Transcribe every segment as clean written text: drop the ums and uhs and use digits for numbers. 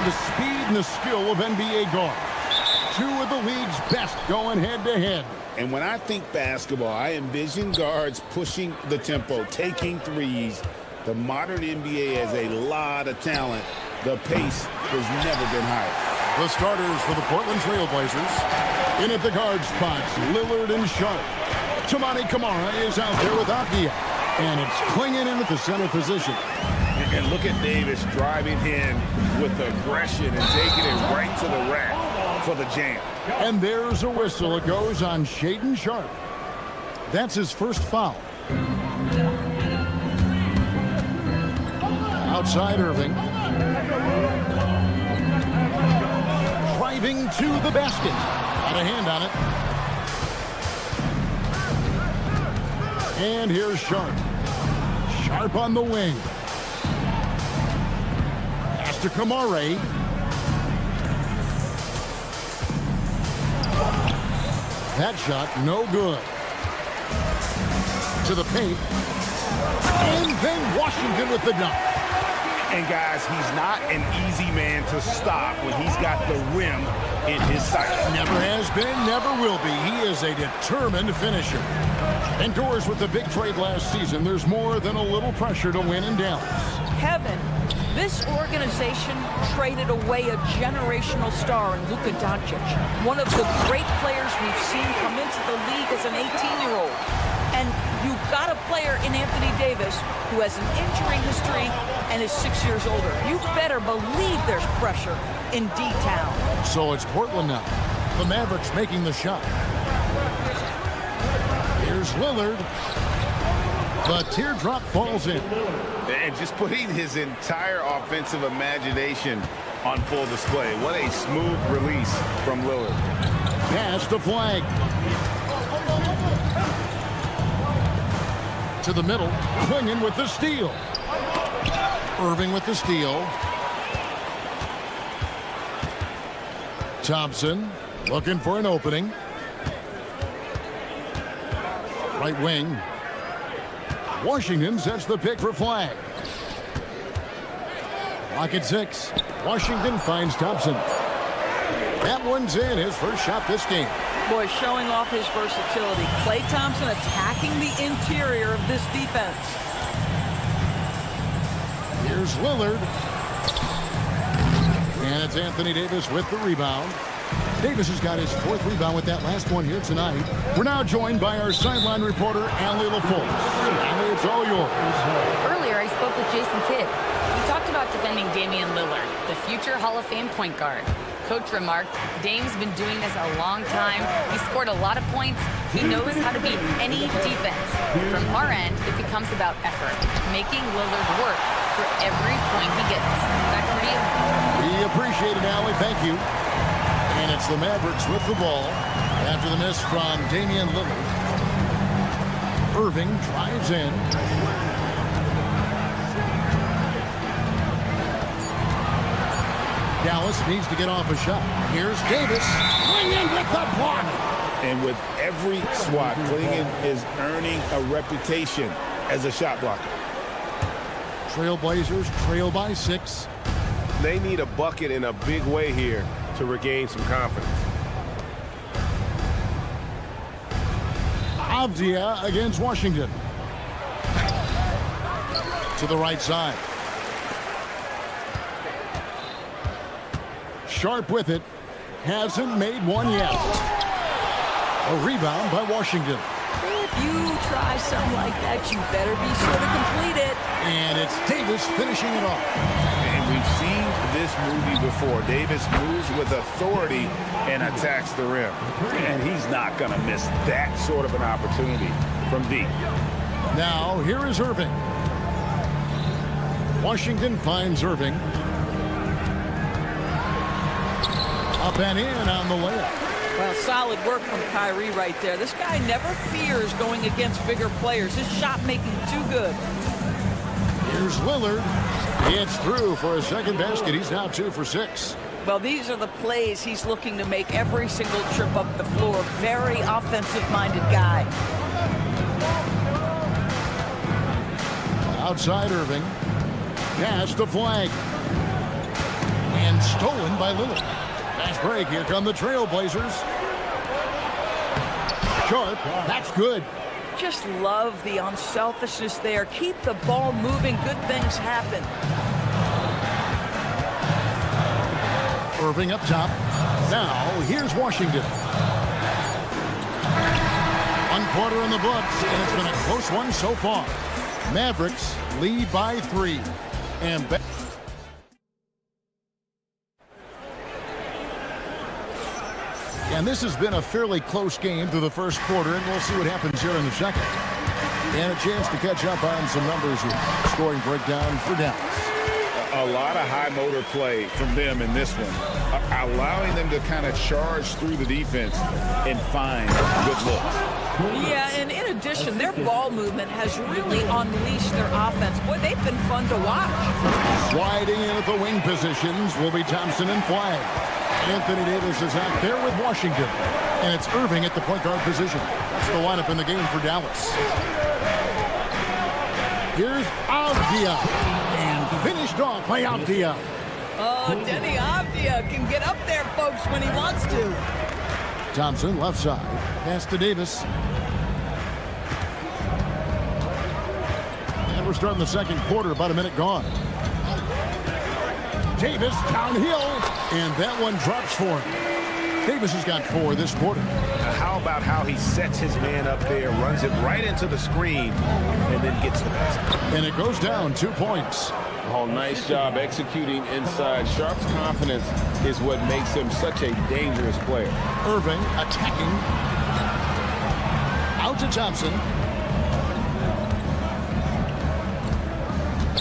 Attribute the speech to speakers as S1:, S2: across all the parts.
S1: the speed and the skill of NBA guards. Two of the league's best going head-to-head.
S2: And when I think basketball, I envision guards pushing the tempo, taking threes. The modern NBA has a lot of talent. The pace has never been higher.
S1: The starters for the Portland Trail Blazers. In at the guard spots, Lillard and Sharp. Toumani Camara is out there with Avdia. And it's clinging in at the center position.
S2: And look at Davis driving in with aggression and taking it right to the rack for the jam.
S1: And there's a whistle. It goes on Shaedon Sharp. That's his first foul. Outside Irving. Driving to the basket. Got a hand on it. And here's Sharp. Sharp on the wing. Pass to Camara. That shot, no good. To the paint. And then Washington with the dunk.
S2: And guys, he's not an easy man to stop when he's got the rim in his sight.
S1: Never has been, never will be. He is a determined finisher. Indoors with the big trade last season, there's more than a little pressure to win in Dallas.
S3: Kevin, this organization traded away a generational star in Luka Doncic, one of the great players we've seen come into the league as an 18-year-old. And you've got a player in Anthony Davis who has an injury history and is 6 years older. You better believe there's pressure in D-Town.
S1: So it's Portland now. The Mavericks making the shot. Here's Lillard. The teardrop falls in.
S2: And just putting his entire offensive imagination on full display. What a smooth release from Lillard.
S1: Pass to Flag. To the middle, clinging with the steal. Irving with the steal. Thompson looking for an opening. Right wing. Washington sets the pick for Flag. Clock at 6. Washington finds Thompson. That one's in, his first shot this game.
S3: Boy, showing off his versatility. Klay Thompson attacking the interior of this defense.
S1: Here's Lillard. And it's Anthony Davis with the rebound. Davis has got his fourth rebound with that last one here tonight. We're now joined by our sideline reporter, Allie LaForce. Allie, it's all yours.
S4: Earlier, I spoke with Jason Kidd. He talked about defending Damian Lillard, the future Hall of Fame point guard. Coach remarked, Dame's been doing this a long time. He scored a lot of points. He knows how to beat any defense. From our end, it becomes about effort, making Lillard work for every point he gets. Back over to you.
S1: We appreciate it, Allie. Thank you. And it's the Mavericks with the ball after the miss from Damian Lillard. Irving drives in. Dallas needs to get off a shot. Here's Davis. Clingan with the block.
S2: And with every swat, Clingan is earning a reputation as a shot blocker.
S1: Trailblazers trail by 6.
S5: They need a bucket in a big way here to regain some confidence.
S1: Avdia against Washington. To the right side. Sharp with it. Hasn't made one yet. A rebound by Washington.
S3: If you try something like that, you better be sure to complete it.
S1: And it's Davis finishing it off.
S2: And we've seen this movie before. Davis moves with authority and attacks the rim. And he's not going to miss that sort of an opportunity from deep.
S1: Now, here is Irving. Washington finds Irving. Up and in on the layup.
S3: Well, solid work from Kyrie right there. This guy never fears going against bigger players. His shot making too good.
S1: Here's Lillard. It's through for a second basket. He's now 2 for 6.
S3: Well, these are the plays he's looking to make every single trip up the floor. Very offensive-minded guy.
S1: Outside Irving. Pass to Flag. And by Lillard. Nice break. Here come the Trailblazers. Sharp. That's good.
S3: Just love the unselfishness there. Keep the ball moving. Good things happen.
S1: Irving up top. Now, here's Washington. 1 quarter in the books, and it's been a close one so far. Mavericks lead by 3. And this has been a fairly close game through the first quarter, and we'll see what happens here in the second. And a chance to catch up on some numbers here. Scoring breakdown for Dallas.
S2: A lot of high motor play from them in this one, allowing them to kind of charge through the defense and find good looks.
S3: Yeah, and in addition, their ball movement has really unleashed their offense. Boy, they've been fun to watch.
S1: Sliding in at the wing positions will be Thompson and Flagg. Anthony Davis is out there with Washington. And it's Irving at the point guard position. That's the lineup in the game for Dallas. Here's Avdia. And finished off by Avdia.
S3: Oh, Denny Avdia can get up there, folks, when he wants to.
S1: Thompson, left side. Pass to Davis. And we're starting the second quarter, about a minute gone. Davis downhill, and that one drops for him. Davis has got 4 this quarter.
S5: How about how he sets his man up there, runs it right into the screen, and then gets the basket.
S1: And it goes down 2 points.
S2: Oh, nice job executing inside. Sharp's confidence is what makes him such a dangerous player.
S1: Irving attacking. Out to Thompson.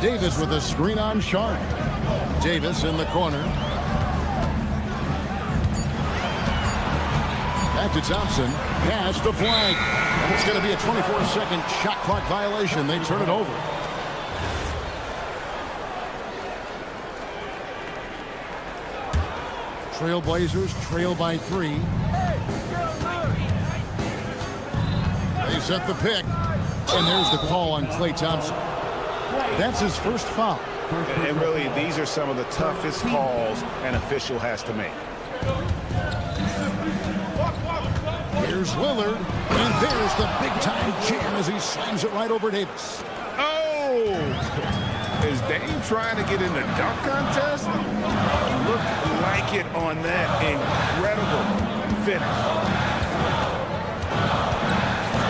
S1: Davis with a screen on Sharp. Davis in the corner. Back to Thompson. Pass to Flagg. And it's going to be a 24-second shot clock violation. They turn it over. Trailblazers trail by 3. They set the pick. And there's the call on Klay Thompson. That's his first foul.
S5: And really, these are some of the toughest calls an official has to make.
S1: Here's Lillard, and there's the big-time jam as he slams it right over Davis.
S2: Oh! Is Dame trying to get in the dunk contest? Looked like it on that incredible finish.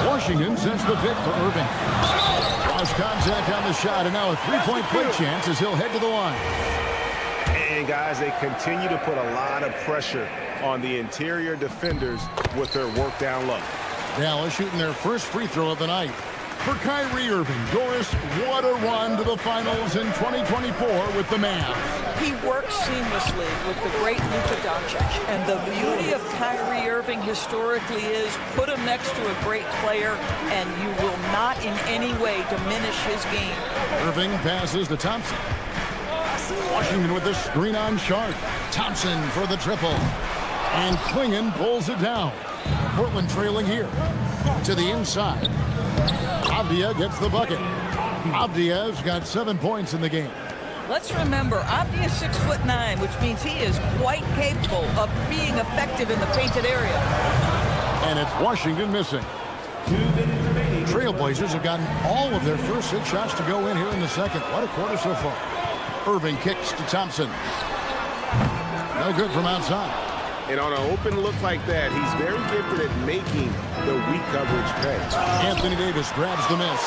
S1: Washington sends the pick for Irving. Lost contact on the shot, and now a 3-point play chance as he'll head to the line.
S5: And, guys, they continue to put a lot of pressure on the interior defenders with their work down low.
S1: Dallas shooting their first free throw of the night. For Kyrie Irving, Doris, what a run to the finals in 2024 with the Mavs.
S3: He works seamlessly with the great Luka Doncic. And the beauty of Kyrie Irving historically is put him next to a great player, and you will not in any way diminish his game.
S1: Irving passes to Thompson. Washington with the screen on Sharp. Thompson for the triple. And Klingon pulls it down. Portland trailing here. To the inside. Avdia gets the bucket. Avdia's got 7 points in the game.
S3: Let's remember, Avdia's 6'9", which means he is quite capable of being effective in the painted area.
S1: And it's Washington missing. Trailblazers have gotten all of their first 6 shots to go in here in the second. What a quarter so far. Irving kicks to Thompson. No good from outside.
S5: And on an open look like that, he's very gifted at making the weak coverage pay.
S1: Anthony Davis grabs the miss.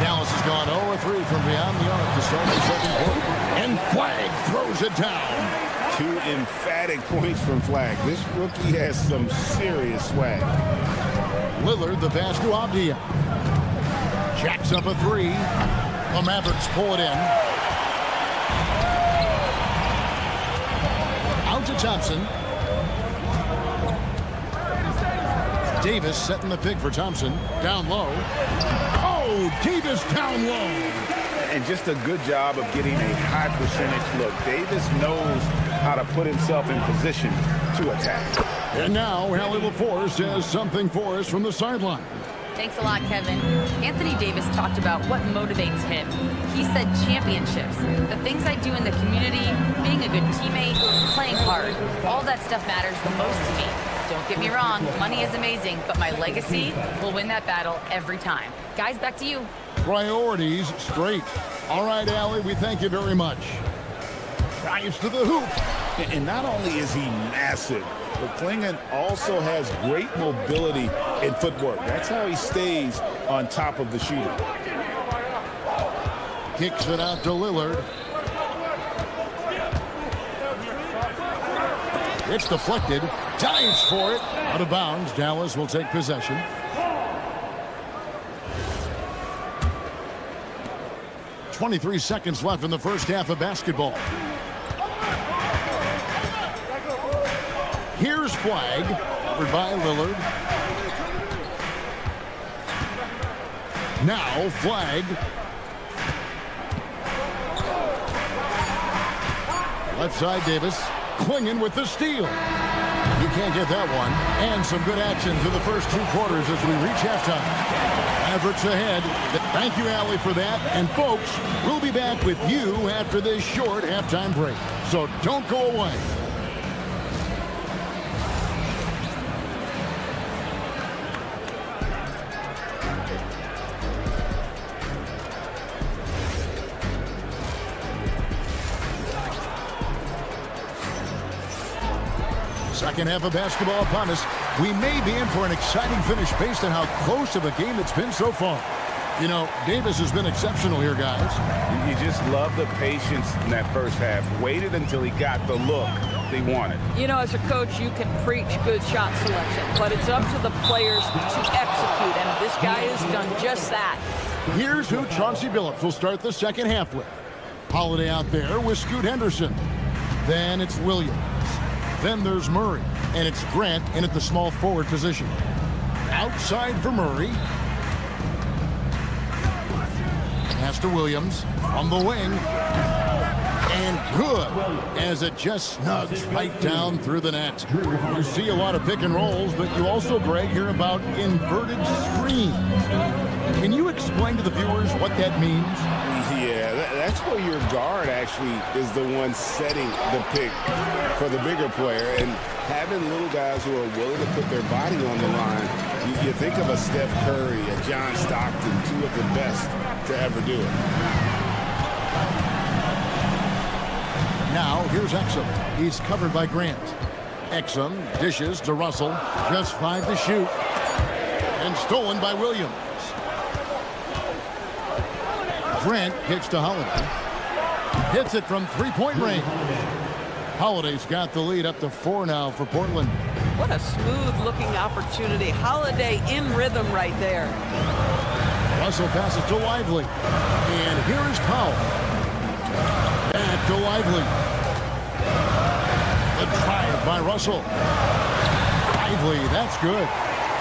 S1: Dallas has gone 0-3 from beyond the arc to start the second quarter. And Flagg throws it down.
S2: 2 emphatic points from Flagg. This rookie has some serious swag.
S1: Lillard, the pass to Avdia. Jacks up a 3. The Mavericks pull it in. Out to Thompson. Davis setting the pick for Thompson. Down low. Oh, Davis down low.
S2: And just a good job of getting a high percentage look. Davis knows how to put himself in position to attack.
S1: And now, Hallie LaForce has something for us from the sideline.
S4: Thanks a lot, Kevin. Anthony Davis talked about what motivates him. He said championships, the things I do in the community, being a good teammate, hard. All that stuff matters the most to me. Don't get me wrong, money is amazing, but my legacy will win that battle every time. Guys, back to you.
S1: Priorities straight. All right, Allie, we thank you very much. Drives to the hoop.
S2: And not only is he massive, but Klingon also has great mobility and footwork. That's how he stays on top of the shooter.
S1: Kicks it out to Lillard. It's deflected. Dives for it. Out of bounds. Dallas will take possession. .23 seconds left in the first half of basketball. Here's Flag. Covered by Lillard. Now Flag. Left side Davis. Klingon with the steal. You can't get that one. And some good action through the first 2 quarters as we reach halftime. Mavericks ahead. Thank you, Allie, for that. And folks, we'll be back with you after this short halftime break. So don't go away. Second half of basketball upon us. We may be in for an exciting finish based on how close of a game it's been so far. You know, Davis has been exceptional here, guys.
S2: You just love the patience in that first half. Waited until he got the look they wanted.
S3: You know, as a coach, you can preach good shot selection, but it's up to the players to execute, and this guy has done just that.
S1: Here's who Chauncey Billups will start the second half with. Holiday out there with Scoot Henderson. Then it's Williams. Then there's Murray, and it's Grant in at the small forward position. Outside for Murray. Pass to Williams on the wing. And good, as it just snugs right down through the net. You see a lot of pick and rolls, but you also, Greg, hear about inverted screens. Can you explain to the viewers what that means?
S2: Yeah, that's where your guard actually is the one setting the pick for the bigger player, and having little guys who are willing to put their body on the line. You think of a Steph Curry, a John Stockton, 2 of the best to ever do it.
S1: Now, here's Exum. He's covered by Grant. Exum dishes to Russell. Just 5 to shoot. And stolen by Williams. Grant kicks to Holiday. Hits it from 3-point range. Holiday's got the lead up to 4 now for Portland.
S3: What a smooth-looking opportunity. Holiday in rhythm right there.
S1: Russell passes to Lively. And here is Powell. Back to Lively. The drive by Russell. Lively, that's good.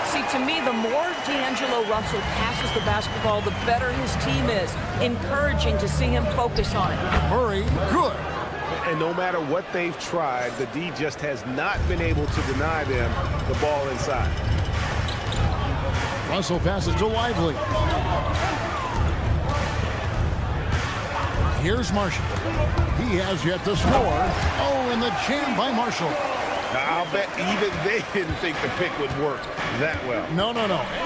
S3: See, to me, the more D'Angelo Russell passes the basketball, the better his team is. Encouraging to see him focus on it.
S1: Murray, good.
S5: And no matter what they've tried, the D just has not been able to deny them the ball inside.
S1: Russell passes to Lively. Here's Marshall. He has yet to score. Oh, and the jam by Marshall.
S2: Now, I'll bet even they didn't think the pick would work that well.
S1: No.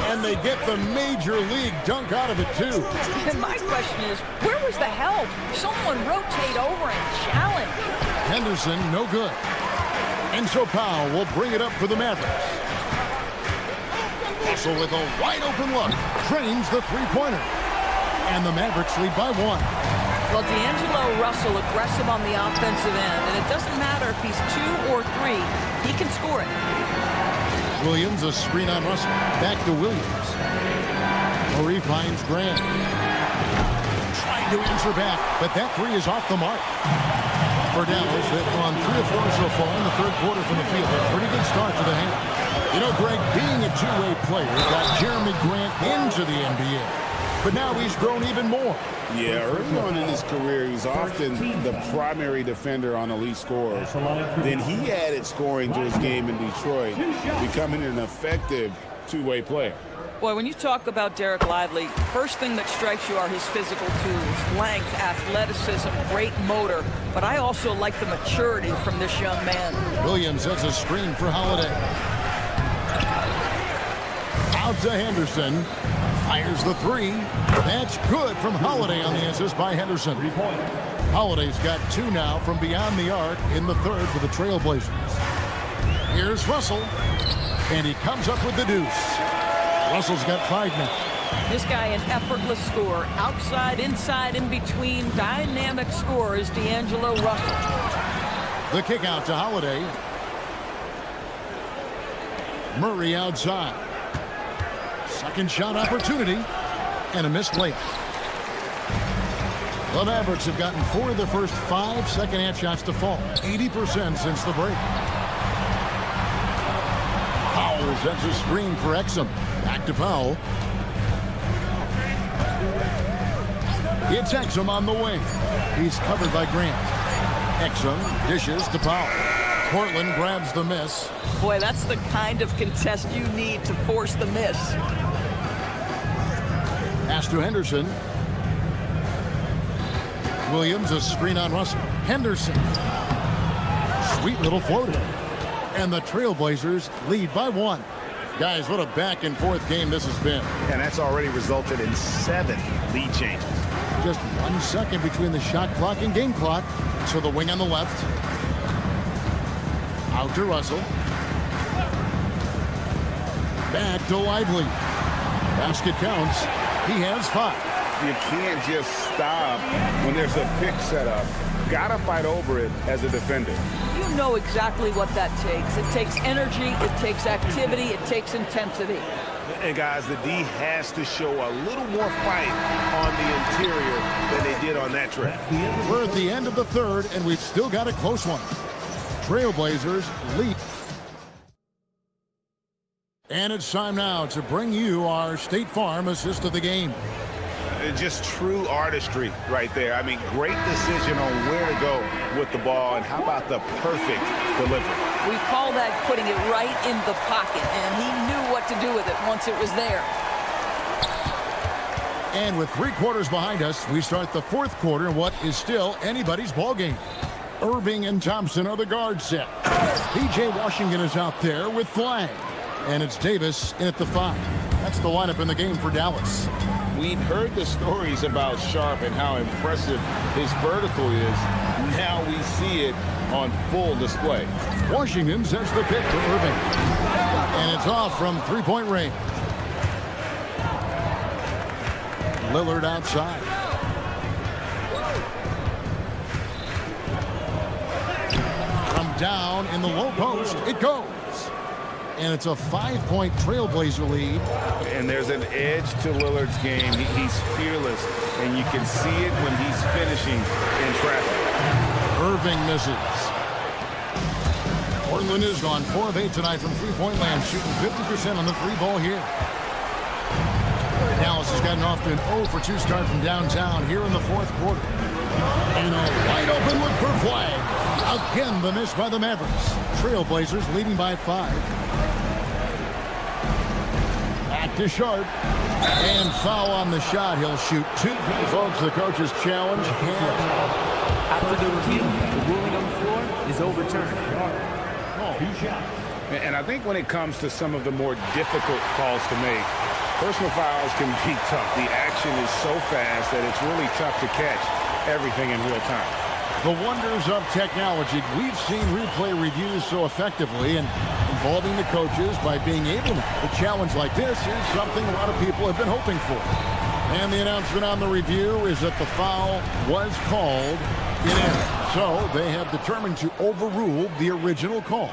S1: And they get the major league dunk out of it, too.
S3: And my question is, where was the help? Someone rotate over and challenge.
S1: Henderson, no good. And so Powell will bring it up for the Mavericks. Russell with a wide-open look. Trains the three-pointer. And the Mavericks lead by 1.
S3: Well, D'Angelo Russell aggressive on the offensive end, and it doesn't matter if he's 2 or 3, he can score it.
S1: Williams, a screen on Russell. Back to Williams. Murray finds Grant. Trying to answer back, but that 3 is off the mark. For Dallas, they've gone 3 of 4 so far in the third quarter from the field. A pretty good start to the half. You know, Greg, being a two-way player got Jeremy Grant into the NBA. But now he's grown even more.
S2: Yeah, early on in his career, he was often the primary defender on elite scorers. Then he added scoring to his game in Detroit, becoming an effective two-way player.
S3: Boy, when you talk about Derek Lively, first thing that strikes you are his physical tools, length, athleticism, great motor. But I also like the maturity from this young man.
S1: Williams has a screen for Holiday. Out to Henderson. Fires the three. That's good from Holiday on the assist by Henderson. 3-point. Holiday's got 2 now from beyond the arc in the third for the Trailblazers. Here's Russell. And he comes up with the deuce. Russell's got 5 now.
S3: This guy an effortless scorer. Outside, inside, in between. Dynamic scorer is D'Angelo Russell.
S1: The kick out to Holiday. Murray outside. Second shot opportunity. And a missed layup. The Mavericks have gotten 4 of the first 5 second-half shots to fall. 80% since the break. Powell sets a screen for Exum. Back to Powell. It's Exum on the wing. He's covered by Grant. Exum dishes to Powell. Portland grabs the miss.
S3: Boy, that's the kind of contest you need to force the miss.
S1: Pass to Henderson. Williams, a screen on Russell. Henderson. Sweet little floater. And the Trailblazers lead by 1. Guys, what a back-and-forth game this has been.
S5: And that's already resulted in 7 lead changes.
S1: Just 1 second between the shot clock and game clock. So the wing on the left. Out to Russell. Back to Lively. Basket counts. He has 5.
S2: You can't just stop when there's a pick set up. Gotta fight over it as a defender.
S3: You know exactly what that takes. It takes energy, it takes activity, it takes intensity.
S5: And guys, the D has to show a little more fight on the interior than they did on that trap.
S1: We're at the end of the third, and we've still got a close one. Trailblazers lead. And it's time now to bring you our State Farm assist of the game.
S5: Just true artistry right there. I mean, great decision on where to go with the ball, and how about the perfect delivery?
S3: We call that putting it right in the pocket, and he knew what to do with it once it was there.
S1: And with 3 quarters behind us, we start the 4th quarter in what is still anybody's ball game. Irving and Thompson are the guard set. P.J. Washington is out there with Flag. And it's Davis in at the 5. That's the lineup in the game for Dallas.
S2: We've heard the stories about Sharp and how impressive his vertical is. Now we see it on full display.
S1: Washington sends the pick to Irving. And it's off from 3-point range. Lillard outside. From down in the low post, it goes. And it's a 5-point Trailblazer lead.
S2: And there's an edge to Lillard's game. He's fearless, and you can see it when he's finishing in traffic.
S1: Irving misses. Portland is on 4 of 8 tonight from 3-point land, shooting 50% on the free ball here. Dallas has gotten off to an 0 for 2 start from downtown here in the 4th quarter. And a wide open look for Flag. Again, the miss by the Mavericks. Trailblazers leading by 5. Back to Sharp. And foul on the shot. He'll shoot 2. Folks, the coach's challenge.
S6: After the review, the ruling on the floor is overturned.
S2: And I think when it comes to some of the more difficult calls to make, personal fouls can be tough. The action is so fast that it's really tough to catch everything in real time.
S1: The wonders of technology. We've seen replay reviews so effectively, and involving the coaches by being able to. A challenge like this is something a lot of people have been hoping for. And the announcement on the review is that the foul was called in error. So they have determined to overrule the original call.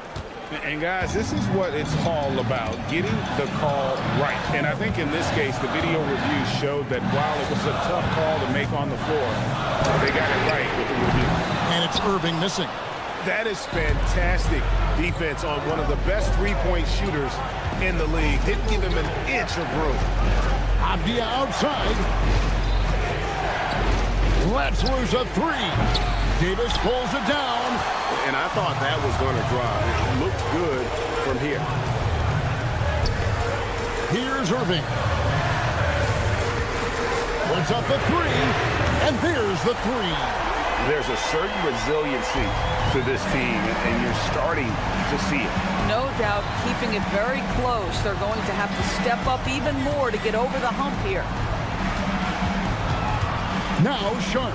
S2: And guys, this is what it's all about, getting the call right. And I think in this case, the video review showed that while it was a tough call to make on the floor, they got it right with the review.
S1: And it's Irving missing.
S5: That is fantastic defense on one of the best 3-point shooters in the league. Didn't give him an inch of room.
S1: Abdia outside. Let's lose a 3. Davis pulls it down.
S5: And I thought that was going to drive. It looked good from here.
S1: Here's Irving. Puts up the three, and there's the three.
S5: There's a certain resiliency to this team, and you're starting to see it.
S3: No doubt, keeping it very close. They're going to have to step up even more to get over the hump here.
S1: Now Sharp.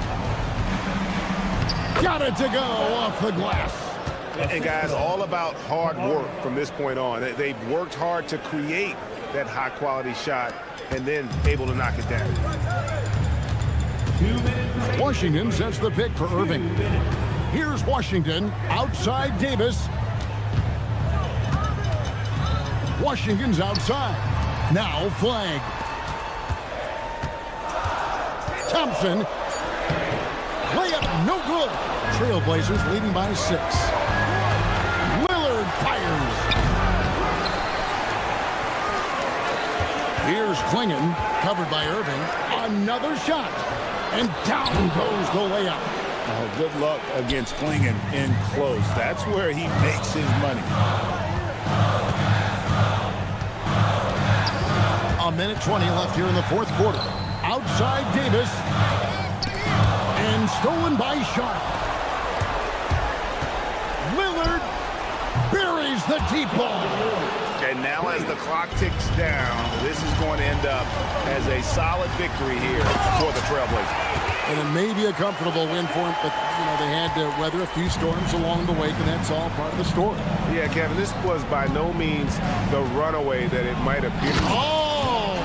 S1: Got it to go off the glass.
S5: And guys, all about hard work from this point on. They've worked hard to create that high-quality shot and then able to knock it down.
S1: Washington sets the pick for Irving. Here's Washington outside Davis. Washington's outside. Now flag. Thompson. Layup no good. Trailblazers leading by 6. Lillard fires. Here's Klingon, covered by Irving. Another shot. And down goes the layup.
S2: Oh, good luck against Klingon in close. That's where he makes his money.
S1: A minute 20 left here in the fourth quarter. Outside Davis. And stolen by Sharp. Lillard buries the deep ball.
S5: And now as the clock ticks down, this is going to end up as a solid victory here for the Trailblazers.
S1: And it may be a comfortable win for them, but, they had to weather a few storms along the way, and that's all part of the story.
S5: Yeah, Kevin, this was by no means the runaway that it might appear.
S1: Oh!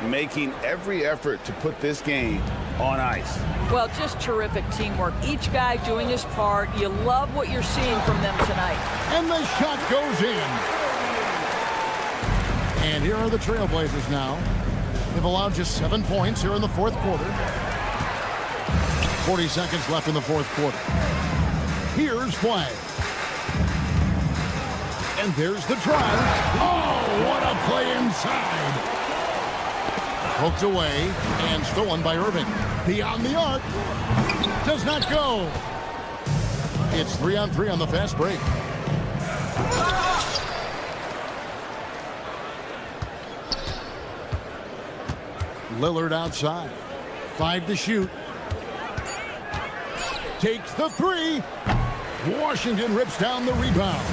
S2: Making every effort to put this game on ice.
S3: Well, just terrific teamwork. Each guy doing his part. You love what you're seeing from them tonight.
S1: And the shot goes in. And here are the Trailblazers now. They've allowed just 7 points here in the fourth quarter. 40 seconds left in the fourth quarter. Here's Flag. And there's the drive. Oh, what a play inside. Poked away and stolen by Irving. Beyond the arc. Does not go. It's 3-on-3 on the fast break. Lillard outside. 5 to shoot. Takes the 3. Washington rips down the rebound.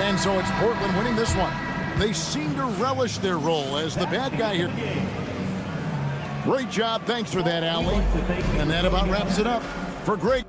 S1: And so it's Portland winning this one. They seem to relish their role as the bad guy here. Great job. Thanks for that, Allie. And that about wraps it up for Greg.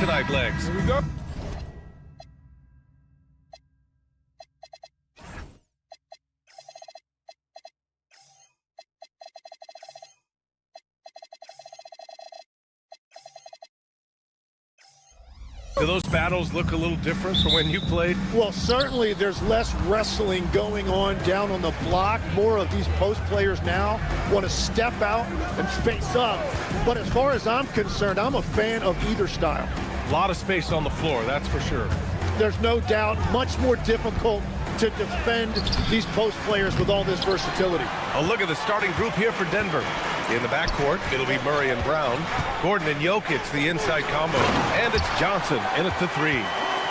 S7: tonight, Legs.
S2: Here we go.
S7: Do those battles look a little different from when you played?
S8: Well, certainly there's less wrestling going on down on the block. More of these post players now want to step out and face up. But as far as I'm concerned, I'm a fan of either style.
S7: A lot of space on the floor, that's for sure.
S8: There's no doubt much more difficult to defend these post players with all this versatility.
S7: A look at the starting group here for Denver. In the backcourt, it'll be Murray and Brown. Gordon and Jokic, the inside combo. And it's Johnson in at the 3.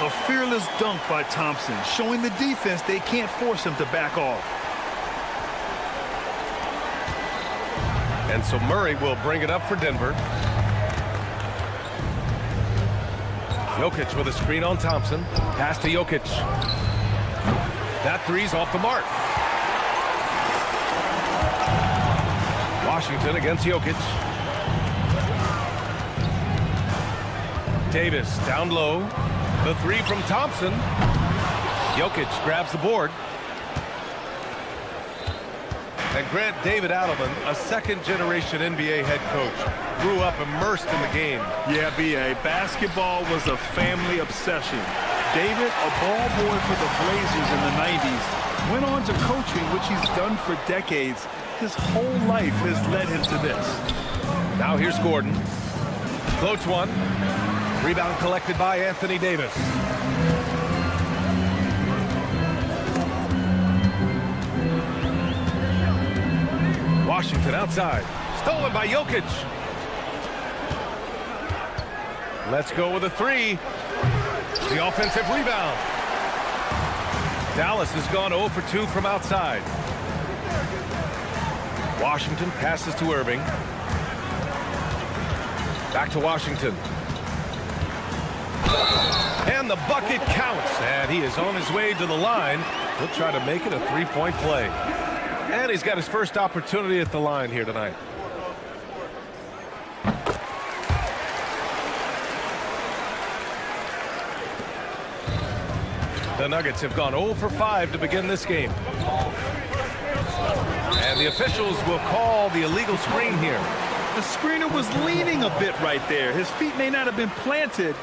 S9: A fearless dunk by Thompson, showing the defense they can't force him to back off.
S7: And so Murray will bring it up for Denver. Jokic with a screen on Thompson. Pass to Jokic. That three's off the mark. Washington against Jokic. Davis down low. The 3 from Thompson. Jokic grabs the board. And Grant David Adelman, a second-generation NBA head coach, grew up immersed in the game.
S9: Yeah, B.A., basketball was a family obsession. David, a ball boy for the Blazers in the 90s, went on to coaching, which he's done for decades. His whole life has led him to this.
S7: Now here's Gordon. Floats one. Rebound collected by Anthony Davis. Washington outside. Stolen by Jokic. Let's go with a 3. The offensive rebound. Dallas has gone 0 for 2 from outside. Washington passes to Irving. Back to Washington. And the bucket counts. And he is on his way to the line. He'll try to make it a 3-point play. And he's got his first opportunity at the line here tonight. The Nuggets have gone 0 for 5 to begin this game. And the officials will call the illegal screen here.
S9: The screener was leaning a bit right there. His feet may not have been planted.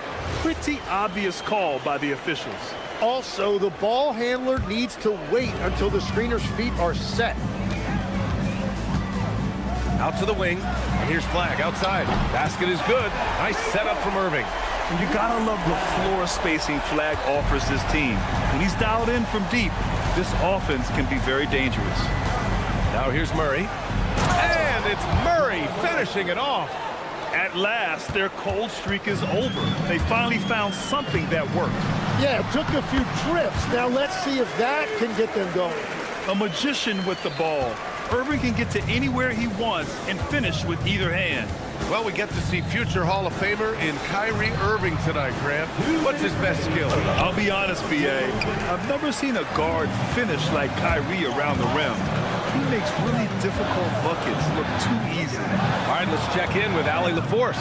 S9: Pretty obvious call by the officials.
S8: Also, the ball handler needs to wait until the screener's feet are set.
S7: Out to the wing, and here's Flag outside. Basket is good. Nice setup from Irving.
S9: And you gotta love the floor spacing Flag offers his team. When he's dialed in from deep, this offense can be very dangerous.
S7: Now here's Murray. And it's Murray finishing it off.
S9: At last, their cold streak is over. They finally found something that worked.
S8: Yeah, it took a few trips. Now let's see if that can get them going.
S9: A magician with the ball. Irving can get to anywhere he wants and finish with either hand.
S7: Well, we get to see future Hall of Famer in Kyrie Irving tonight, Grant. What's his best skill?
S9: I'll be honest, B.A. I've never seen a guard finish like Kyrie around the rim. He makes really difficult buckets look too easy.
S7: All right, let's check in with Allie LaForce.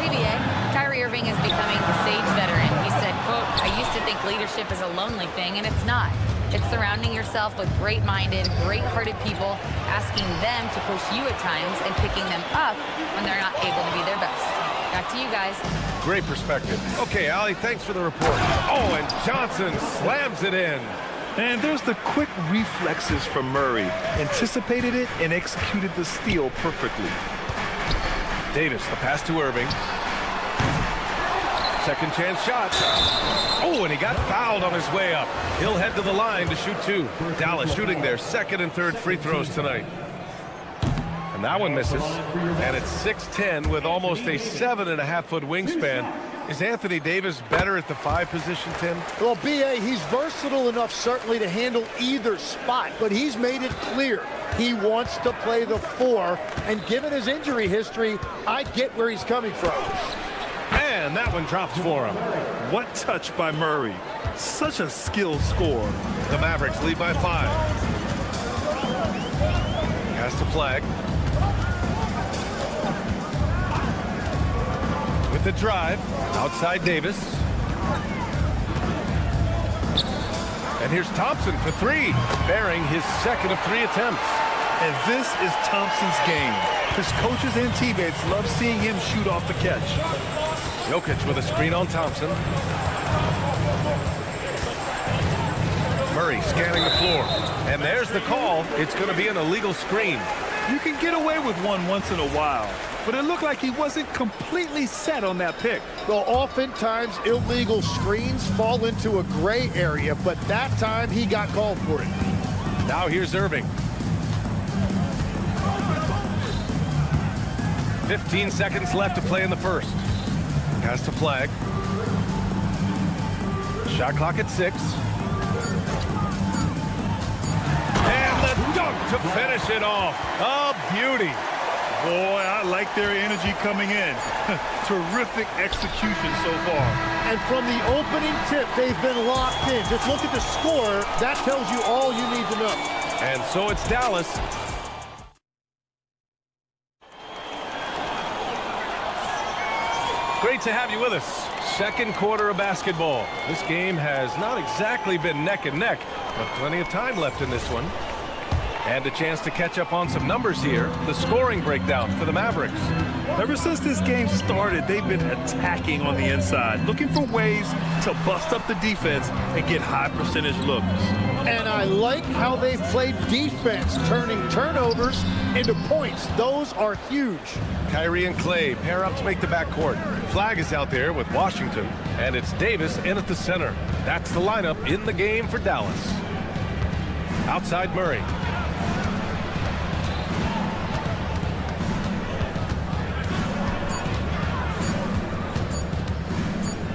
S4: CBA, Kyrie Irving is becoming the sage veteran. He said, quote, "I used to think leadership is a lonely thing, and it's not. It's surrounding yourself with great-minded, great-hearted people, asking them to push you at times and picking them up when they're not able to be their best." Back to you guys.
S7: Great perspective. Okay, Allie, thanks for the report. Oh, and Johnson slams it in.
S9: And there's the quick reflexes from Murray. Anticipated it and executed the steal perfectly.
S7: Davis, the pass to Irving. Second chance shot. Oh, and he got fouled on his way up. He'll head to the line to shoot 2. Dallas shooting their second and third free throws tonight. And that one misses. And it's 6'10" with almost a 7.5-foot wingspan. Is Anthony Davis better at the 5 position, Tim?
S8: Well, B.A., he's versatile enough certainly to handle either spot, but he's made it clear he wants to play the 4, and given his injury history, I get where he's coming from.
S7: And that one drops for him.
S9: What touch by Murray. Such a skilled scorer.
S7: The Mavericks lead by 5. Pass to Flag. With the drive. Outside Davis. And here's Thompson for three, bearing his second of 3 attempts.
S9: And this is Thompson's game. His coaches and teammates love seeing him shoot off the catch.
S7: Jokic with a screen on Thompson. Murray scanning the floor. And there's the call. It's going to be an illegal screen.
S9: You can get away with one once in a while, but it looked like he wasn't completely set on that pick.
S8: Well, oftentimes illegal screens fall into a gray area, but that time he got called for it.
S7: Now here's Irving. 15 seconds left to play in the first. Pass to Flag. Shot clock at 6. And the dunk to finish it off. A beauty.
S9: Boy, I like their energy coming in. Terrific execution so far.
S8: And from the opening tip, they've been locked in. Just look at the score. That tells you all you need to know.
S7: And so it's Dallas. Great to have you with us. Second quarter of basketball. This game has not exactly been neck and neck, but plenty of time left in this one. And a chance to catch up on some numbers here. The scoring breakdown for the Mavericks.
S9: Ever since this game started, they've been attacking on the inside, looking for ways to bust up the defense and get high percentage looks.
S8: And I like how they've played defense, turning turnovers into points. Those are huge.
S7: Kyrie and Clay pair up to make the backcourt. Flag is out there with Washington, and it's Davis in at the center. That's the lineup in the game for Dallas. Outside Murray.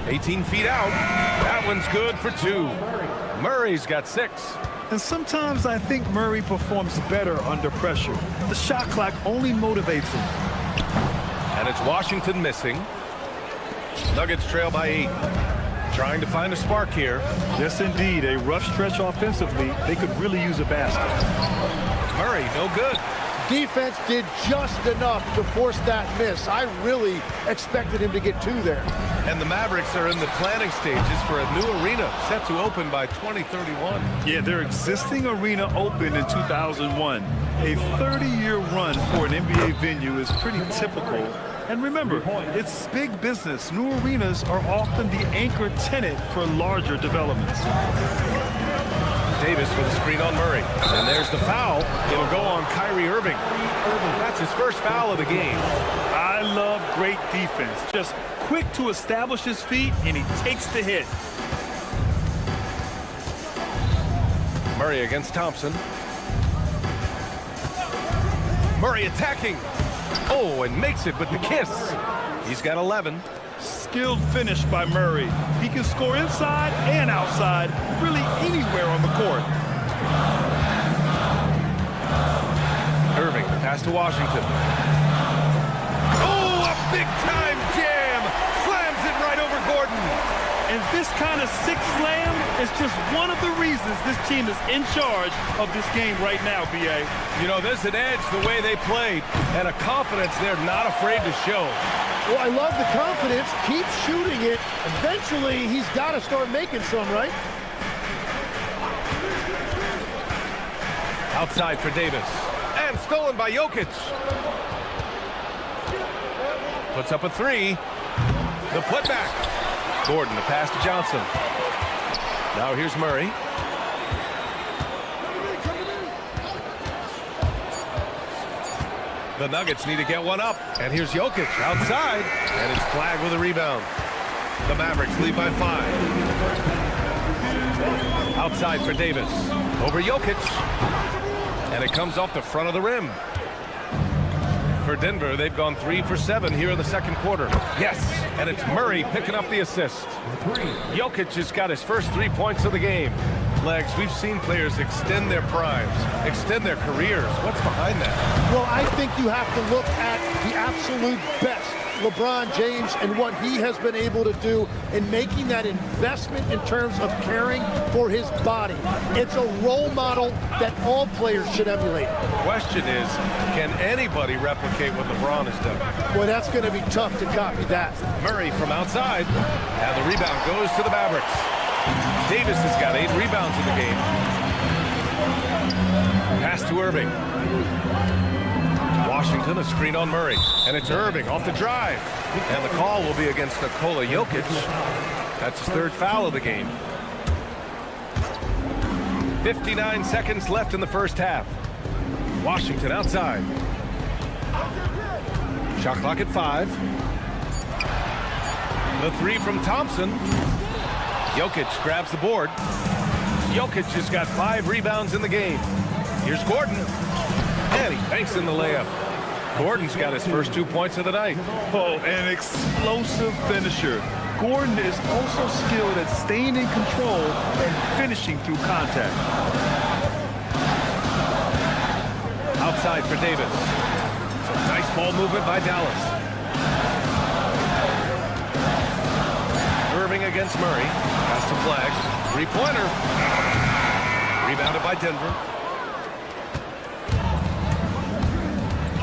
S7: "18 feet out." That one's good for 2. Murray's got 6.
S9: And sometimes I think Murray performs better under pressure. The shot clock only motivates him.
S7: And it's Washington missing. Nuggets trail by 8. Trying to find a spark here.
S9: Yes, indeed. A rough stretch offensively. They could really use a basket.
S7: Murray, no good.
S8: Defense did just enough to force that miss. I really expected him to get 2 there.
S7: And the Mavericks are in the planning stages for a new arena set to open by 2031.
S9: Yeah, their existing arena opened in 2001. A 30-year run for an NBA venue is pretty typical. And remember, it's big business. New arenas are often the anchor tenant for larger developments.
S7: Davis with a screen on Murray. And there's the foul. It'll go on Kyrie Irving. That's his first foul of the game.
S9: I love great defense. Just quick to establish his feet, and he takes the hit.
S7: Murray against Thompson. Murray attacking. Oh, and makes it with the kiss. He's got 11.
S9: Skilled finish by Murray. He can score inside and outside, really anywhere on the court.
S7: Irving, pass to Washington. Oh, a big-time jam! Slams it right over Gordon.
S9: And this kind of sick slam is just one of the reasons this team is in charge of this game right now, B.A.
S7: You know, there's an edge the way they played, and a confidence they're not afraid to show.
S8: Well, I love the confidence. Keep shooting it. Eventually, he's got to start making some, right?
S7: Outside for Davis. And stolen by Jokic. Puts up a 3. The putback. Gordon, the pass to Johnson. Now here's Murray. The Nuggets need to get one up. And here's Jokic outside. And it's Flag with a rebound. The Mavericks lead by 5. Outside for Davis. Over Jokic. And it comes off the front of the rim. For Denver, they've gone 3 for 7 here in the second quarter. Yes, and it's Murray picking up the assist. Jokic has got his first 3 points of the game. Legs, we've seen players extend their primes, extend their careers. What's behind that?
S8: Well, I think you have to look at the absolute best. LeBron James and what he has been able to do in making that investment in terms of caring for his body. It's a role model that all players should emulate.
S7: Question is, can anybody replicate what LeBron has done?
S8: Boy, that's going to be tough to copy that.
S7: Murray from outside, and the rebound goes to the Mavericks. Davis has got 8 rebounds in the game. Pass to Irving. Washington, a screen on Murray, and it's Irving off the drive. And the call will be against Nikola Jokic. That's his 3rd foul of the game. 59 seconds left in the first half. Washington outside. Shot clock at 5. The 3 from Thompson. Jokic grabs the board. Jokic has got 5 rebounds in the game. Here's Gordon. And he banks in the layup. Gordon's got his first 2 points of the night.
S9: Oh, an explosive finisher. Gordon is also skilled at staying in control and finishing through contact.
S7: Outside for Davis. Some nice ball movement by Dallas. Irving against Murray. Pass to flag. 3-pointer. Rebounded by Denver.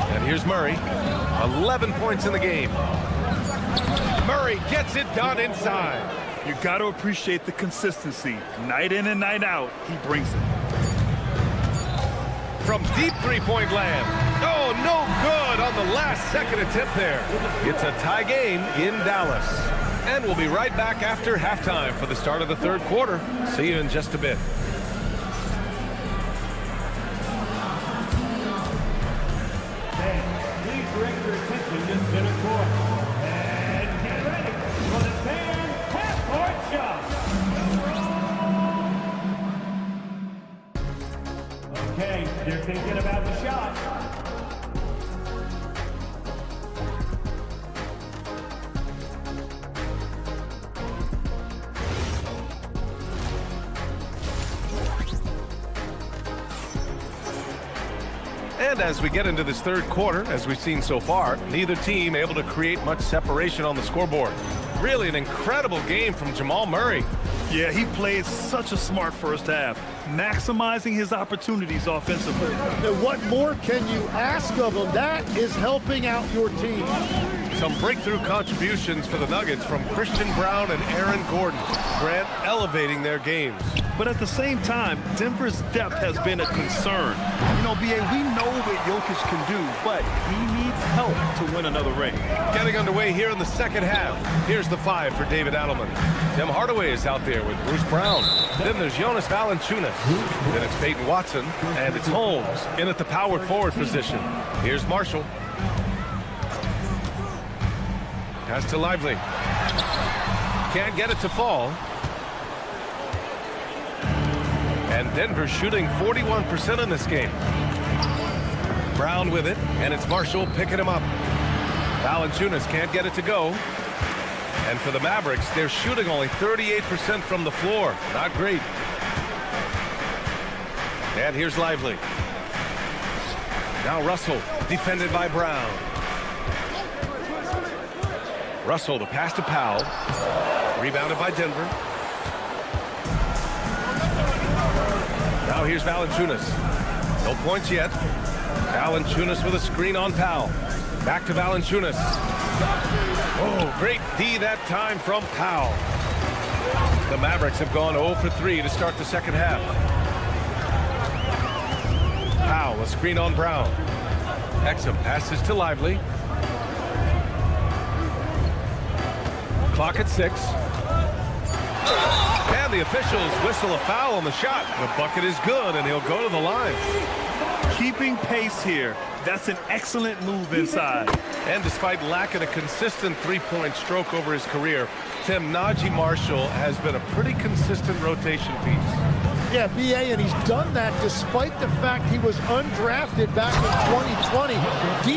S7: And here's Murray. 11 points in the game. Murray gets it done inside.
S9: You got to appreciate the consistency. Night in and night out, he brings it.
S7: From deep 3-point land. Oh, no good on the last second attempt there. It's a tie game in Dallas. And we'll be right back after halftime for the start of the 3rd quarter. See you in just a bit.
S10: Please direct your attention to center court. And get ready for the fan half-court shot. Okay, they're thinking about the shot.
S7: And as we get into this 3rd quarter, as we've seen so far, neither team able to create much separation on the scoreboard. Really an incredible game from Jamal Murray.
S9: Yeah, he played such a smart first half, maximizing his opportunities offensively.
S8: Now, what more can you ask of him? That is helping out your team.
S7: Some breakthrough contributions for the Nuggets from Christian Brown and Aaron Gordon. Grant elevating their games.
S9: But at the same time, Denver's depth has been a concern. You know, B.A., we know what Jokic can do, but he needs help to win another ring.
S7: Getting underway here in the 2nd half. Here's the 5 for David Adelman. Tim Hardaway is out there with Bruce Brown. Then there's Jonas Valanciunas. Then it's Peyton Watson. And it's Holmes in at the power forward position. Here's Marshall. Pass to Lively. Can't get it to fall. And Denver shooting 41% in this game. Brown with it, and it's Marshall picking him up. Valanciunas can't get it to go. And for the Mavericks, they're shooting only 38% from the floor. Not great. And here's Lively. Now Russell, defended by Brown. Russell, the pass to Powell. Rebounded by Denver. Now here's Valanciunas. No points yet. Valanciunas with a screen on Powell. Back to Valanciunas. Oh, great D that time from Powell. The Mavericks have gone 0 for 3 to start the 2nd half. Powell, a screen on Brown. Exum passes to Lively. Clock at 6. And the officials whistle a foul on the shot. The bucket is good, and he'll go to the line.
S9: Keeping pace here. That's an excellent move inside.
S7: And despite lacking a consistent 3-point stroke over his career, Tim, Najee Marshall has been a pretty consistent rotation piece.
S8: Yeah, B.A., and he's done that despite the fact he was undrafted back in 2020.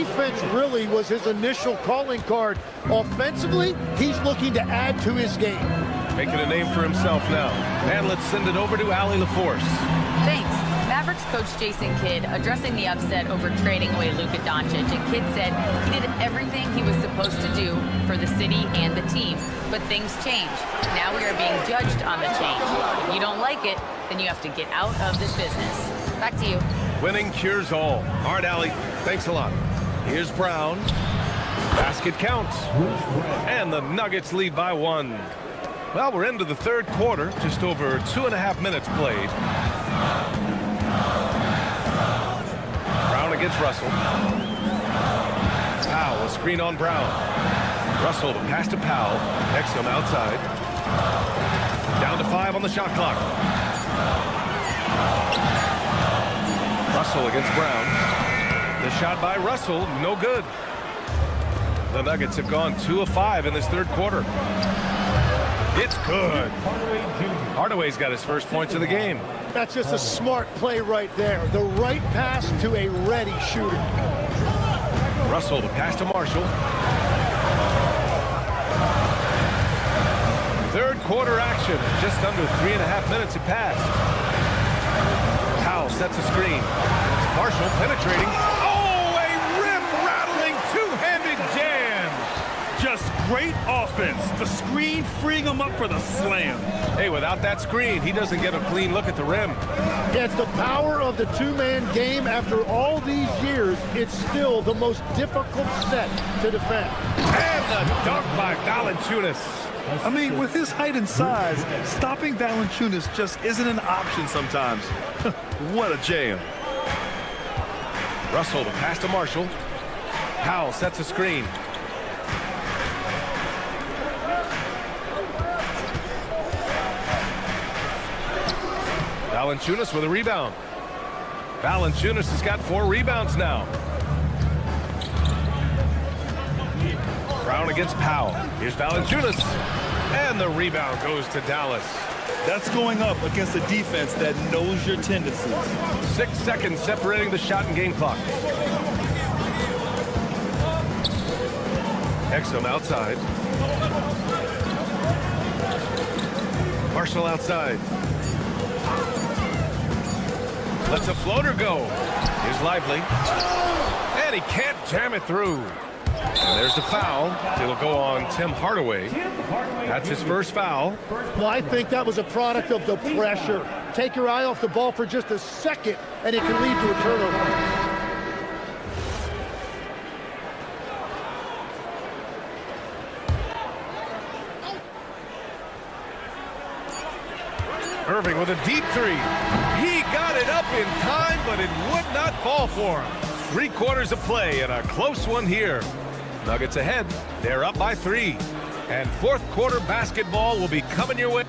S8: Defense really was his initial calling card. Offensively, he's looking to add to his game.
S7: Making a name for himself now. And let's send it over to Allie LaForce.
S4: Thanks. Mavericks coach Jason Kidd addressing the upset over trading away Luka Doncic, and Kidd said he did everything he was supposed to do for the city and the team. But things change. Now we are being judged on the change. If you don't like it, then you have to get out of this business. Back to you.
S7: Winning cures all. All right, Allie, thanks a lot. Here's Brown. Basket counts. And the Nuggets lead by 1. Well, we're into the third quarter, just over 2.5 minutes played. Brown against Russell. Powell, a screen on Brown. Russell, the pass to Powell. Exum outside. Down to 5 on the shot clock. Russell against Brown. The shot by Russell, no good. The Nuggets have gone 2 of 5 in this third quarter. It's good. Hardaway's got his first points of the game.
S8: That's just a smart play right there. The right pass to a ready shooter.
S7: Russell, the pass to Marshall. Third quarter action. Just under 3.5 minutes have passed. Powell sets a screen. It's Marshall penetrating. Oh, a rim-rattling two-handed jam.
S9: Just great offense. The screen freeing him up for the slam.
S7: Hey, without that screen, he doesn't get a clean look at the rim.
S8: Yeah, it's the power of the two-man game. After all these years, it's still the most difficult set to defend.
S7: And the dunk by Valanciunas.
S9: I mean, with his height and size, stopping Valanciunas just isn't an option sometimes. What a jam.
S7: Russell, the pass to Marshall. Powell sets a screen. Valanciunas with a rebound. Valanciunas has got 4 rebounds now. Brown against Powell. Here's Valanciunas. And the rebound goes to Dallas.
S9: That's going up against a defense that knows your tendencies.
S7: 6 seconds separating the shot and game clock. Exum outside. Marshall outside. Lets a floater go. Here's Lively. And he can't jam it through. And there's the foul. It'll go on Tim Hardaway. That's his first foul.
S8: Well, I think that was a product of the pressure. Take your eye off the ball for just a second, and it can lead to a turnover.
S7: Irving with a deep 3. He got it up in time, but it would not fall for him. 3 quarters of play and a close one here. Nuggets ahead. They're up by 3. And fourth quarter basketball will be coming your way.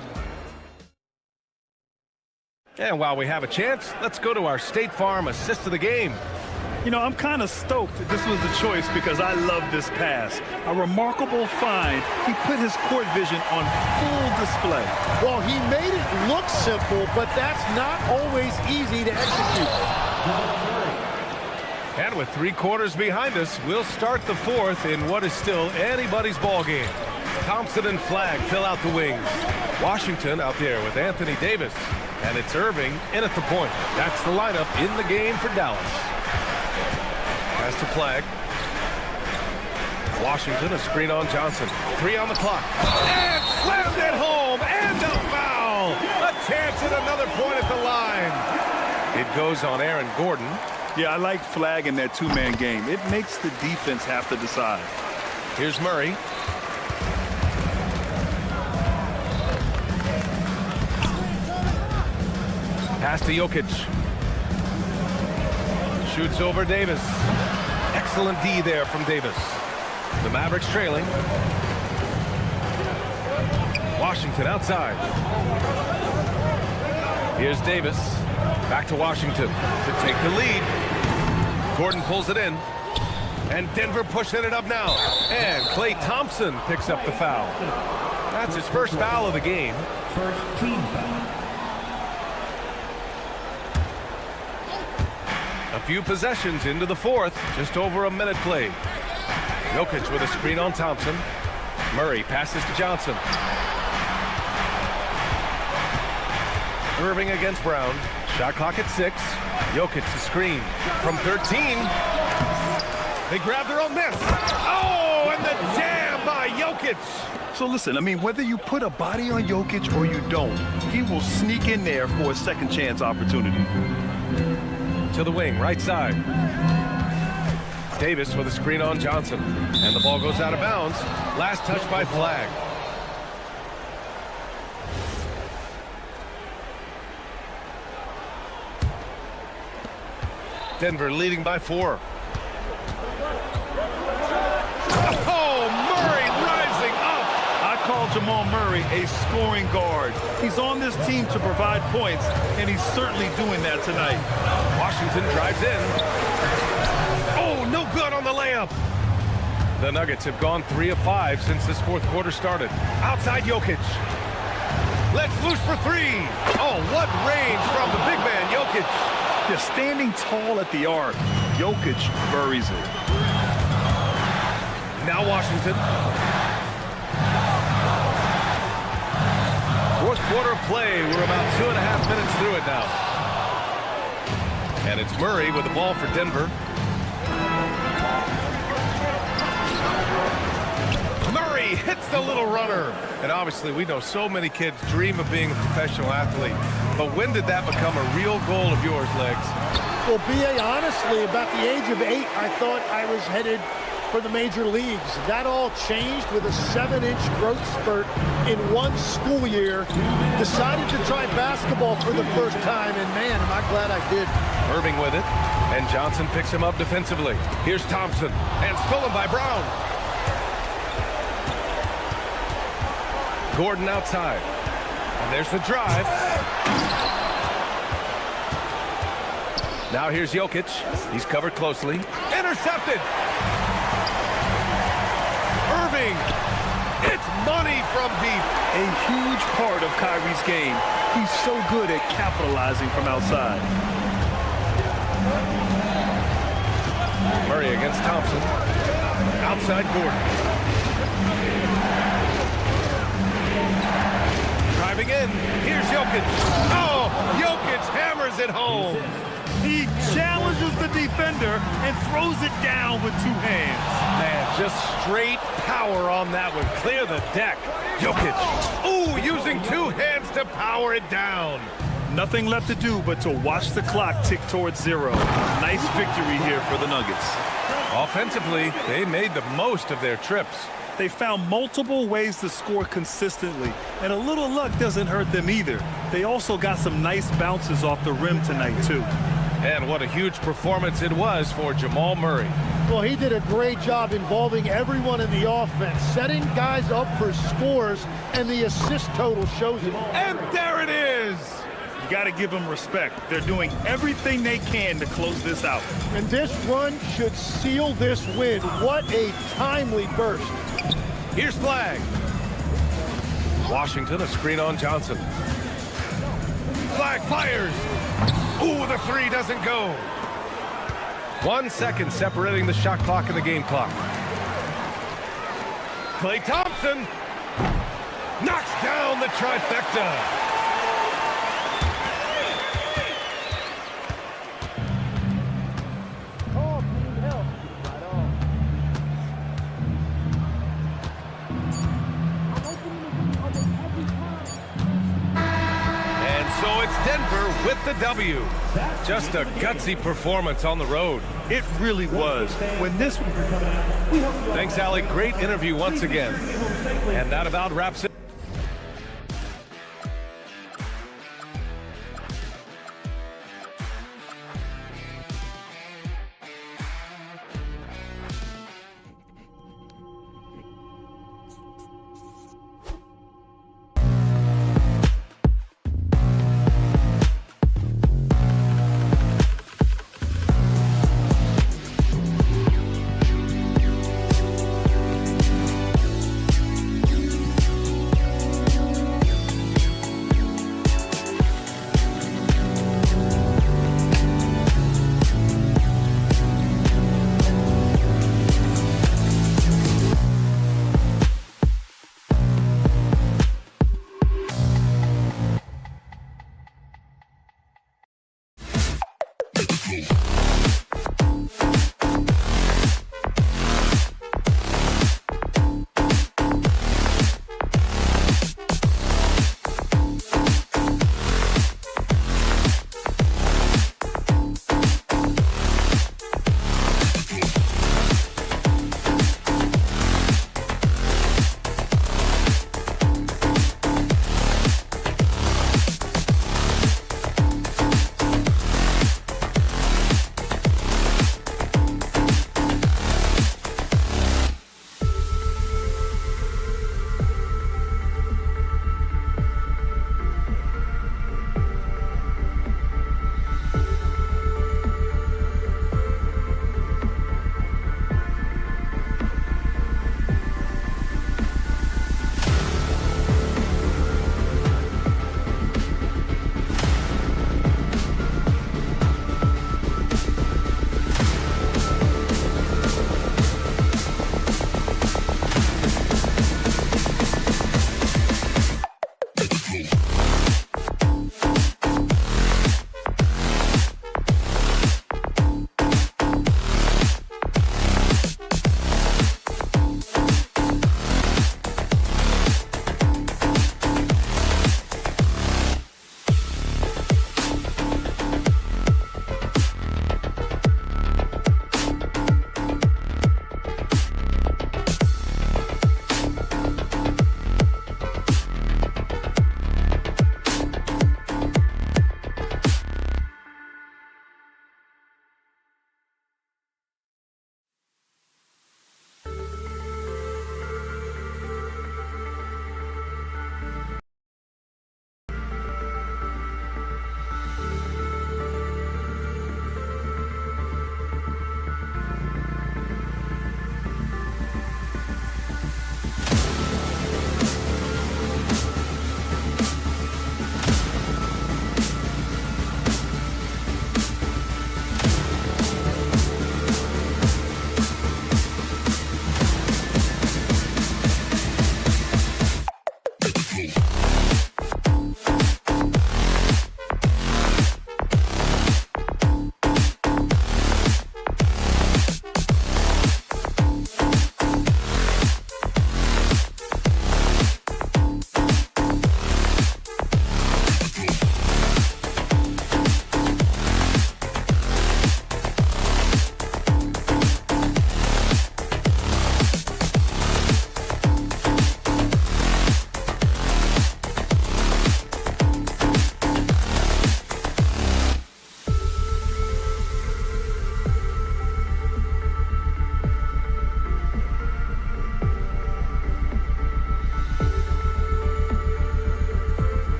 S7: And while we have a chance, let's go to our State Farm assist of the game.
S9: You know, I'm kind of stoked that this was the choice because I love this pass. A remarkable find. He put his court vision on full display.
S8: Well, he made it look simple, but that's not always easy to execute.
S7: And with 3 quarters behind us, we'll start the fourth in what is still anybody's ball game. Thompson and Flagg fill out the wings. Washington out there with Anthony Davis. And it's Irving in at the point. That's the lineup in the game for Dallas. Pass to Flagg. Washington, a screen on Johnson. 3 on the clock. And slammed it home. And a foul. A chance at another point at the line. It goes on Aaron Gordon.
S9: Yeah, I like Flagg in that 2-man game. It makes the defense have to decide.
S7: Here's Murray. Pass to Jokic. Shoots over Davis. Excellent D there from Davis. The Mavericks trailing. Washington outside. Here's Davis. Back to Washington to take the lead. Gordon pulls it in. And Denver pushing it up now. And Klay Thompson picks up the foul. That's his first foul of the game.
S10: First team foul.
S7: A few possessions into the fourth. Just over a minute played. Jokic with a screen on Thompson. Murray passes to Johnson. Irving against Brown. Shot clock at 6. Jokic the screen from 13. They grab their own miss. Oh, and the jam by Jokic.
S9: So listen, I mean, whether you put a body on Jokic or you don't, he will sneak in there for a second chance opportunity.
S7: To the wing, right side. Davis with a screen on Johnson. And the ball goes out of bounds. Last touch by Flag. Denver leading by 4. Oh, Murray rising up.
S9: I call Jamal Murray a scoring guard. He's on this team to provide points, and he's certainly doing that tonight.
S7: Washington drives in. Oh, no good on the layup. The Nuggets have gone 3 of 5 since this fourth quarter started. Outside Jokic. Let's loose for 3. Oh, what range from the big man, Jokic.
S9: They're standing tall at the arc. Jokic buries it.
S7: Now Washington. Fourth quarter play. We're about 2.5 minutes through it now. And it's Murray with the ball for Denver. Murray hits the little runner. And obviously, we know so many kids dream of being a professional athlete. But when did that become a real goal of yours, Legs?
S8: Well, B.A., honestly, about the age of 8, I thought I was headed for the major leagues. That all changed with a 7-inch growth spurt in one school year. Decided to try basketball for the first time, and man, am I glad I did.
S7: Irving with it, and Johnson picks him up defensively. Here's Thompson, and stolen by Brown. Gordon outside, and there's the drive. Now here's Jokic. He's covered closely. Intercepted. Irving. It's money from deep.
S9: A huge part of Kyrie's game. He's so good at capitalizing from outside.
S7: Murray against Thompson. Outside Gordon. Driving in. Here's Jokic. Oh, Jokic hammers it home.
S9: He challenges the defender and throws it down with 2 hands.
S7: Man, just straight power on that one. Clear the deck. Jokic. Ooh, using 2 hands to power it down.
S9: Nothing left to do but to watch the clock tick towards 0. Nice victory here for the Nuggets.
S7: Offensively, they made the most of their trips.
S9: They found multiple ways to score consistently, and a little luck doesn't hurt them either. They also got some nice bounces off the rim tonight, too.
S7: And what a huge performance it was for Jamal Murray.
S8: Well, he did a great job involving everyone in the offense, setting guys up for scores, and the assist total shows it.
S7: And there it is!
S9: You got to give them respect. They're doing everything they can to close this out.
S8: And this run should seal this win. What a timely burst.
S7: Here's Flag. Washington, a screen on Johnson. Flag fires. Ooh, the 3 doesn't go. 1 second separating the shot clock and the game clock. Klay Thompson knocks down the trifecta. So it's Denver with the W. Just a gutsy performance on the road.
S9: It really was. When this...
S7: Thanks, Allie. Great interview once again. And that about wraps it.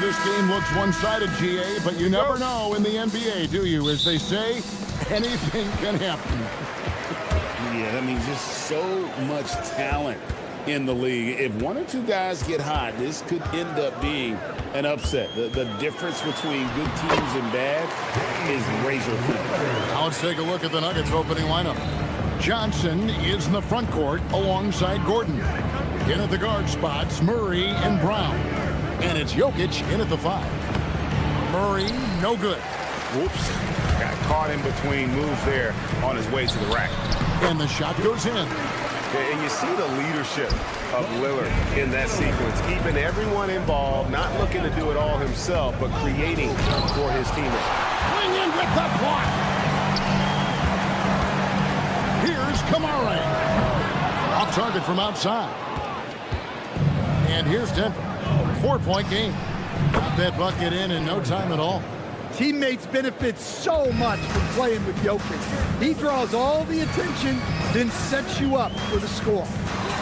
S1: this game looks one-sided, GA, but you never know in the NBA, do you? As they say, anything can happen.
S2: Yeah, I mean, just so much talent in the league. If one or two guys get hot, this could end up being an upset. The difference between good teams and bad is razor thin.
S1: Now let's take a look at the Nuggets opening lineup. Johnson is in the front court alongside Gordon. In at the guard spots, Murray and Brown. And it's Jokic in at the 5. Murray, no good.
S5: Whoops. Got caught in between moves there on his way to the rack.
S1: And the shot goes in.
S5: And you see the leadership of Lillard in that sequence, keeping everyone involved, not looking to do it all himself, but creating for his teammates.
S1: Bring in with the block. Here's Kamara. Off target from outside. And here's Denver. 4-point game. Got that bucket in no time at all.
S8: Teammates benefit so much from playing with Jokic. He draws all the attention, then sets you up for the score.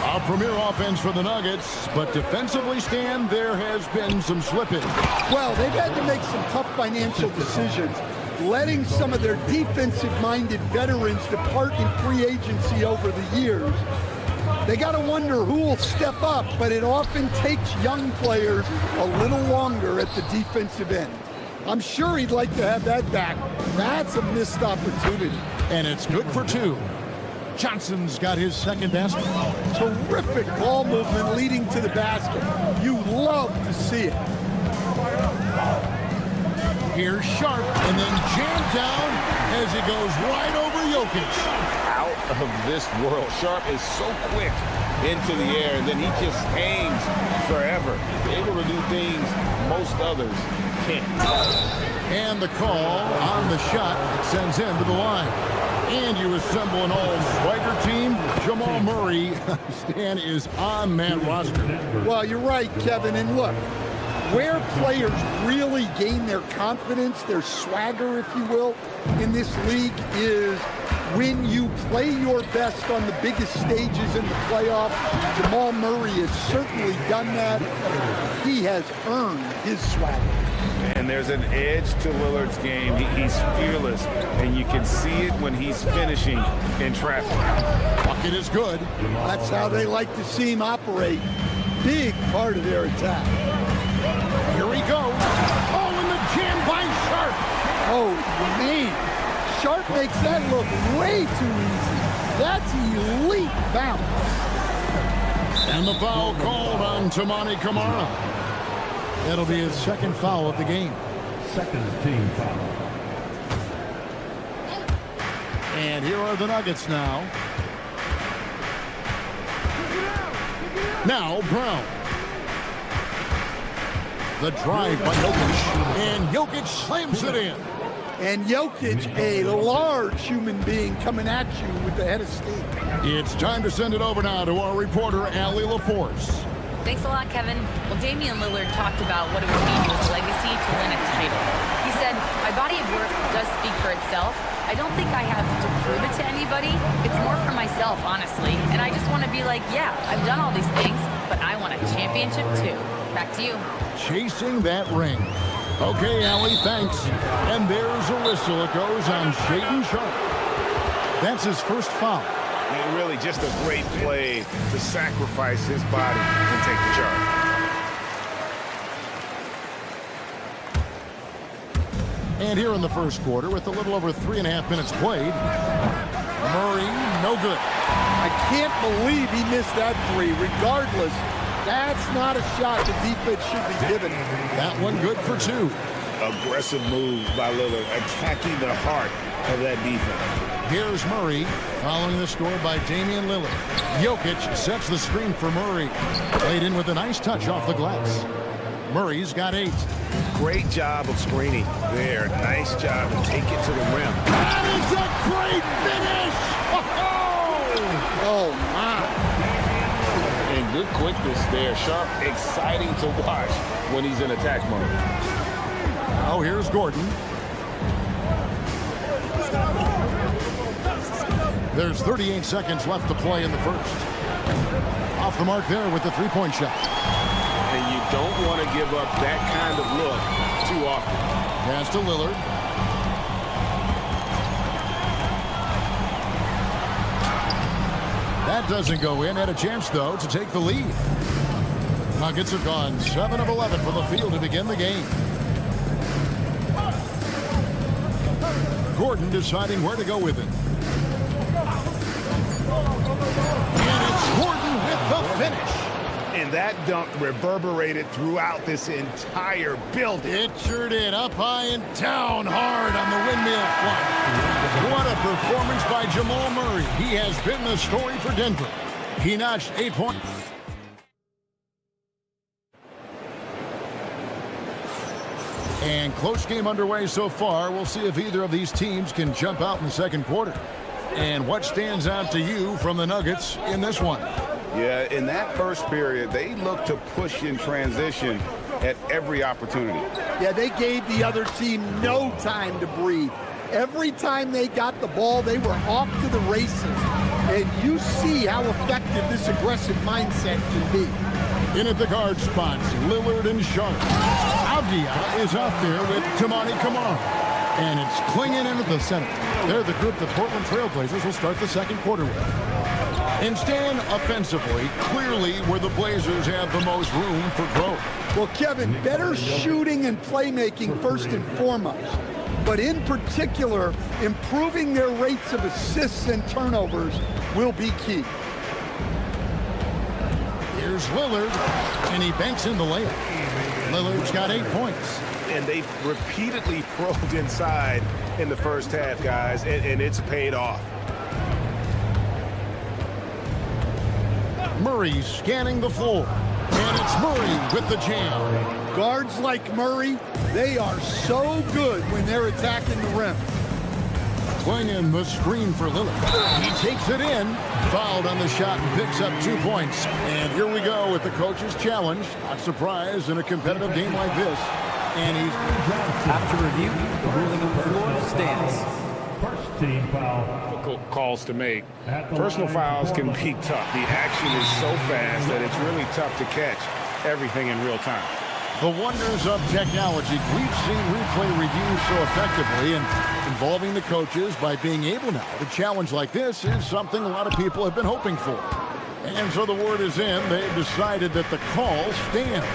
S1: A premier offense for the Nuggets, but defensively, Stan, there has been some slippage.
S8: Well, they've had to make some tough financial decisions, letting some of their defensive-minded veterans depart in free agency over the years. They got to wonder who will step up, but it often takes young players a little longer at the defensive end. I'm sure he'd like to have that back. That's a missed opportunity.
S1: And it's good for 2. Johnson's got his second basket.
S8: Terrific ball movement leading to the basket. You love to see it.
S1: Here's Sharp, and then jammed down as he goes right over Jokic.
S2: Out of this world. Sharp is so quick into the air, and then he just hangs forever. Able to do things most others can't.
S1: And the call on the shot, it sends him to the line. And you assemble an all-swagger team. Jamal Murray, Stan, is on that roster.
S8: Well, you're right, Kevin. And look, where players really gain their confidence, their swagger, if you will, in this league is when you play your best on the biggest stages in the playoffs. Jamal Murray has certainly done that. He has earned his swagger.
S2: And there's an edge to Lillard's game. He's fearless, and you can see it when he's finishing in traffic.
S1: Bucket is good.
S8: That's how they like to see him operate. Big part of their attack.
S1: Here he goes. Oh, and the jam by Sharp.
S8: Oh, man. Sharp makes that look way too easy. That's elite bounce.
S1: And the foul called on Toumani Camara. That'll be his second foul of the game.
S10: Second team foul.
S1: And here are the Nuggets now. Now Brown. The drive by Jokic. And Jokic slams it in.
S8: And Jokic, a large human being coming at you with the head of steam.
S1: It's time to send it over now to our reporter, Allie LaForce.
S4: Thanks a lot, Kevin. Well, Damian Lillard talked about what it would mean to his legacy to win a title. He said, my body of work does speak for itself. I don't think I have to prove it to anybody. It's more for myself, honestly. And I just want to be like, yeah, I've done all these things, but I want a championship too. Back to you.
S1: Chasing that ring. Okay, Allie, thanks. And there's a whistle. It goes on Shaedon Sharp. That's his first foul.
S5: And really just a great play to sacrifice his body and take the charge.
S1: And here in the first quarter, with a little over 3.5 minutes played, Murray, no good.
S8: I can't believe he missed that three. Regardless, that's not a shot the defense should be given.
S1: That one good for 2.
S2: Aggressive move by Lillard, attacking the heart of that defense.
S1: Here's Murray, following the score by Damian Lillard. Jokic sets the screen for Murray. Laid in with a nice touch off the glass. Murray's got 8.
S5: Great job of screening there. Nice job to take it to the rim.
S1: That is a great finish!
S8: Oh, my.
S2: And good quickness there. Sharp, exciting to watch when he's in attack mode.
S1: Now here's Gordon. There's 38 seconds left to play in the first. Off the mark there with the 3-point shot.
S2: And you
S5: don't want to give up that kind of look too often.
S1: Pass to Lillard. That doesn't go in. Had a chance, though, to take the lead. Nuggets have gone 7 of 11 from the field to begin the game. Gordon deciding where to go with it. And it's Gordon with the finish.
S2: And that dunk reverberated throughout this entire building.
S1: It sure did. Up high and down hard on the windmill front. What a performance by Jamal Murray. He has been the story for Denver. He notched 8 points. And close game underway so far. We'll see if either of these teams can jump out in the second quarter. And what stands out to you from the Nuggets in this one?
S5: Yeah, in that first period, they looked to push in transition at every opportunity.
S8: Yeah, they gave the other team no time to breathe. Every time they got the ball, they were off to the races. And you see how effective this aggressive mindset can be.
S1: In at the guard spots, Lillard and Sharp. Avdia is out there with Tamani Kamara. And it's Klingon in at the center. They're the group the Portland Trailblazers will start the second quarter with. And Stan, offensively, clearly where the Blazers have the most room for growth.
S8: Well, Kevin, better shooting and playmaking first and foremost. But in particular, improving their rates of assists and turnovers will be key.
S1: Here's Lillard, and he banks in the layup. Lillard's got 8 points.
S5: And they've repeatedly probed inside in the first half, guys, and it's paid off.
S1: Murray scanning the floor. And it's Murray with the jam.
S8: Guards like Murray, they are so good when they're attacking the rim.
S1: Klingon the screen for Lillard. He takes it in. Fouled on the shot and picks up 2 points. And here we go with the coach's challenge. Not surprised in a competitive game like this. And he's...
S6: After review, the ruling on the floor stands.
S10: First team foul.
S2: Difficult calls to make. Personal fouls can be tough. The action is so fast that it's really tough to catch everything in real time.
S1: The wonders of technology. We've seen replay reviews so effectively, and involving the coaches by being able now to challenge like this is something a lot of people have been hoping for. And so the word is in. They've decided that the call stands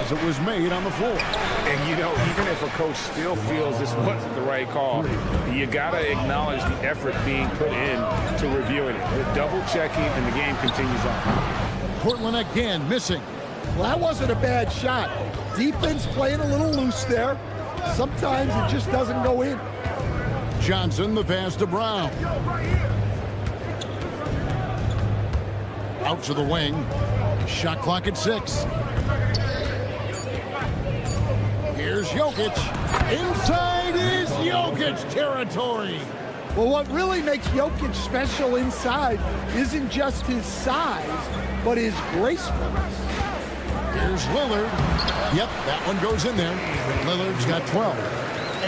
S1: as it was made on the floor.
S2: And, you know, even if a coach still feels this wasn't the right call, you got to acknowledge the effort being put in to reviewing it. The double-checking, and the game continues on.
S1: Portland again missing.
S8: Well, that wasn't a bad shot. Defense playing a little loose there. Sometimes it just doesn't go in.
S1: Johnson, the pass to Brown. Out to the wing. Shot clock at 6. Here's Jokic. Inside is Jokic territory.
S8: Well, what really makes Jokic special inside isn't just his size, but his gracefulness.
S1: Here's Lillard. Yep, that one goes in there. Lillard's got 12.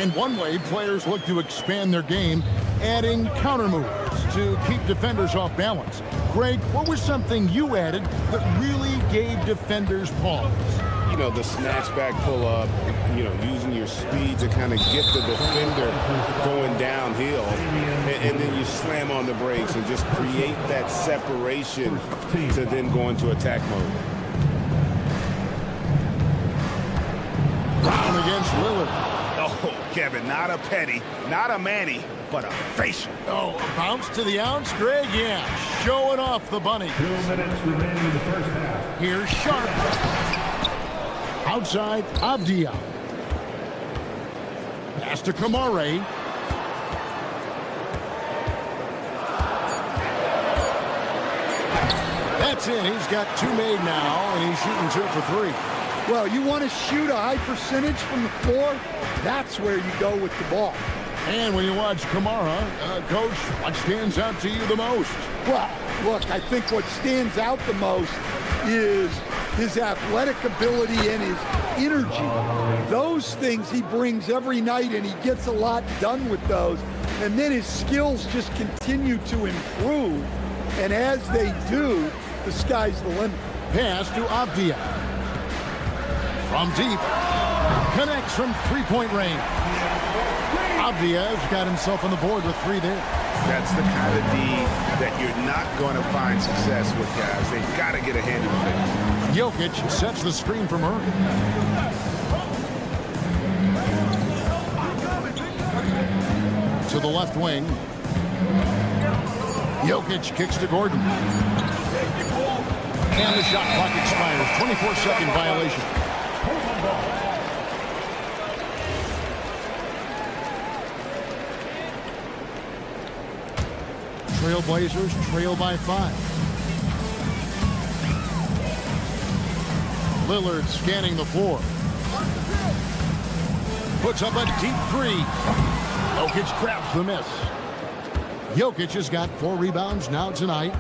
S1: And one way players look to expand their game, adding counter moves to keep defenders off balance. Greg, what was something you added that really gave defenders pause?
S2: You know, the snatch back pull up, you know, using your speed to kind of get the defender going downhill. And then you slam on the brakes and just create that separation to then go into attack mode.
S1: Brown against Lillard.
S2: Oh, Kevin, not a petty, not a Manny, but a facial.
S1: Oh, a bounce to the ounce, Greg? Yeah, showing off the bunny.
S10: 2 minutes remaining in the first half.
S1: Here's Sharp. Outside, Avdia. Pass to Kamara. That's it. He's got 2 made now, and he's shooting 2 for 3.
S8: Well, you want to shoot a high percentage from the floor? That's where you go with the ball.
S1: And when you watch Kamara, Coach, what stands out to you the most?
S8: Well, look, I think what stands out the most is his athletic ability and his energy. Those things he brings every night, and he gets a lot done with those. And then his skills just continue to improve. And as they do, the sky's the limit.
S1: Pass to Avdia. From deep. Connects from three-point range. Avdia's got himself on the board with 3 there.
S2: That's the kind of D that you're not going to find success with, guys. They've got to get a hand in the face.
S1: Jokic sets the screen from Irving. To the left wing. Jokic kicks to Gordon. And the shot clock expires. 24-second violation. Trailblazers trail by 5. Lillard scanning the floor. Puts up a deep 3. Jokic grabs the miss. Jokic has got 4 rebounds now tonight.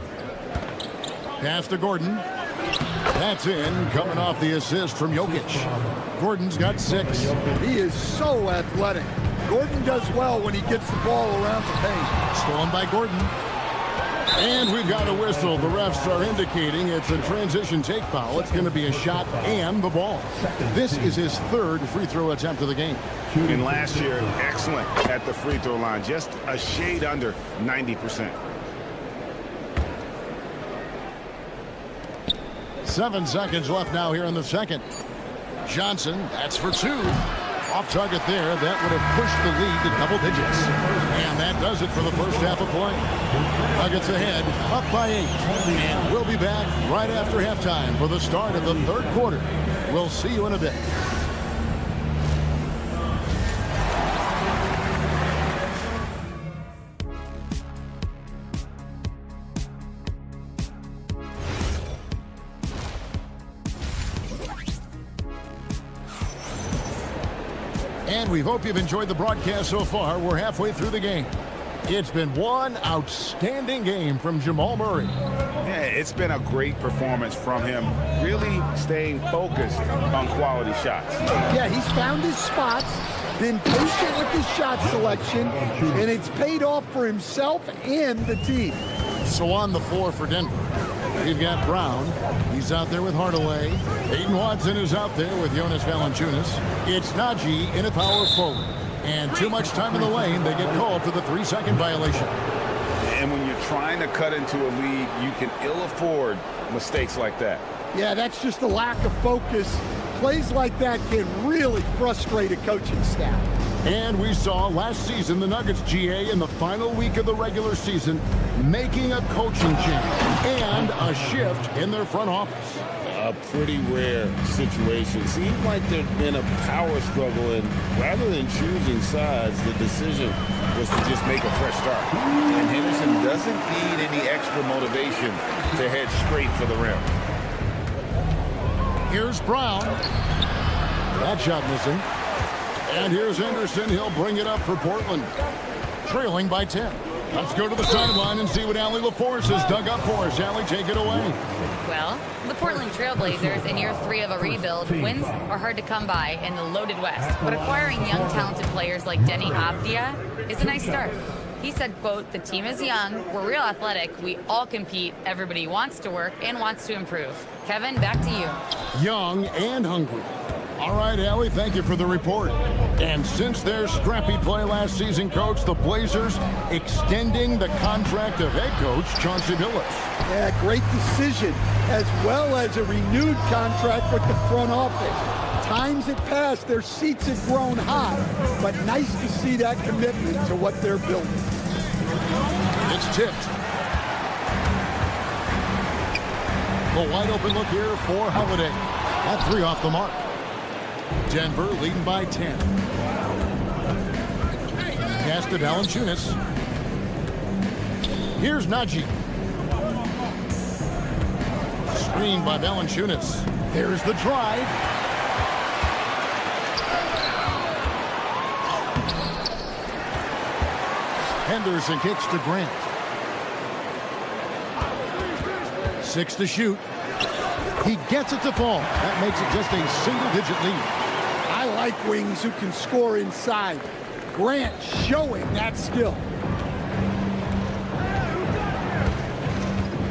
S1: Pass to Gordon. That's in, coming off the assist from Jokic. Gordon's got 6.
S8: He is so athletic. Gordon does well when he gets the ball around the paint.
S1: Stolen by Gordon. And we've got a whistle. The refs are indicating it's a transition take foul. It's going to be a shot and the ball. This is his 3rd free throw attempt of the game.
S2: And last year, excellent at the free throw line. Just a shade under 90%.
S1: 7 seconds left now here in the second. Johnson, that's for 2. Off target there. That would have pushed the lead to double digits. And that does it for the first half of play. Nuggets ahead, up by 8. And we'll be back right after halftime for the start of the 3rd quarter. We'll see you in a bit. And we hope you've enjoyed the broadcast so far. We're halfway through the game. It's been one outstanding game from Jamal Murray.
S2: Yeah, it's been a great performance from him, really staying focused on quality shots.
S8: Yeah, he's found his spots, been patient with his shot selection, and it's paid off for himself and the team.
S1: So on the floor for Denver, we've got Brown. He's out there with Hardaway. Peyton Watson is out there with Jonas Valanciunas. It's Najee in a power forward. And too much time in the lane, they get called for the 3-second violation.
S2: And when you're trying to cut into a lead, you can ill afford mistakes like that.
S8: Yeah, that's just a lack of focus. Plays like that can really frustrate a coaching staff.
S1: And we saw last season the Nuggets, GA, in the final week of the regular season, making a coaching change and a shift in their front office.
S2: A pretty rare situation. Seemed like there'd been a power struggle, and rather than choosing sides, the decision was to just make a fresh start. And Henderson doesn't need any extra motivation to head straight for the rim.
S1: Here's Brown. That shot missing. And here's Henderson. He'll bring it up for Portland. Trailing by 10. Let's go to the sideline and see what Allie LaForce has dug up for us. Allie, take it away.
S4: Well, the Portland Trailblazers in year 3 of a rebuild, wins are hard to come by in the loaded West. But acquiring young, talented players like Denny Avdia is a nice start. He said, quote, "The team is young, we're real athletic, we all compete, everybody wants to work and wants to improve." Kevin, back to you.
S1: Young and hungry. All right, Allie, thank you for the report. And since their scrappy play last season, Coach, the Blazers extending the contract of head coach Chauncey Billups.
S8: Yeah, great decision, as well as a renewed contract with the front office. Times had passed, their seats had grown hot, but nice to see that commitment to what they're building.
S1: It's tipped. A wide open look here for Holiday. That 3 off the mark. Denver leading by 10. Pass to Valanciunas. Here's Najee. Screen by Valanciunas. There's the drive. Henderson kicks to Grant. 6 to shoot. He gets it to fall. That makes it just a single-digit lead.
S8: I like wings who can score inside. Grant showing that skill.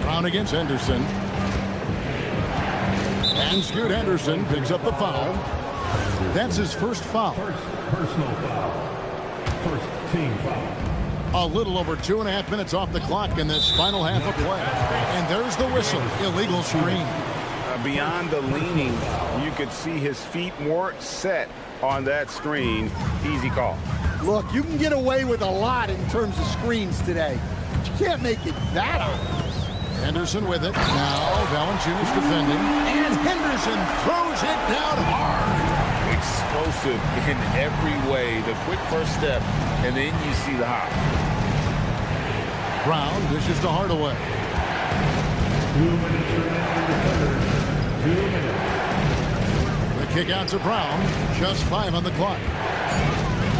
S1: Brown against Henderson. And Scoot Henderson picks up the foul. That's his first foul.
S10: Personal foul. First team foul.
S1: A little over 2.5 minutes off the clock in this final half of play. And there's the whistle. Illegal screen.
S2: Beyond the leaning, you could see his feet more set on that screen. Easy call.
S8: Look, you can get away with a lot in terms of screens today. But you can't make it that obvious.
S1: Henderson with it. Now Valanciunas defending. And Henderson throws it down hard.
S2: Explosive in every way. The quick first step, and then you see the hop.
S1: Brown dishes to Hardaway.
S10: 2 minutes remaining in the third. 2 minutes.
S1: The kick out to Brown. Just 5 on the clock.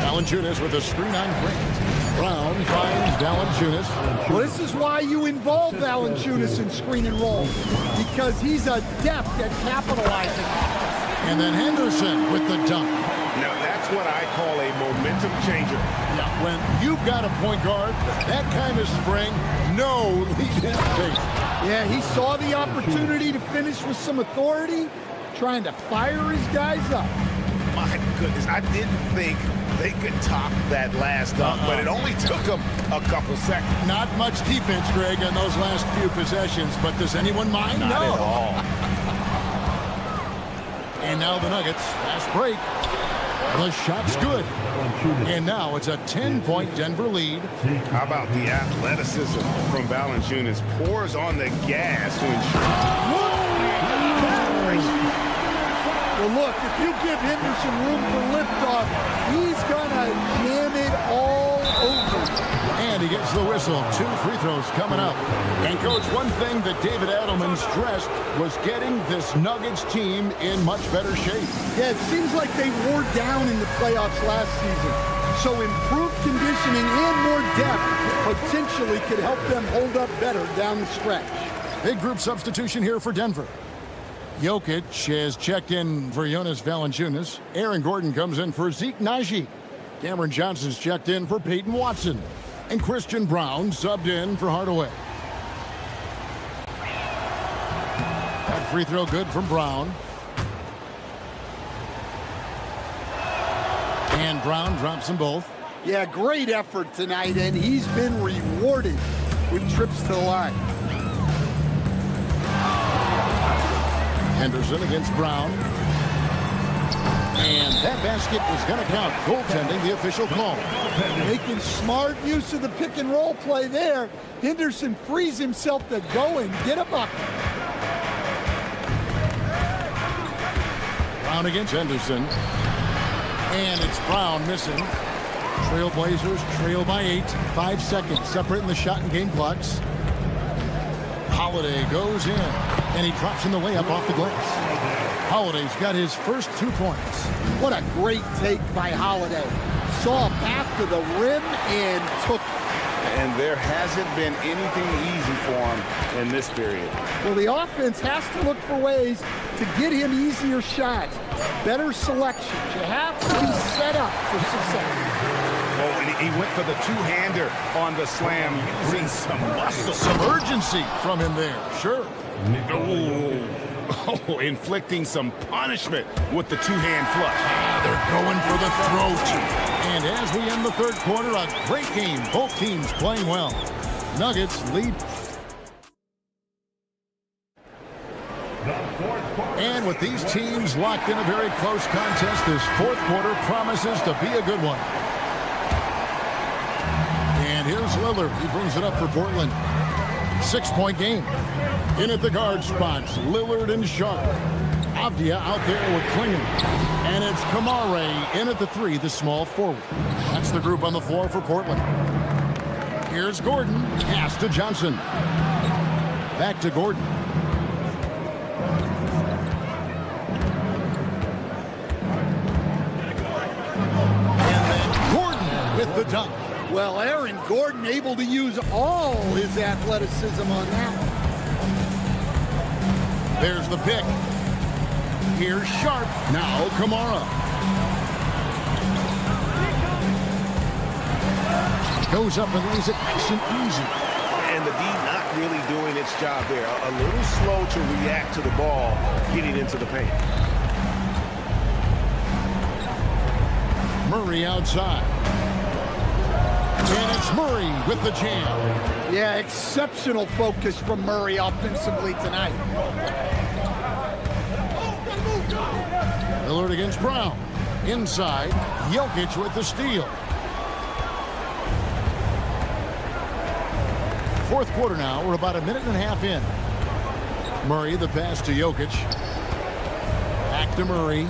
S1: Valanciunas with a screen on Grant. Brown finds Valanciunas.
S8: Well, this is why you involve Valanciunas in screen and roll, because he's adept at capitalizing.
S1: And then Henderson with the dunk.
S2: Now, that's what I call a momentum changer.
S1: Yeah, when you've got a point guard, that kind of spring, no lead in face.
S8: Yeah, he saw the opportunity to finish with some authority, trying to fire his guys up.
S2: My goodness, I didn't think they could top that last dunk, but it only took them a couple seconds.
S1: Not much defense, Greg, on those last few possessions, but does anyone mind?
S2: Not
S1: No.
S2: at all.
S1: And now the Nuggets, fast break. The shot's good. And now it's a 10-point Denver lead.
S2: How about the athleticism from Valanciunas? Pours on the gas to ensure.
S8: Well, look, if you give Henderson room for liftoff, he's going to jam it all over.
S1: And he gets the whistle. 2 free throws coming up. And, Coach, one thing that David Adelman stressed was getting this Nuggets team in much better shape.
S8: Yeah, it seems like they wore down in the playoffs last season. So improved conditioning and more depth potentially could help them hold up better down the stretch.
S1: Big group substitution here for Denver. Jokic has checked in for Jonas Valanciunas. Aaron Gordon comes in for Zeke Naji. Cameron Johnson's checked in for Peyton Watson. And Christian Brown subbed in for Hardaway. That free throw good from Brown. And Brown drops them both.
S8: Yeah, great effort tonight, and he's been rewarded with trips to the line.
S1: Henderson against Brown. And that basket is going to count. Goaltending, the official call.
S8: Making smart use of the pick and roll play there. Henderson frees himself to go and get a bucket.
S1: Brown against Henderson. And it's Brown missing. Trailblazers trail by 8. 5 seconds separating the shot and game clocks. Holiday goes in. And he drops in the layup off the glass. Holiday's got his first 2 points.
S8: What a great take by Holiday. Saw a path to the rim and took it.
S2: And there hasn't been anything easy for him in this period.
S8: Well, the offense has to look for ways to get him easier shots, better selections. You have to be set up for success.
S2: Oh, and he went for the two-hander on the slam, using some muscle.
S1: Some urgency from him there, sure.
S2: Oh, inflicting some punishment with the two-hand flush.
S1: They're going for the throat. And as we end the third quarter, a great game. Both teams playing well. Nuggets lead. And with these teams locked in a very close contest, this fourth quarter promises to be a good one. And here's Lillard. He brings it up for Portland. 6-point game. In at the guard spots, Lillard and Sharp. Avdia out there with Klingon. And it's Kamare in at the 3, the small forward. That's the group on the floor for Portland. Here's Gordon. Pass to Johnson. Back to Gordon. And then Gordon with the dunk.
S8: Well, Aaron Gordon able to use all his athleticism on that one.
S1: There's the pick. Here's Sharp. Now Kamara. Goes up and lays it nice and easy.
S2: And
S5: and the D not really doing its job there. A little slow to react to the ball getting into the paint.
S1: Murray outside. And it's Murray with the jam.
S8: Yeah, exceptional focus from Murray offensively tonight.
S1: Lillard against Brown. Inside, Jokic with the steal. Fourth quarter now. We're about a minute and a half in. Murray, the pass to Jokic. Back to Murray.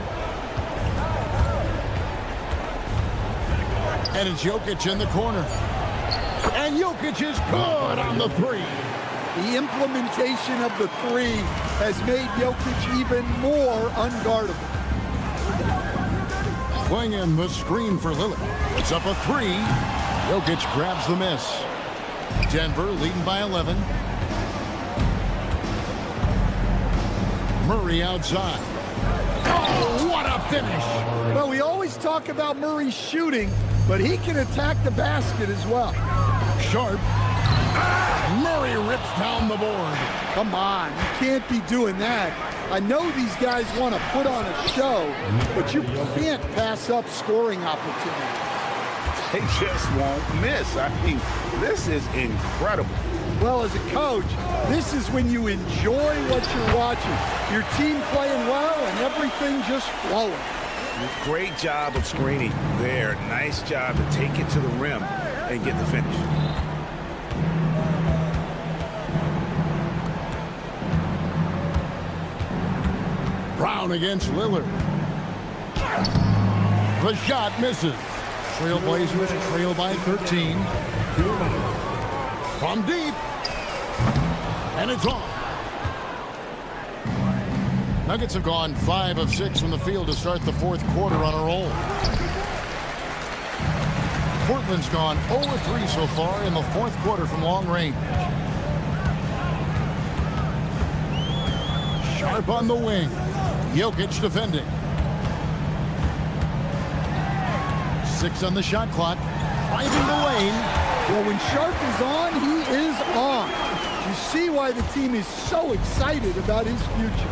S1: And it's Jokic in the corner. And Jokic is good on the three.
S8: The implementation of the three has made Jokic even more unguardable.
S1: Playing in the screen for Lillard. It's up a three. Jokic grabs the miss. Denver leading by 11. Murray outside. Oh, what a finish!
S8: Well, we always talk about Murray shooting, but he can attack the basket as well.
S1: Sharp. Murray rips down the board.
S8: Come on, you can't be doing that. I know these guys want to put on a show, but you can't pass up scoring opportunities.
S2: They just won't miss. I mean, this is incredible.
S8: Well, as a coach, this is when you enjoy what you're watching. Your team playing well and everything just flowing.
S2: Great job of screening there. Nice job to take it to the rim and get the finish.
S1: Brown against Lillard. The shot misses. Trailblazers trail by 13. From deep. And it's off. Nuggets have gone 5 of 6 from the field to start the fourth quarter on a roll. Portland's gone 0 of 3 so far in the fourth quarter from long range. Sharp on the wing. Jokic defending. 6 on the shot clock. Finding the lane.
S8: Well, when Sharp is on, he is on. You see why the team is so excited about his future.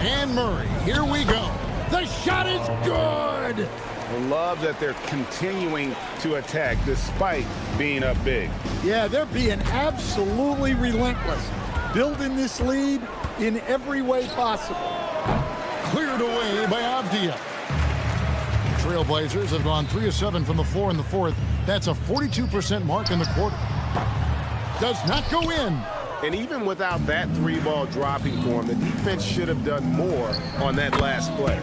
S1: And Murray, here we go. The shot is good.
S2: I love that they're continuing to attack despite being up big.
S8: Yeah, they're being absolutely relentless, building this lead in every way possible.
S1: Cleared away by Avdia. Trailblazers have gone 3 of 7 from the floor in the fourth. That's a 42% mark in the quarter. Does not go in.
S5: And even without that three-ball dropping for him, the defense should have done more on that last play.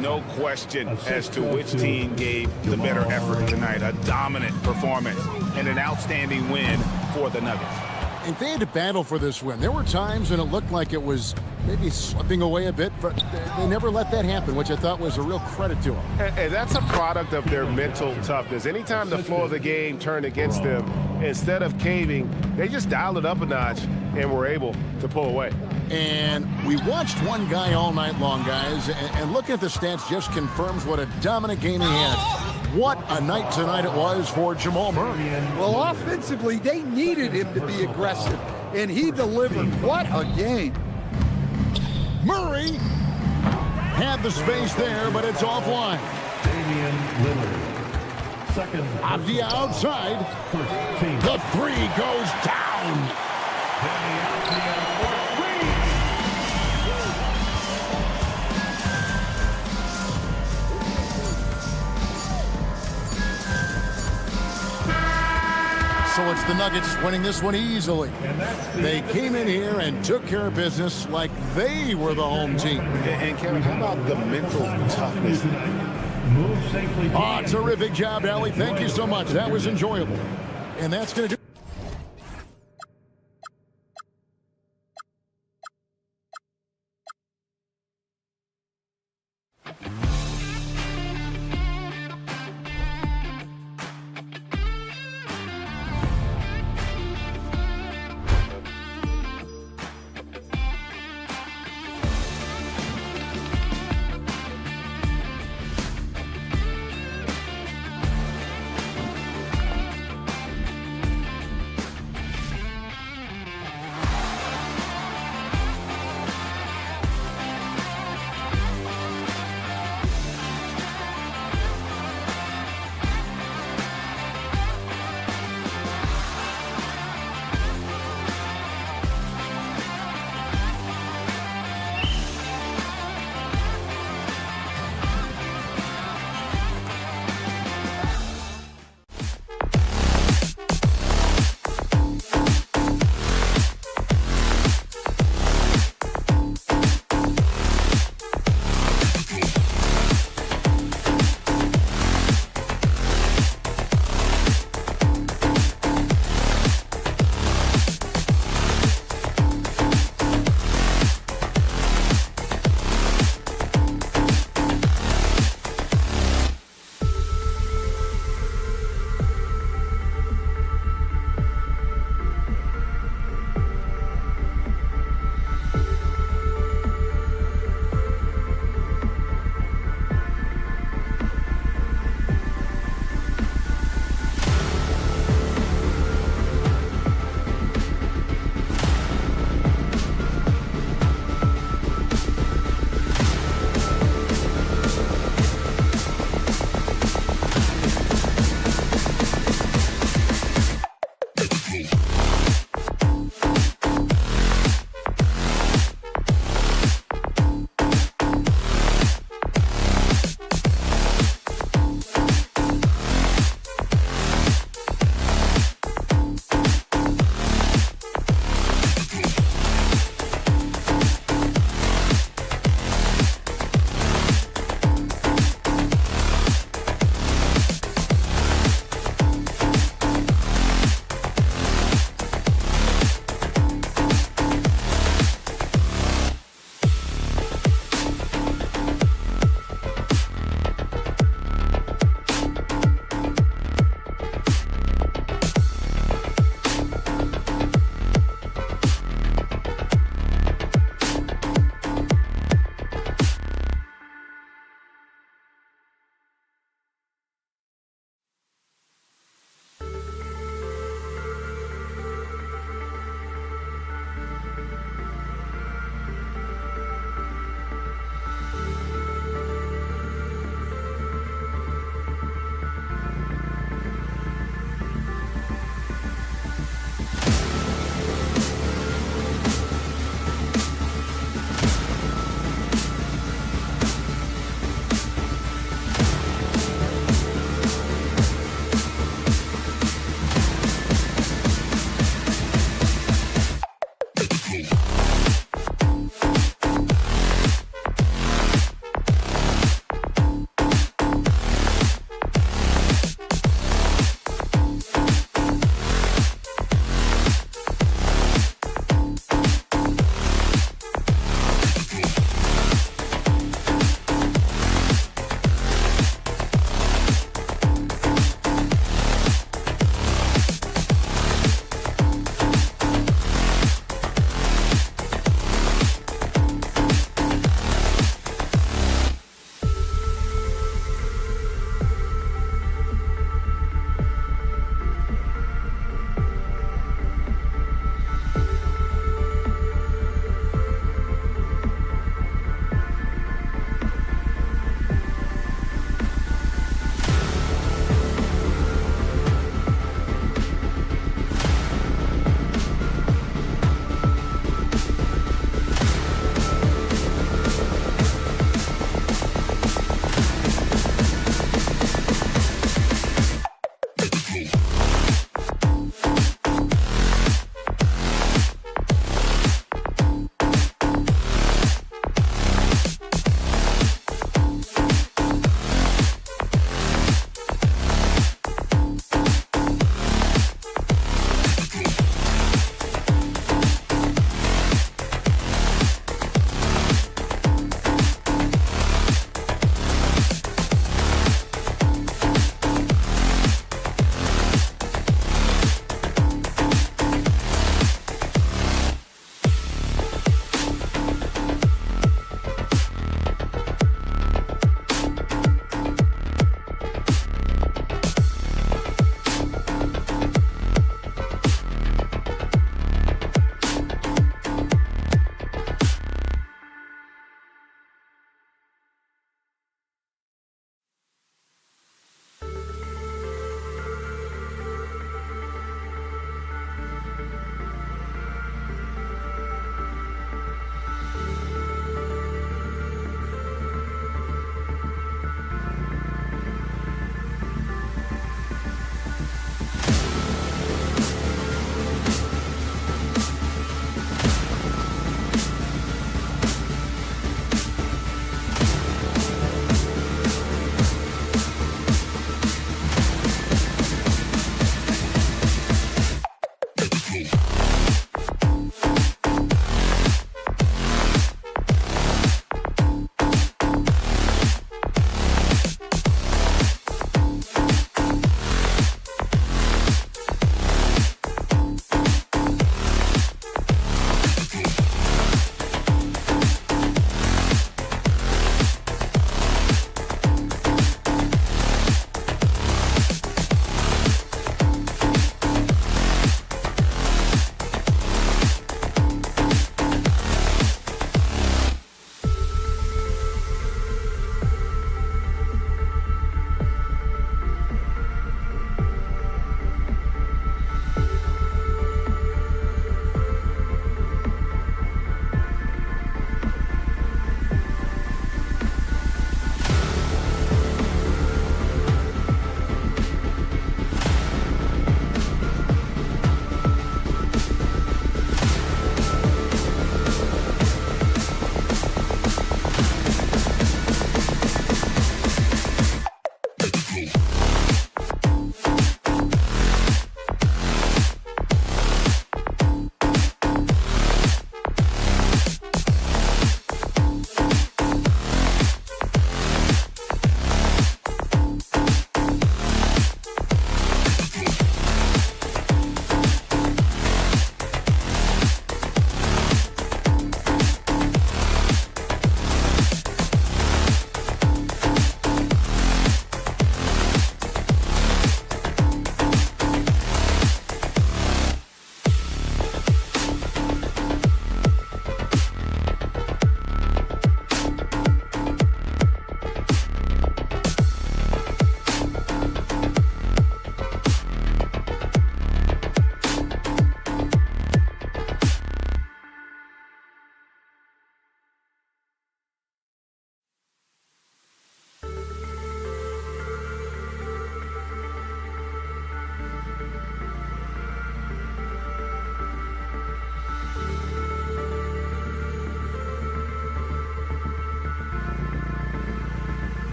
S2: No question as to which team gave the better effort tonight. A dominant performance and an outstanding win for the Nuggets.
S1: And they had to battle for this win. There were times when it looked like it was maybe slipping away a bit, but they never let that happen, which I thought was a real credit to them.
S5: And that's a product of their mental toughness. Anytime the flow of the game turned against them, instead of caving, they just dialed it up a notch and were able to pull away.
S1: And we watched one guy all night long, guys, and looking at the stats just confirms what a dominant game he had. What a night tonight it was for Jamal Murray.
S8: Well, offensively, they needed him to be aggressive, and he delivered. What a game.
S1: Murray had the space there, but it's offline.
S10: Damian Lillard. Second.
S1: Avdia outside.
S10: First team.
S1: The three goes down. So it's the Nuggets winning this one easily. They came in here and took care of business like they were the home team.
S2: And Kevin, how about the mental toughness?
S10: Move safely.
S1: Terrific job, Allie. Thank you so much. That was enjoyable. And that's going to do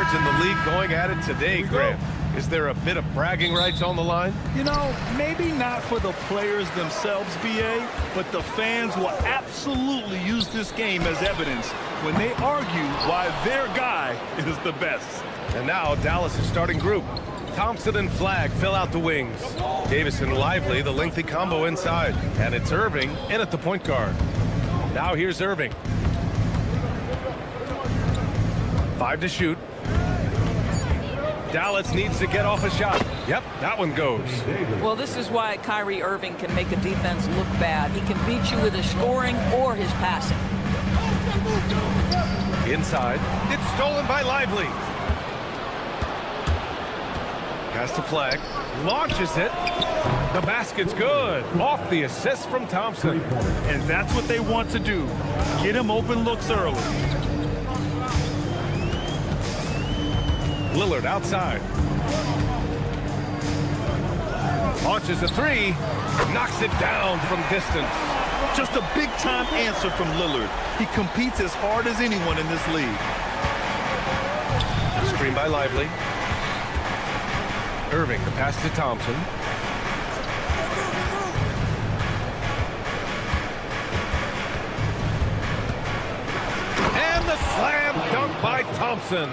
S7: guards in the league going at it today, Grant. Is there a bit of bragging rights on the line?
S9: You know, maybe not for the players themselves, BA, but the fans will absolutely use this game as evidence when they argue why their guy is the best.
S7: And now Dallas' starting group. Thompson and Flagg fill out the wings. Davis and Lively, the lengthy combo inside. And it's Irving in at the point guard. Now here's Irving. 5 to shoot. Dallas needs to get off a shot. Yep, that one goes.
S3: Well, this is why Kyrie Irving can make a defense look bad. He can beat you with his scoring or his passing.
S7: Inside. It's stolen by Lively. Pass to Flagg. Launches it. The basket's good. Off the assist from Thompson.
S9: And that's what they want to do. Get him open looks early.
S7: Lillard outside. Launches a 3. Knocks it down from distance.
S9: Just a big-time answer from Lillard. He competes as hard as anyone in this league.
S7: Screen by Lively. Irving, the pass to Thompson. And the slam dunk by Thompson.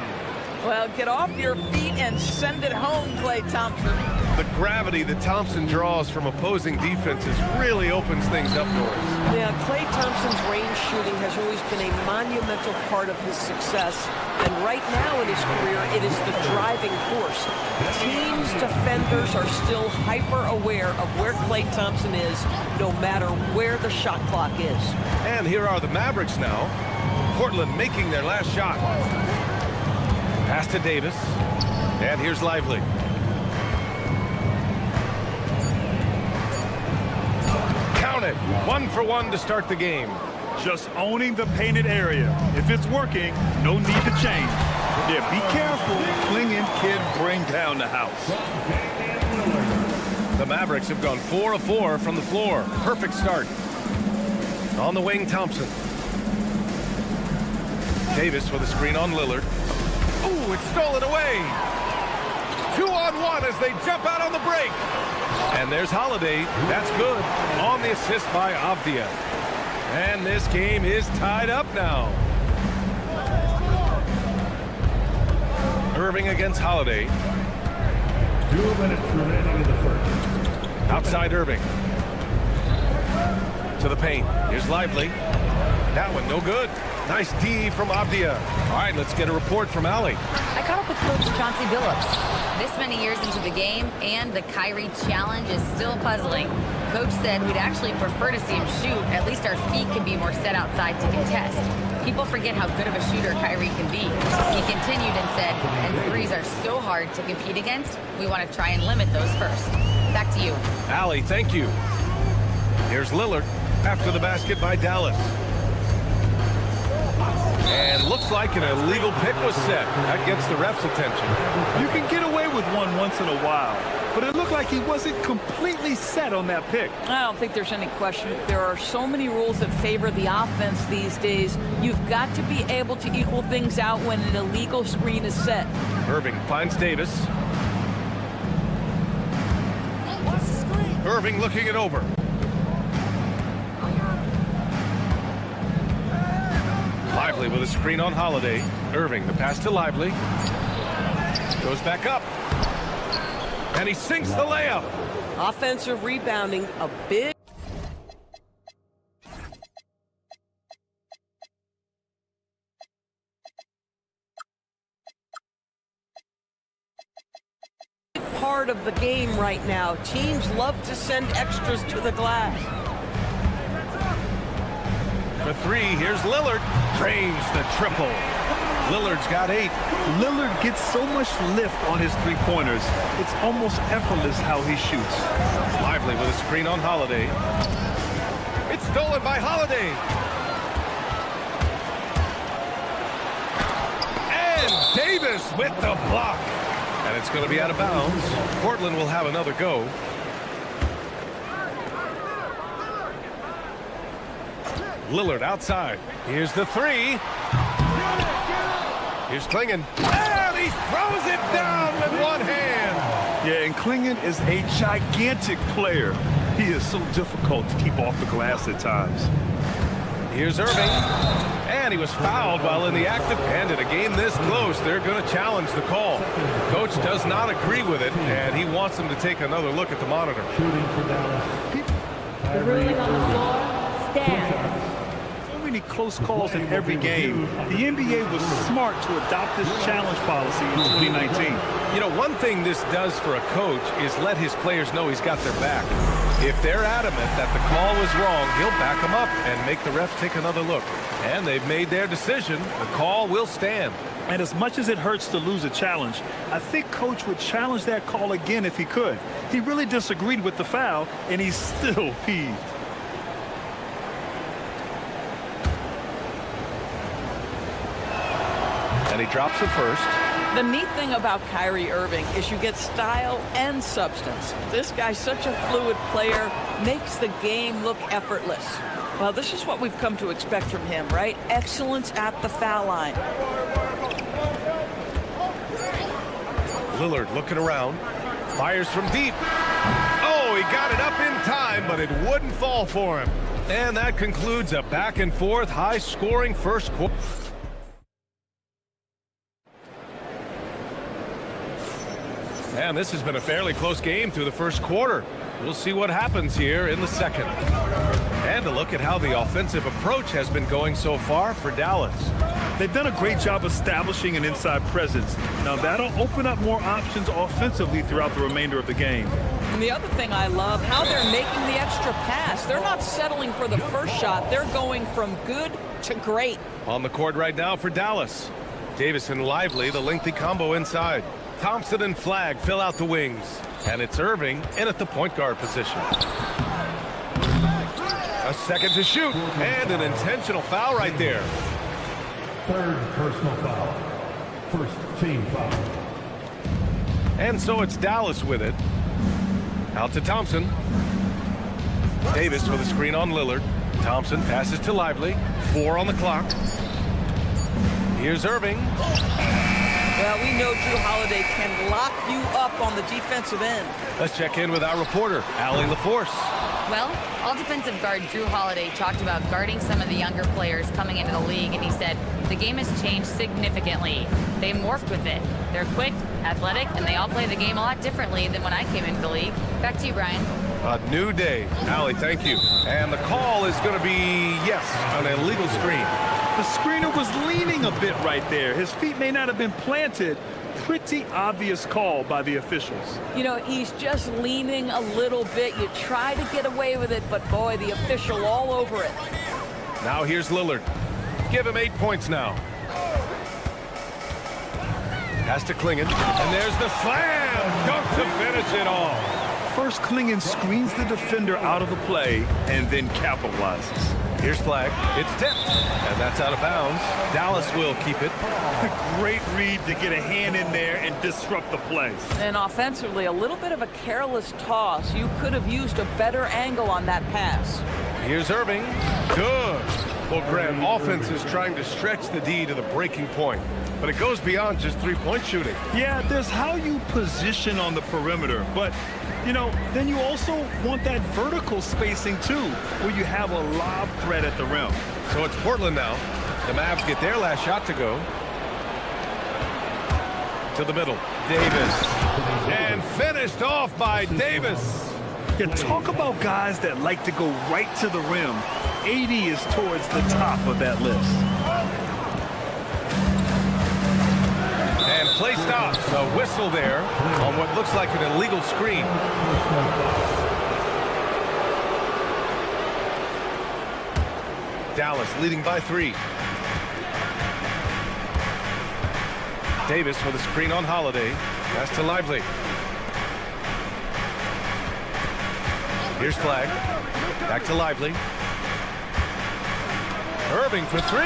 S3: Well, get off your feet and send it home, Klay Thompson.
S7: The gravity that Thompson draws from opposing defenses really opens things up for us.
S3: Yeah, Klay Thompson's range shooting has always been a monumental part of his success. And right now in his career, it is the driving force. Teams' defenders are still hyper-aware of where Klay Thompson is, no matter where the shot clock is.
S7: And here are the Mavericks now. Portland making their last shot. Pass to Davis. And here's Lively. Count it. 1 for 1 to start the game.
S9: Just owning the painted area. If it's working, no need to change. Yeah, be careful. Clinging kid bring down the house.
S7: The Mavericks have gone 4 of 4 from the floor. Perfect start. On the wing, Thompson. Davis with a screen on Lillard. Ooh, it's stolen away. 2-on-1 as they jump out on the break. And there's Holiday. That's good. On the assist by Avdia. And this game is tied up now. Irving against Holiday.
S10: 2 minutes remaining in the first.
S7: Outside Irving. To the paint. Here's Lively. That one no good. Nice D from Avdia. All right, let's get a report from Allie.
S4: I caught up with Coach Chauncey Billups. This many years into the game, and the Kyrie challenge is still puzzling. Coach said we'd actually prefer to see him shoot. At least our feet can be more set outside to contest. People forget how good of a shooter Kyrie can be. He continued and said, and threes are so hard to compete against, we want to try and limit those first. Back to you.
S7: Allie, thank you. Here's Lillard after the basket by Dallas. And looks like an illegal pick was set. That gets the ref's attention.
S9: You can get away with one once in a while, but it looked like he wasn't completely set on that pick.
S3: I don't think there's any question. There are so many rules that favor the offense these days. You've got to be able to equal things out when an illegal screen is set.
S7: Irving finds Davis. Irving looking it over. Lively with a screen on Holiday. Irving, the pass to Lively. Goes back up. And he sinks the layup.
S3: Offensive rebounding, a big part of the game right now. Teams love to send extras to the glass.
S7: For 3, here's Lillard. Drains the triple. Lillard's got 8.
S9: Lillard gets so much lift on his three-pointers. It's almost effortless how he shoots.
S7: Lively with a screen on Holiday. It's stolen by Holiday. And Davis with the block. And it's going to be out of bounds. Portland will have another go. Lillard outside. Here's the 3. Here's Klingon. And he he throws it down with one hand.
S9: Yeah, and Klingon is a gigantic player. He is so difficult to keep off the glass at times.
S7: Here's Irving. And he was fouled while in the active. And in a game this close, they're going to challenge the call. Coach does not agree with it, and he wants them to take another look at the monitor.
S10: Shooting for Dallas.
S4: The ruling on the floor stands.
S9: So many close calls in every game. The NBA was smart to adopt this challenge policy in 2019.
S7: You know, one thing this does for a coach is let his players know he's got their back. If they're adamant that the call was wrong, he'll back them up and make the refs take another look. And they've made their decision. The call will stand.
S9: And as much as it hurts to lose a challenge, I think Coach would challenge that call again if he could. He really disagreed with the foul, and he's still peeved.
S7: And he drops it first.
S3: The neat thing about Kyrie Irving is you get style and substance. This guy's such a fluid player, makes the game look effortless. Well, this is what we've come to expect from him, right? Excellence at the foul line.
S7: Lillard looking around. Fires from deep. Oh, he got it up in time, but it wouldn't fall for him. And that concludes a back-and-forth, high-scoring first quarter. And this has been a fairly close game through the first quarter. We'll see what happens here in the second. And a look at how the offensive approach has been going so far for Dallas.
S9: They've done a great job establishing an inside presence. Now that'll open up more options offensively throughout the remainder of the game.
S3: And the other thing I love, how they're making the extra pass. They're not settling for the first shot. They're going from good to great.
S7: On the court right now for Dallas. Davis and Lively, the lengthy combo inside. Thompson and Flagg fill out the wings. And it's Irving in at the point guard position. A second to shoot. And an intentional foul right there.
S10: Third personal foul. First team foul.
S7: And so it's Dallas with it. Out to Thompson. Davis with a screen on Lillard. Thompson passes to Lively. 4 on the clock. Here's Irving.
S3: Well, we know Drew Holiday can lock you up on the defensive end.
S7: Let's check in with our reporter, Allie LaForce.
S4: Well, all defensive guard Drew Holiday talked about guarding some of the younger players coming into the league, and he said the game has changed significantly. They morphed with it. They're quick, athletic, and they all play the game a lot differently than when I came into the league. Back to you, Brian.
S7: A new day. Allie, thank you. And the call is going to be, yes, an illegal screen.
S9: The screener was leaning a bit right there. His feet may not have been planted. Pretty obvious call by the officials.
S3: You know, he's just leaning a little bit. You try to get away with it, but boy, the official all over it.
S7: Now here's Lillard. Give him 8 points now. Pass to Klingon, and there's the slam! Dunk to finish it off.
S9: First, Klingon screens the defender out of the play and then capitalizes.
S7: Here's Flagg. It's tipped, and that's out of bounds. Dallas will keep it.
S9: Great read to get a hand in there and disrupt the play.
S3: And offensively, a little bit of a careless toss. You could have used a better angle on that pass.
S7: Here's Irving. Good. Well, Graham, offense is trying to stretch the D to the breaking point, but it goes beyond just three-point shooting.
S9: Yeah, there's how you position on the perimeter, but you know, then you also want that vertical spacing too, where you have a lob threat at the rim.
S7: So it's Portland now. The Mavs get their last shot to go. To the middle. Davis. And finished off by Davis.
S9: Yeah, talk about guys that like to go right to the rim. AD is towards the top of that list.
S7: And play stops. A whistle there on what looks like an illegal screen. Dallas leading by 3. Davis with a screen on Holiday. Pass to Lively. Here's Flagg. Back to Lively. Irving for 3.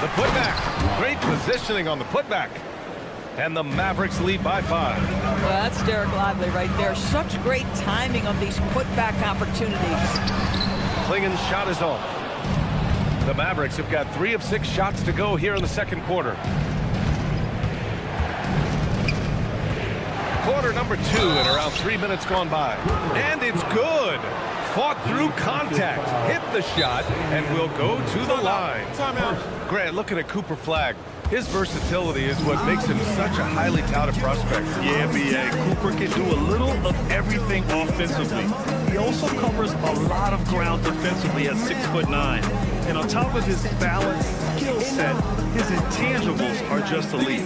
S7: The putback. Great positioning on the putback. And the Mavericks lead by 5.
S3: Well, that's Derek Lively right there. Such great timing on these putback opportunities.
S7: Klingon's shot is off. The Mavericks have got 3 of 6 shots to go here in the second quarter. Quarter number 2 in around 3 minutes gone by. And it's good. Fought through contact, hit the shot, and will go to the line.
S2: Timeout.
S7: Grant, looking at Cooper Flagg, his versatility is what makes him such a highly touted prospect.
S9: Yeah, B.A. Cooper can do a little of everything offensively. He also covers a lot of ground defensively at 6'9". And on top of his balanced skill set, his intangibles are just elite.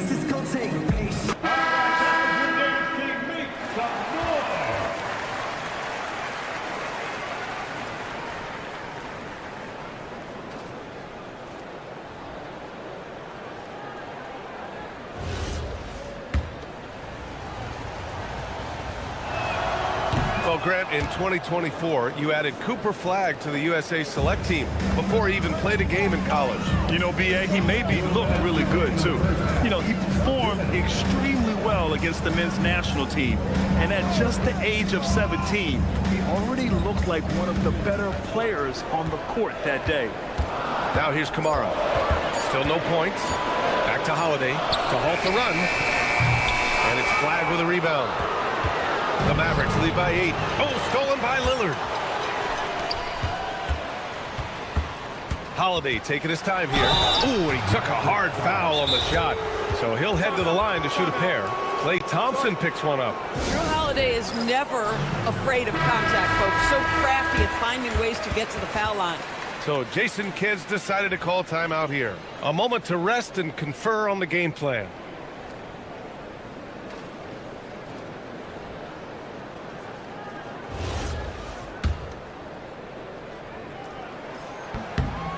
S7: Well, Grant, in 2024, you added Cooper Flagg to the USA Select team before he even played a game in college.
S9: You know, B.A., he made me look really good, too. You know, he performed extremely well against the men's national team. And at just the age of 17, he already looked like one of the better players on the court that day.
S7: Now here's Kamara. Still no points. Back to Holiday to halt the run. And it's Flagg with a rebound. The Mavericks lead by 8. Oh, stolen by Lillard. Holiday taking his time here. Ooh, and he took a hard foul on the shot. So he'll head to the line to shoot a pair. Klay Thompson picks one up.
S3: Drew Holiday is never afraid of contact, folks. So crafty at finding ways to get to the foul line.
S7: So Jason Kidd's decided to call timeout here. A moment to rest and confer on the game plan.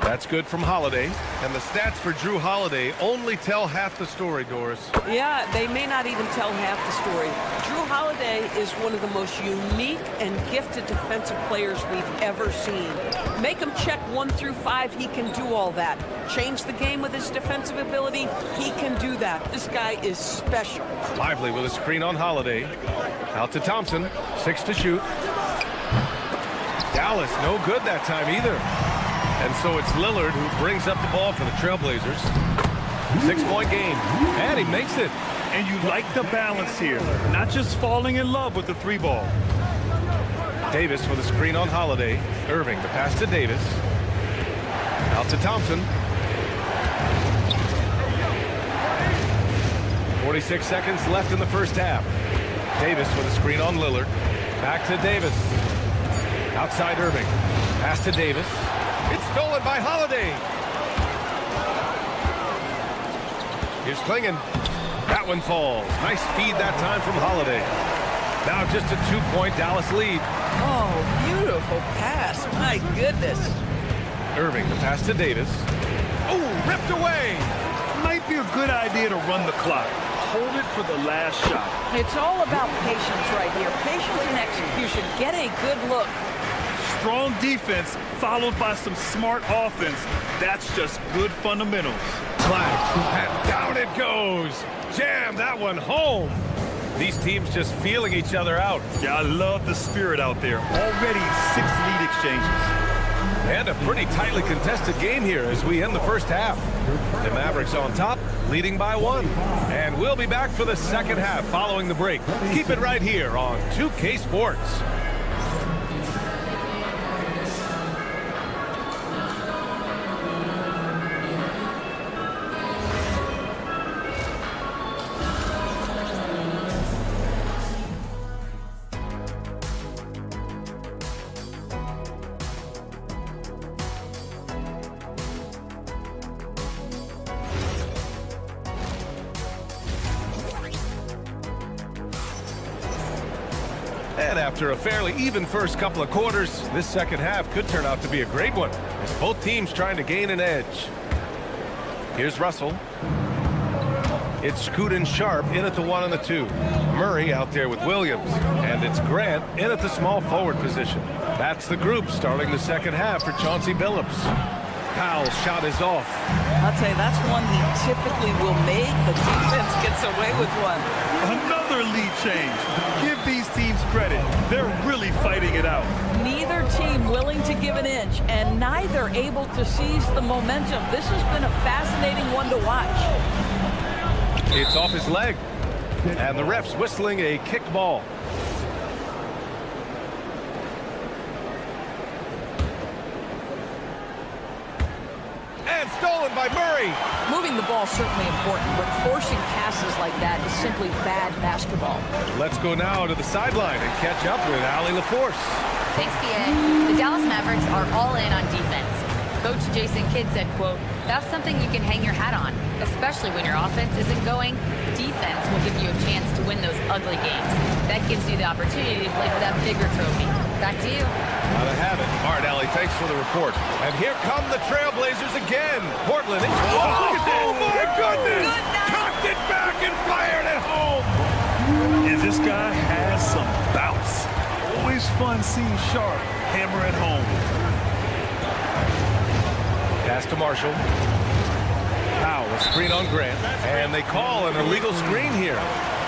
S7: That's good from Holiday. And the stats for Drew Holiday only tell half the story, Doris.
S3: Yeah, they may not even tell half the story. Drew Holiday is one of the most unique and gifted defensive players we've ever seen. Make him check 1 through 5, he can do all that. Change the game with his defensive ability, he can do that. This guy is special.
S7: Lively with a screen on Holiday. Out to Thompson. 6 to shoot. Dallas, no good that time either. And so it's Lillard who brings up the ball for the Trailblazers. 6-point game. And he makes it.
S9: And you like the balance here. Not just falling in love with the 3-ball.
S7: Davis with a screen on Holiday. Irving, the pass to Davis. Out to Thompson. 46 seconds left in the first half. Davis with a screen on Lillard. Back to Davis. Outside Irving. Pass to Davis. It's stolen by Holiday. Here's Klingon. That one falls. Nice feed that time from Holiday. Now just a 2-point Dallas lead.
S3: Oh, beautiful pass. My goodness.
S7: Irving, the pass to Davis. Oh, ripped away.
S9: Might be a good idea to run the clock. Hold it for the last shot.
S3: It's all about patience right here. Patience and execution. Get a good look.
S9: Strong defense followed by some smart offense. That's just good fundamentals.
S7: Flagg, and down it goes. Jam that one home. These teams just feeling each other out.
S9: Yeah, I love the spirit out there. Already 6 lead exchanges.
S7: And a pretty tightly contested game here as we end the first half. The Mavericks on top, leading by 1. And we'll be back for the second half following the break. Keep it right here on 2K Sports. And after a fairly even first couple of quarters, this second half could turn out to be a great one, as both teams trying to gain an edge. Here's Russell. It's Scoot and Sharp in at the 1 and the 2. Murray out there with Williams. And it's Grant in at the small forward position. That's the group starting the second half for Chauncey Billups. Powell's shot is off.
S3: I'll tell you, that's one he typically will make. The defense gets away with one.
S9: Another lead change. Give these teams credit. They're really fighting it out.
S3: Neither team willing to give an inch, and neither able to seize the momentum. This has been a fascinating one to watch.
S7: It's off his leg. And the ref's whistling a kicked ball. And stolen by Murray.
S3: Moving the ball is certainly important, but forcing passes like that is simply bad basketball.
S7: Let's go now to the sideline and catch up with Allie LaForce.
S4: Thanks, PA. The Dallas Mavericks are all in on defense. Coach Jason Kidd said, quote, "That's something you can hang your hat on, especially when your offense isn't going. Defense will give you a chance to win those ugly games. That gives you the opportunity to play for that bigger trophy." Back to you.
S7: Gotta have it. All right, Allie, thanks for the report. And here come the Trailblazers again. Portland. Oh, my goodness! Cocked it back and fired it home.
S9: And this guy has some bounce. Always fun seeing Sharp hammer it home.
S7: Pass to Marshall. Powell, a screen on Grant. And they call an illegal screen here.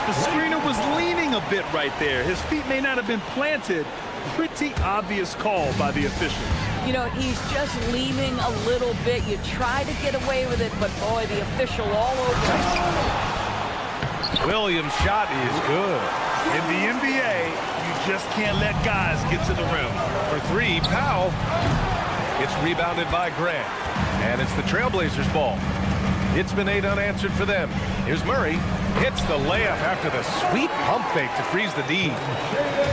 S9: The screener was leaning a bit right there. His feet may not have been planted. Pretty obvious call by the officials.
S3: You know, he's just leaning a little bit. You try to get away with it, but boy, the official all over it.
S7: Williams' shot is good.
S9: In the NBA, you just can't let guys get to the rim.
S7: For three, Powell. It's rebounded by Grant. And it's the Trailblazers' ball. It's been 8 unanswered for them. Here's Murray. Hits the layup after the sweet pump fake to freeze the D.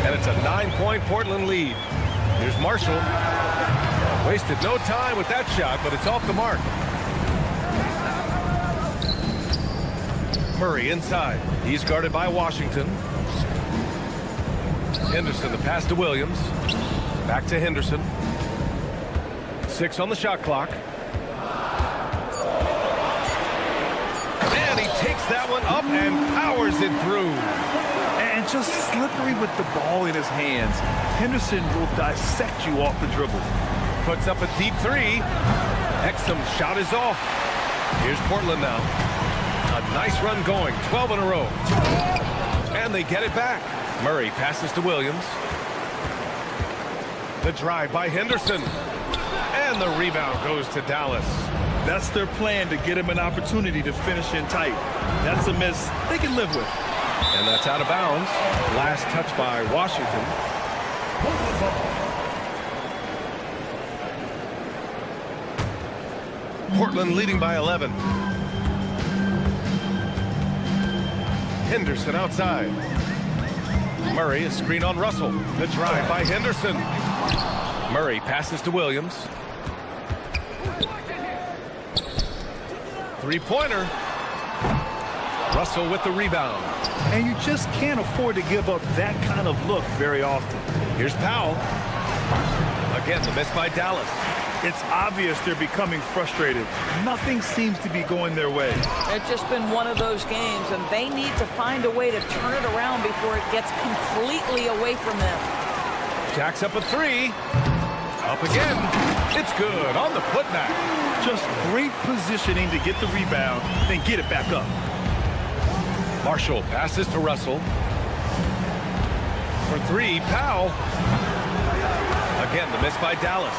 S7: And it's a 9-point Portland lead. Here's Marshall. Wasted no time with that shot, but it's off the mark. Murray inside. He's guarded by Washington. Henderson, the pass to Williams. Back to Henderson. 6 on the shot clock. And he takes that one up and powers it through.
S9: And just slippery with the ball in his hands. Henderson will dissect you off the dribble.
S7: Puts up a deep three. Exum's shot is off. Here's Portland now. A nice run going, 12 in a row. And they get it back. Murray passes to Williams. The drive by Henderson. And the rebound goes to Dallas.
S9: That's their plan, to get him an opportunity to finish in tight. That's a miss they can live with.
S7: And that's out of bounds. Last touch by Washington. Portland leading by 11. Henderson outside. Murray, a screen on Russell. The drive by Henderson. Murray passes to Williams. Three-pointer. Russell with the rebound.
S9: And you just can't afford to give up that kind of look very often.
S7: Here's Powell. Again, the miss by Dallas.
S9: It's obvious they're becoming frustrated. Nothing seems to be going their way.
S3: It's just been one of those games, and they need to find a way to turn it around before it gets completely away from them.
S7: Jacks up a three. Up again. It's good on the putback.
S9: Just great positioning to get the rebound, then get it back up.
S7: Marshall passes to Russell. For three, Powell. Again, the miss by Dallas.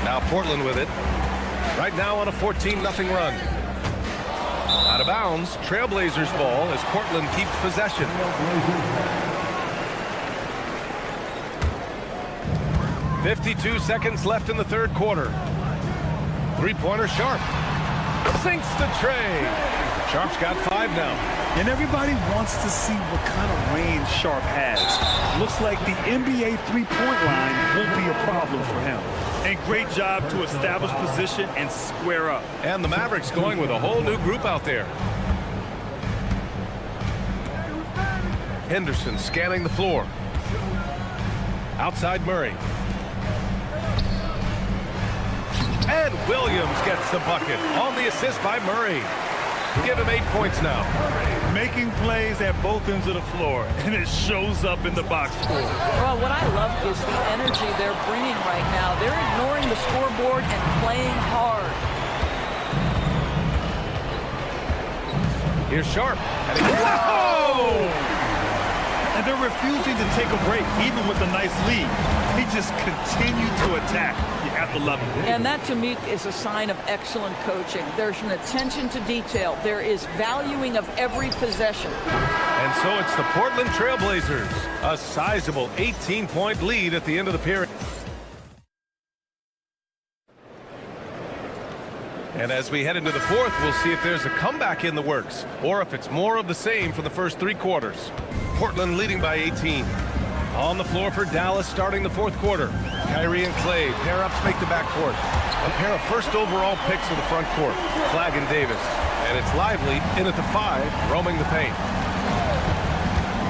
S7: Now Portland with it. Right now on a 14-0 run. Out of bounds, Trailblazers ball as Portland keeps possession. .52 seconds left in the third quarter. Three-pointer Sharp. Sinks the tray. Sharp's got 5 now.
S9: And everybody wants to see what kind of range Sharp has. Looks like the NBA three-point line won't be a problem for him. And great job to establish position and square up.
S7: And the Mavericks going with a whole new group out there. Henderson scanning the floor. Outside Murray. And Williams gets the bucket on the assist by Murray. Give him 8 points now.
S9: Making plays at both ends of the floor, and it shows up in the box score.
S3: Well, what I love is the energy they're bringing right now. They're ignoring the scoreboard and playing hard.
S7: Here's Sharp. And
S9: And they're refusing to take a break, even with a nice lead. They just continue to attack. You have to love it.
S3: And that, to me, is a sign of excellent coaching. There's an attention to detail. There is valuing of every possession.
S7: And so it's the Portland Trailblazers. A sizable 18-point lead at the end of the period. And as we head into the fourth, we'll see if there's a comeback in the works, or if it's more of the same for the first 3 quarters. Portland leading by 18. On the floor for Dallas starting the fourth quarter. Kyrie and Clay, pair-ups make the backcourt. A pair of first overall picks of the front court, Flagg and Davis. And it's Lively in at the 5, roaming the paint.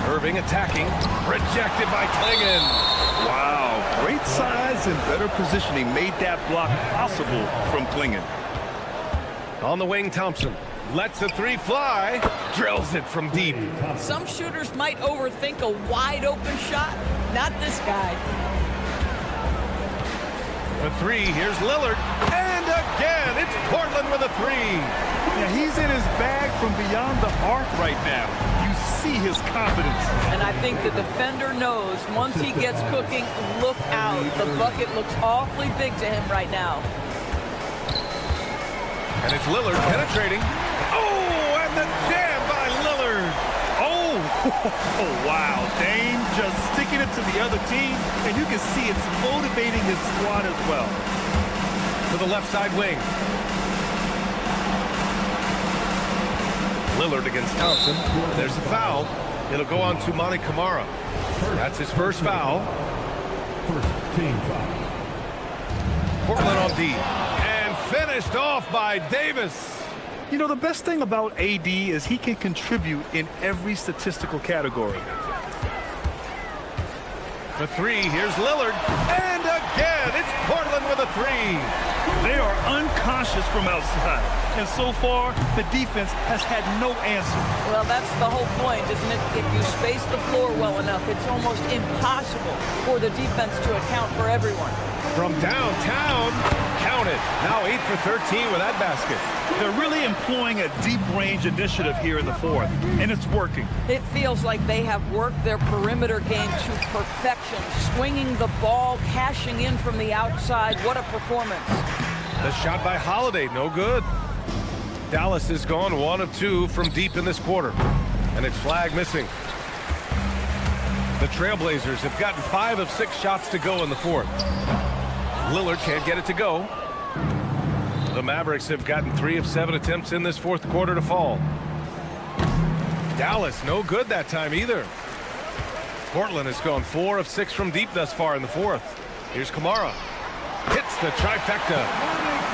S7: Irving attacking, rejected by Klingon.
S9: Wow, great size and better positioning made that block possible from Klingon.
S7: On the wing, Thompson lets the 3 fly, drills it from deep.
S3: Some shooters might overthink a wide-open shot. Not this guy.
S7: For 3, here's Lillard. And again, it's Portland with a 3.
S9: Yeah, he's in his bag from beyond the arc right now. You see his confidence.
S3: And I think the defender knows once he gets cooking, look out. The bucket looks awfully big to him right now.
S7: And it's Lillard penetrating. Oh, and the jam by Lillard.
S9: Oh, wow. Dame just sticking it to the other team, and you can see it's motivating his squad as well.
S7: To the left side wing. Lillard against Thompson. And there's a foul. It'll go on to Monty Kamara. That's his first foul.
S10: First team foul.
S7: Portland on D. Finished off by Davis.
S9: You know, the best thing about AD is he can contribute in every statistical category.
S7: For 3, here's Lillard. And again, it's Portland with a 3.
S9: They are unconscious from outside. And so far, the defense has had no answer.
S3: Well, that's the whole point, isn't it? If you space the floor well enough, it's almost impossible for the defense to account for everyone.
S7: From downtown, count it. Now 8 for 13 with that basket.
S9: They're really employing a deep range initiative here in the fourth, and it's working.
S3: It feels like they have worked their perimeter game to perfection, swinging the ball, cashing in from the outside. What a performance.
S7: The shot by Holiday, no good. Dallas has gone 1 of 2 from deep in this quarter, and it's Flagg missing. The Trailblazers have gotten 5 of 6 shots to go in the fourth. Lillard can't get it to go. The Mavericks have gotten 3 of 7 attempts in this fourth quarter to fall. Dallas, no good that time either. Portland has gone 4 of 6 from deep thus far in the fourth. Here's Kamara. Hits the trifecta.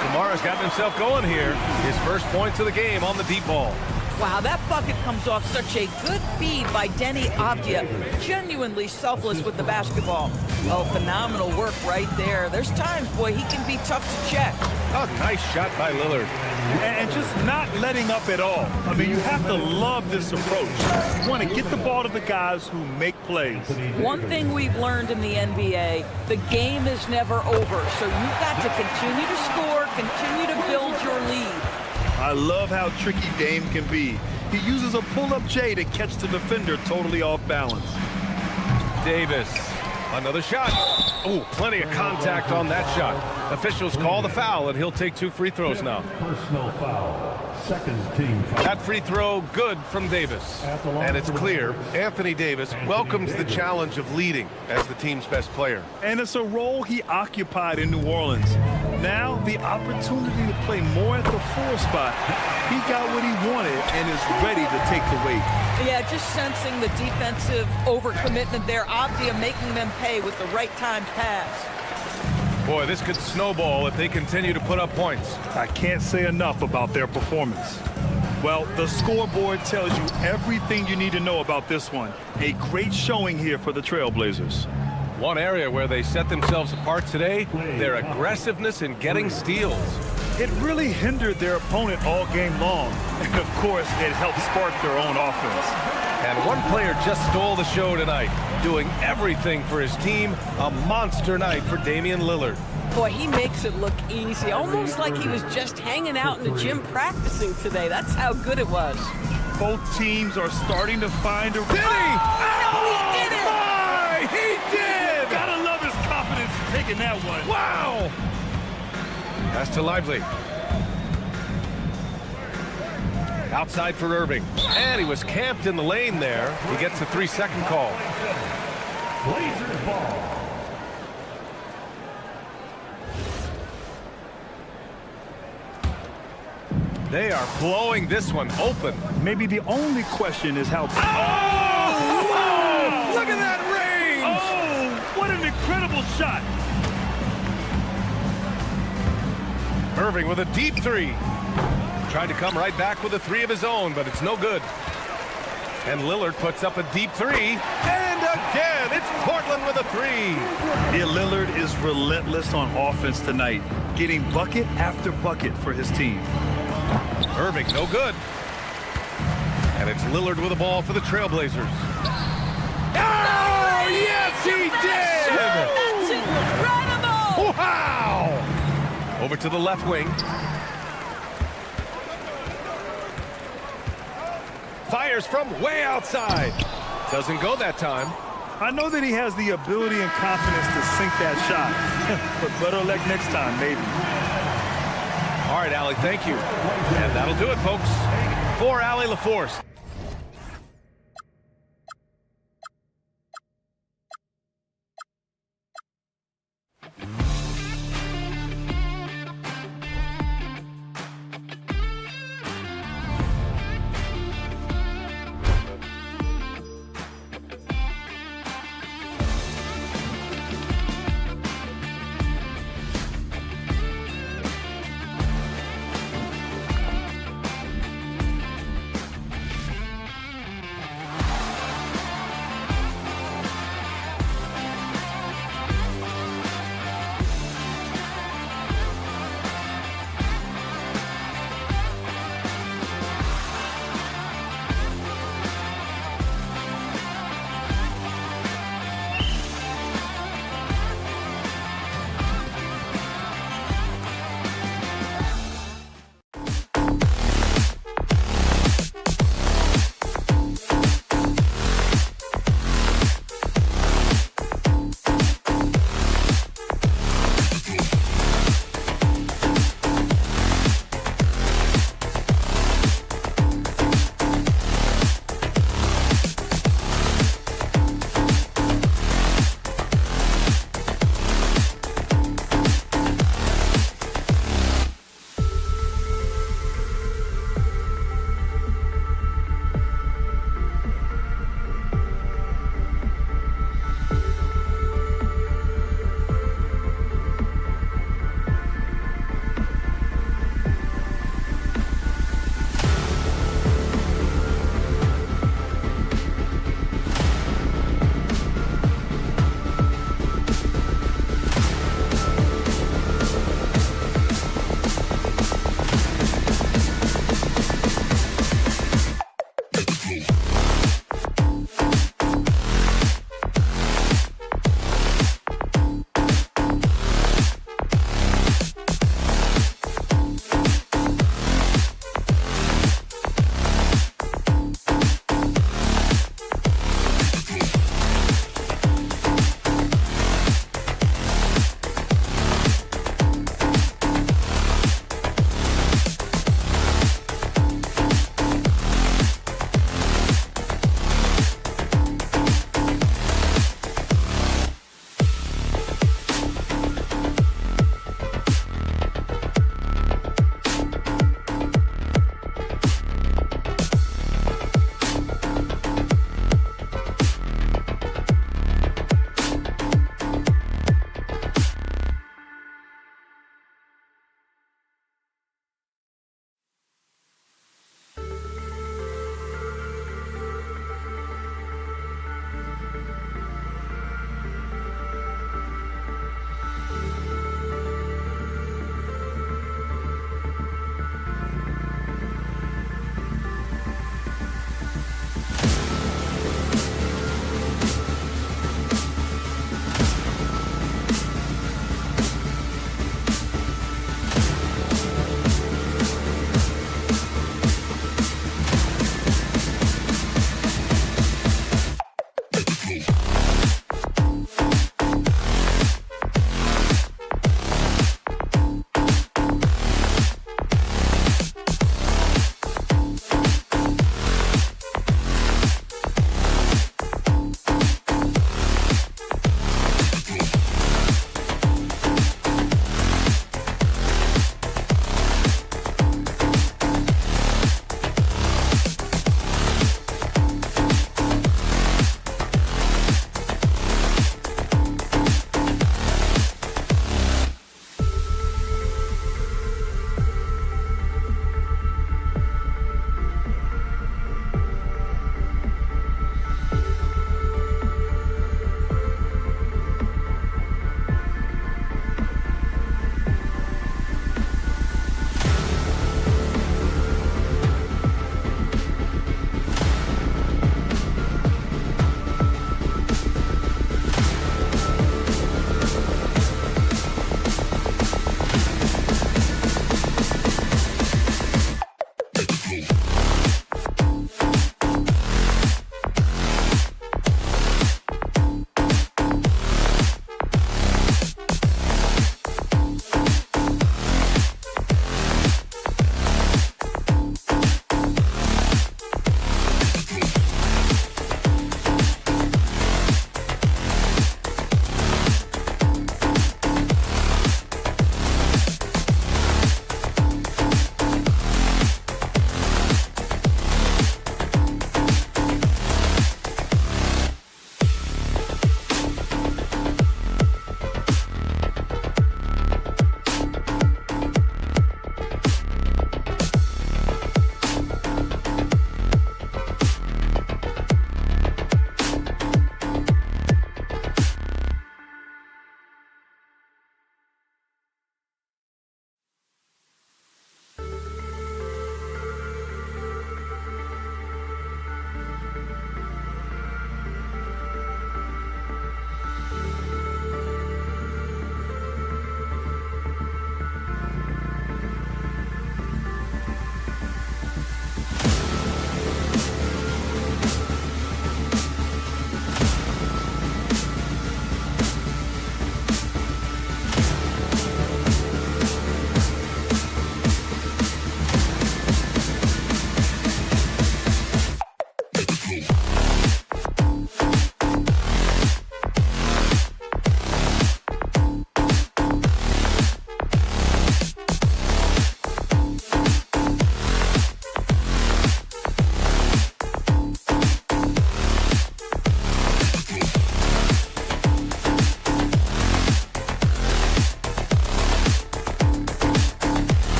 S7: Kamara's gotten himself going here. His first points of the game on the deep ball.
S3: Wow, that bucket comes off such a good feed by Denny Avdia. Genuinely selfless with the basketball. Oh, phenomenal work right there. There's times, boy, he can be tough to check.
S7: A nice shot by Lillard.
S9: And just not letting up at all. I mean, you have to love this approach. You want to get the ball to the guys who make plays.
S3: One thing we've learned in the NBA, the game is never over. So you've got to continue to score, continue to build your lead.
S9: I love how tricky Dame can be. He uses a pull-up J to catch the defender totally off balance.
S7: Davis, another shot. Oh, plenty of contact on that shot. Officials call the foul, and he'll take 2 free throws now.
S10: Personal foul. Second team foul.
S7: That free throw good from Davis. And it's clear Anthony Davis welcomes the challenge of leading as the team's best player.
S9: And it's a role he occupied in New Orleans. Now the opportunity to play more at the 4 spot. He got what he wanted and is ready to take the weight.
S3: Yeah, just sensing the defensive overcommitment there. Avdia making them pay with the right timed pass.
S7: Boy, this could snowball if they continue to put up points.
S9: I can't say enough about their performance. Well, the scoreboard tells you everything you need to know about this one. A great showing here for the Trailblazers.
S7: One area where they set themselves apart today, their aggressiveness in getting steals.
S9: It really hindered their opponent all game long. And of course, it helped spark their own offense.
S7: And one player just stole the show tonight, doing everything for his team. A monster night for Damian Lillard.
S3: Boy, he makes it look easy, almost like he was just hanging out in the gym practicing today. That's how good it was.
S9: Both teams are starting to find a...
S7: Did he?
S3: Oh, he did it!
S7: My, he did!
S9: Gotta love his confidence taking that one.
S7: Wow! Pass to Lively. Outside for Irving. And he was camped in the lane there. He gets a 3-second call.
S10: Blazers ball.
S7: They are blowing this one open.
S9: Maybe the only question is how...
S7: Oh! Wow! Look at that range!
S9: Oh, what an incredible shot.
S7: Irving with a deep three. Tried to come right back with a three of his own, but it's no good. And Lillard puts up a deep three. And again, it's Portland with a three.
S9: Yeah, Lillard is relentless on offense tonight, getting bucket after bucket for his team.
S7: Irving, no good. And it's Lillard with a ball for the Trailblazers. Oh, yes, he did!
S3: That's incredible!
S7: Wow! Over to the left wing. Fires from way outside. Doesn't go that time.
S9: I know that he has the ability and confidence to sink that shot, but better luck next time, maybe.
S7: All right, Allie, thank you. And that'll do it, folks. For Allie LaForce.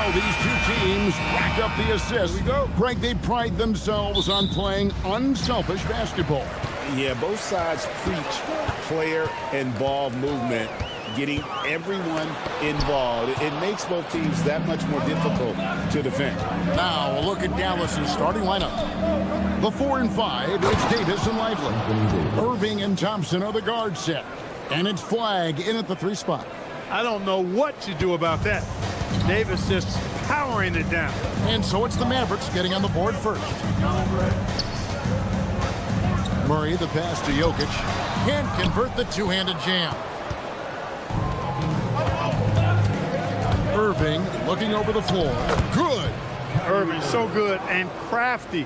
S1: Now these two teams rack up the assists.
S2: Here we go.
S1: Greg, they pride themselves on playing unselfish basketball.
S2: Yeah, both sides preach player and ball movement, getting everyone involved. It makes both teams that much more difficult to defend.
S1: Now, a look at Dallas's starting lineup. The 4 and 5, it's Davis and Lively. Irving and Thompson are the guard set. And it's Flagg in at the 3 spot.
S9: I don't know what you do about that. Davis just powering it down.
S1: And so it's the Mavericks getting on the board first. Murray, the pass to Jokic. Can't convert the two-handed jam. Irving looking over the floor. Good.
S9: Irving so good and crafty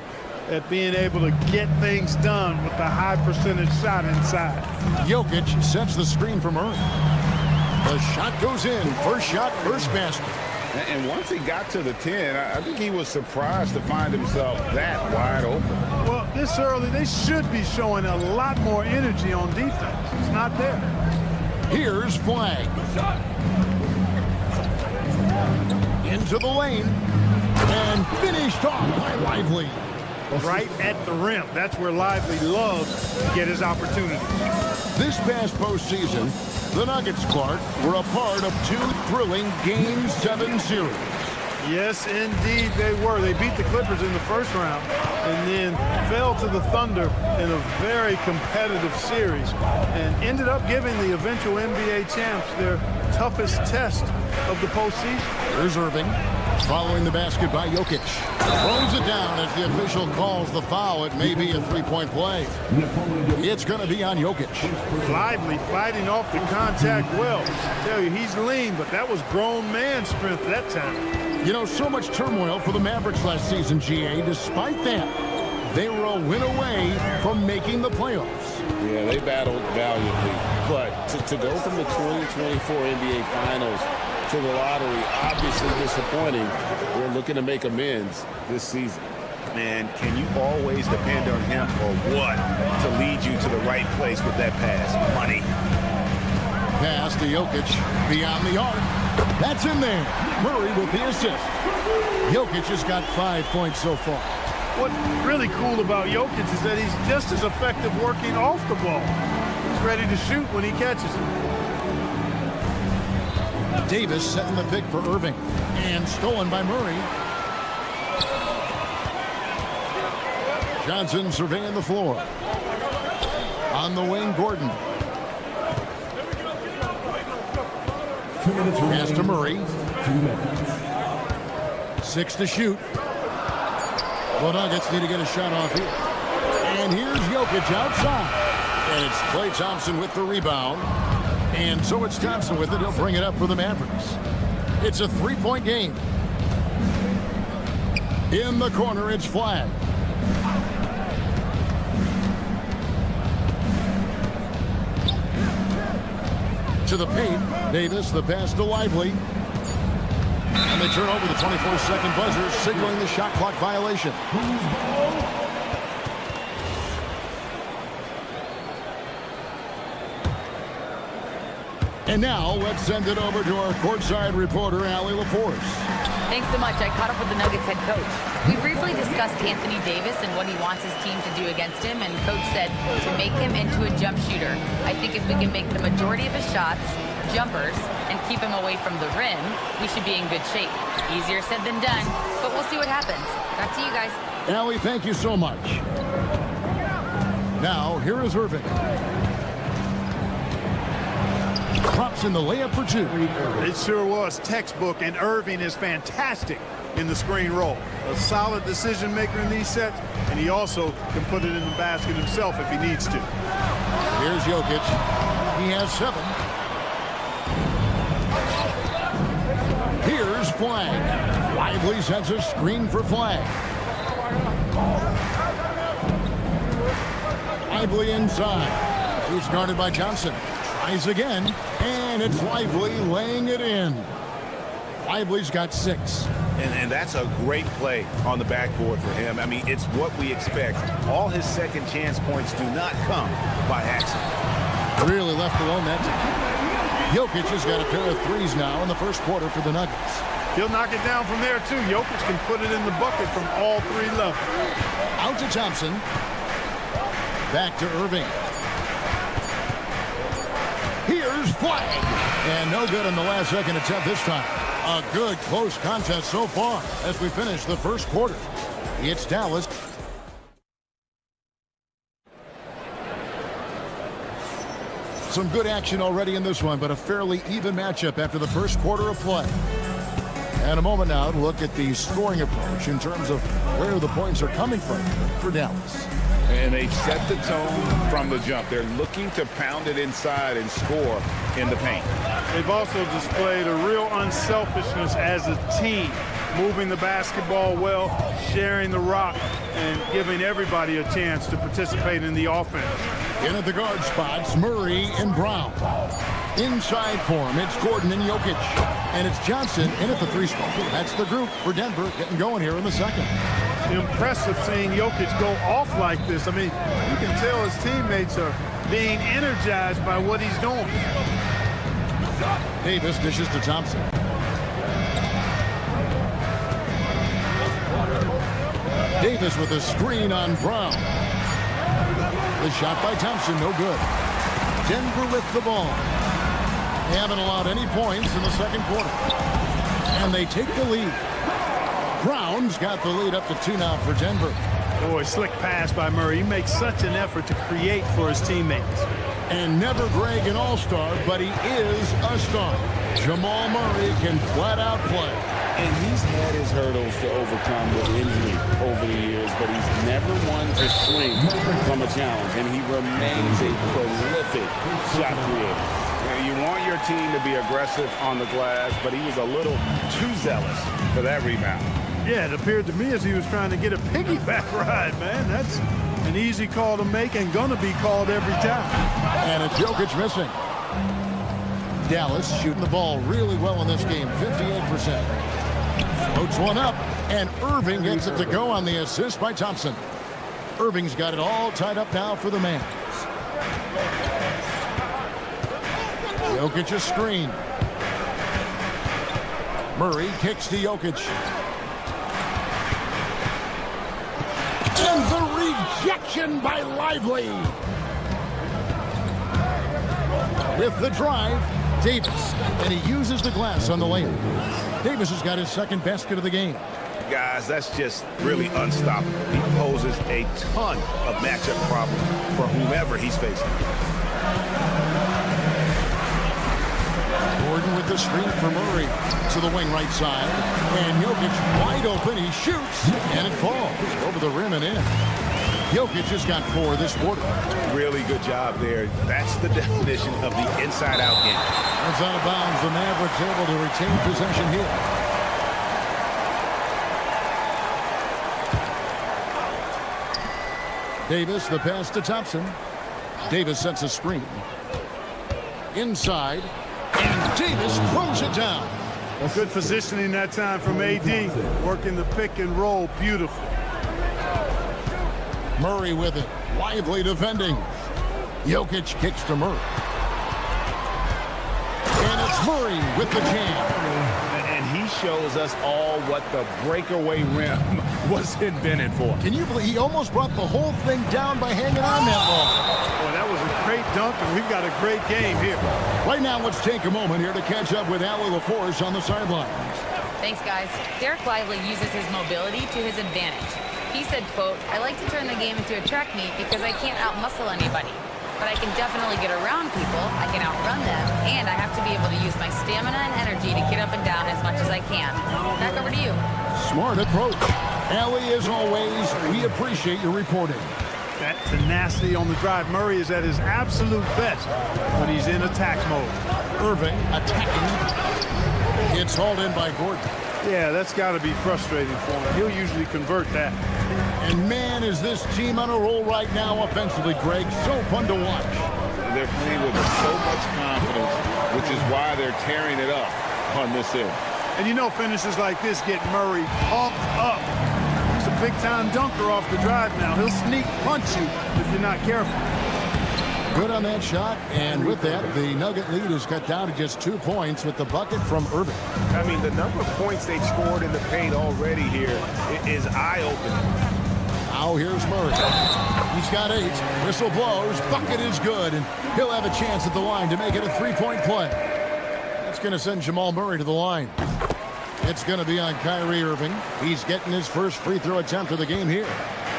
S9: at being able to get things done with the high percentage shot inside.
S1: Jokic sets the screen for Murray. The shot goes in. First shot, first basket.
S2: And once he got to the 10, I think he was surprised to find himself that wide open.
S9: Well, this early, they should be showing a lot more energy on defense. It's not there.
S1: Here's Flagg. Into the lane. And finished off by Lively.
S9: Right at the rim. That's where Lively loves to get his opportunity.
S1: This past postseason, the Nuggets, Clark, were a part of 2 thrilling Game 7 series.
S9: Yes, indeed they were. They beat the Clippers in the first round and then fell to the Thunder in a very competitive series and ended up giving the eventual NBA champs their toughest test of the postseason.
S1: Here's Irving, following the basket by Jokic. Throws it down as the official calls the foul. It may be a 3-point play. It's going to be on Jokic.
S9: Lively fighting off the contact well. I tell you, he's lean, but that was grown man strength that time.
S1: You know, so much turmoil for the Mavericks last season, GA. Despite that, they were a win away from making the playoffs.
S2: Yeah, they battled valiantly. But to go from the 2024 NBA Finals to the lottery, obviously disappointing. They're looking to make amends this season. Man, can you always depend on him or what to lead you to the right place with that pass? Money.
S1: Pass to Jokic beyond the arc. That's in there. Murray with the assist. Jokic has got 5 points so far.
S9: What's really cool about Jokic is that he's just as effective working off the ball. He's ready to shoot when he catches it.
S1: Davis setting the pick for Irving. And stolen by Murray. Johnson surveying the floor. On the wing, Gordon. Pass to Murray. 6 to shoot. The Nuggets need to get a shot off here. And here's Jokic outside. And it's Klay Thompson with the rebound. And so it's Thompson with it. He'll bring it up for the Mavericks. It's a 3-point game. In the corner, it's Flagg. To the paint, Davis, the pass to Lively. And they turn over the 24-second buzzer, signaling the shot clock violation. And now, let's send it over to our courtside reporter, Allie LaForce.
S4: Thanks so much. I caught up with the Nuggets head coach. We briefly discussed Anthony Davis and what he wants his team to do against him, and coach said to make him into a jump shooter. I think if we can make the majority of his shots jumpers and keep him away from the rim, we should be in good shape. Easier said than done, but we'll see what happens. Back to you guys.
S1: Allie, thank you so much. Now, here is Irving. Drops in the layup for 2.
S9: It sure was textbook, and Irving is fantastic in the screen roll. A solid decision maker in these sets, and he also can put it in the basket himself if he needs to.
S1: Here's Jokic. He has 7. Here's Flagg. Lively sets a screen for Flagg. Lively inside. He's guarded by Johnson. Tries again, and it's Lively laying it in. Lively's got 6.
S2: And that's a great play on the backboard for him. I mean, it's what we expect. All his second chance points do not come by accident.
S1: Really left alone that time. Jokic has got a pair of 3s now in the first quarter for the Nuggets.
S9: He'll knock it down from there, too. Jokic can put it in the bucket from all 3 levels.
S1: Out to Thompson. Back to Irving. Here's flag. And no good on the last second attempt this time. A good close contest so far as we finish the first quarter. It's Dallas. Some good action already in this one, but a fairly even matchup after the first quarter of play. And a moment now to look at the scoring approach in terms of where the points are coming from for Dallas.
S2: And they've set the tone from the jump. They're looking to pound it inside and score in the paint.
S9: They've also displayed a real unselfishness as a team, moving the basketball well, sharing the rock, and giving everybody a chance to participate in the offense.
S1: In at the guard spots, Murray and Brown. Inside for him, it's Gordon and Jokic. And it's Johnson in at the 3 spot. That's the group for Denver getting going here in the second.
S9: Impressive seeing Jokic go off like this. I mean, you can tell his teammates are being energized by what he's doing.
S1: Davis dishes to Thompson. Davis with a screen on Brown. The shot by Thompson, no good. Denver with the ball. They haven't allowed any points in the second quarter. And they take the lead. Brown's got the lead up to 2 now for Denver.
S9: Boy, slick pass by Murray. He makes such an effort to create for his teammates.
S1: And never Greg an all-star, but he is a star. Jamal Murray can flat out play.
S2: And he's had his hurdles to overcome with injury over the years, but he's never one to shrink from a challenge. And he remains a prolific shot creator. You want your team to be aggressive on the glass, but he was a little too zealous for that rebound.
S9: Yeah, it appeared to me as he was trying to get a piggyback ride, man. That's an easy call to make and going to be called every time.
S1: And it's Jokic missing. Dallas shooting the ball really well in this game, 58%. Floats one up, and Irving gets it to go on the assist by Thompson. Irving's got it all tied up now for the Mavs. Jokic a screen. Murray kicks to Jokic. And the rejection by Lively. With the drive, Davis. And he uses the glass on the layup. Davis has got his second basket of the game.
S2: Guys, that's just really unstoppable. He poses a ton of matchup problems for whomever he's facing.
S1: Gordon with the screen for Murray to the wing right side. And Jokic wide open. He shoots, and it falls over the rim and in. Jokic has got 4 this quarter.
S2: Really good job there. That's the definition of the inside-out game.
S1: That's out of bounds. The Mavericks able to retain possession here. Davis, the pass to Thompson. Davis sets a screen. Inside. And Davis throws it down.
S9: Well, good positioning that time from AD. Working the pick and roll. Beautiful.
S1: Murray with it. Lively defending. Jokic kicks to Murray. And it's Murray with the jam.
S2: And he shows us all what the breakaway rim was invented for.
S1: Can you believe he almost brought the whole thing down by hanging on that long?
S9: Boy, that was a great dunk, and we've got a great game here.
S1: Right now, let's take a moment here to catch up with Allie LaForce on the sideline.
S4: Thanks, guys. Derek Lively uses his mobility to his advantage. He said, quote, "I like to turn the game into a track meet because I can't outmuscle anybody. But I can definitely get around people, I can outrun them, and I have to be able to use my stamina and energy to get up and down as much as I can." Back over to you.
S1: Smart approach. Allie, as always, we appreciate your reporting.
S9: That tenacity on the drive. Murray is at his absolute best when he's in attack mode.
S1: Irving attacking. It's hauled in by Gordon.
S9: Yeah, that's got to be frustrating for him. He'll usually convert that.
S1: And man, is this team on a roll right now offensively, Greg. So fun to watch.
S2: They're playing with so much confidence, which is why they're tearing it up on this end.
S9: And you know finishes like this get Murray pumped up. He's a big-time dunker off the drive now. He'll sneak punch you if you're not careful.
S1: Good on that shot, and with that, the Nugget lead is cut down to just 2 points with the bucket from Irving.
S5: I mean, the number of points they've scored in the paint already here is eye-opening.
S1: Now here's Murray. He's got 8. Whistle blows. Bucket is good, and he'll have a chance at the line to make it a 3-point play. That's going to send Jamal Murray to the line. It's going to be on Kyrie Irving. He's getting his first free throw attempt of the game here.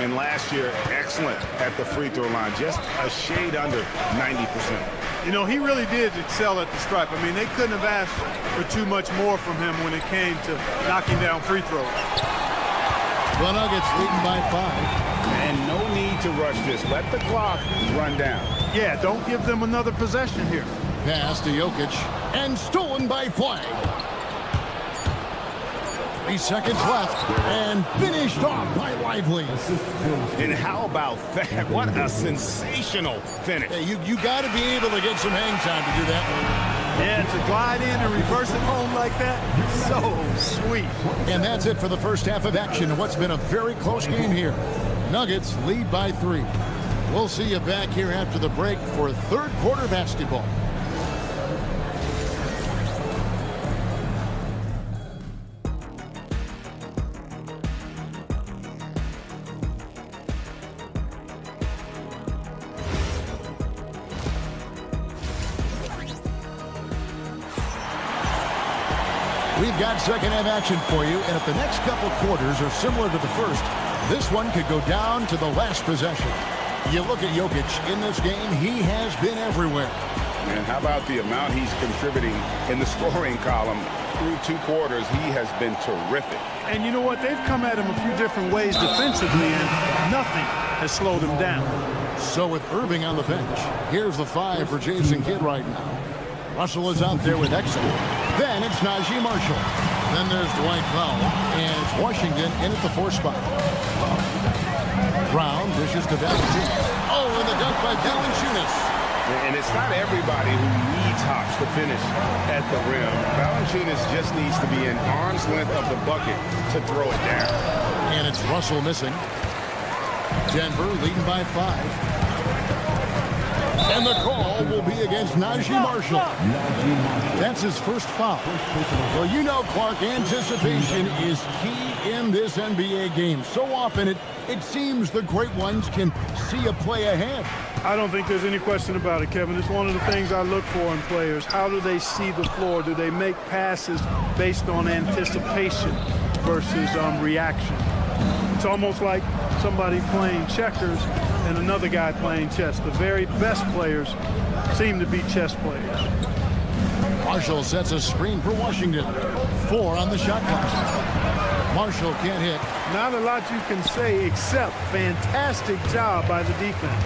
S2: And last year, excellent at the free throw line, just a shade under 90%.
S9: You know, he really did excel at the stripe. I mean, they couldn't have asked for too much more from him when it came to knocking down free throws.
S1: The Nuggets leading by 5.
S2: And no need to rush this. Let the clock run down.
S9: Yeah, don't give them another possession here.
S1: Pass to Jokic, and stolen by Flagg. 3 seconds left, and finished off by Lively.
S2: And how about that? What a sensational finish.
S1: Hey, you got to be able to get some hang time to do that.
S9: Yeah, to glide in and reverse it home like that, so sweet.
S1: And that's it for the first half of action in what's been a very close game here. Nuggets lead by 3. We'll see you back here after the break for third quarter basketball. We've got second half action for you, and if the next couple quarters are similar to the first, this one could go down to the last possession. You look at Jokic in this game, he has been everywhere.
S2: And how about the amount he's contributing in the scoring column through 2 quarters? He has been terrific.
S9: And you know what? They've come at him a few different ways defensively, and nothing has slowed him down.
S1: So with Irving on the bench, here's the 5 for Jason Kidd right now. Russell is out there with Exum. Then it's Najee Marshall. Then there's Dwight Powell, and it's Washington in at the 4 spot. Brown dishes to Valanciunas. Oh, and the dunk by Valanciunas.
S5: And it's not everybody who needs hops to finish at the rim. Valanciunas just needs to be an arm's length of the bucket to throw it down.
S1: And it's Russell missing. Denver leading by 5. And the call will be against Najee Marshall. That's his first foul. Well, you know, Clark, anticipation is key in this NBA game. So often it seems the great ones can see a play ahead.
S9: I don't think there's any question about it, Kevin. It's one of the things I look for in players. How do they see the floor? Do they make passes based on anticipation versus reaction? It's almost like somebody playing checkers and another guy playing chess. The very best players seem to be chess players.
S1: Marshall sets a screen for Washington. 4 on the shot clock. Marshall can't hit.
S9: Not a lot you can say except fantastic job by the defense.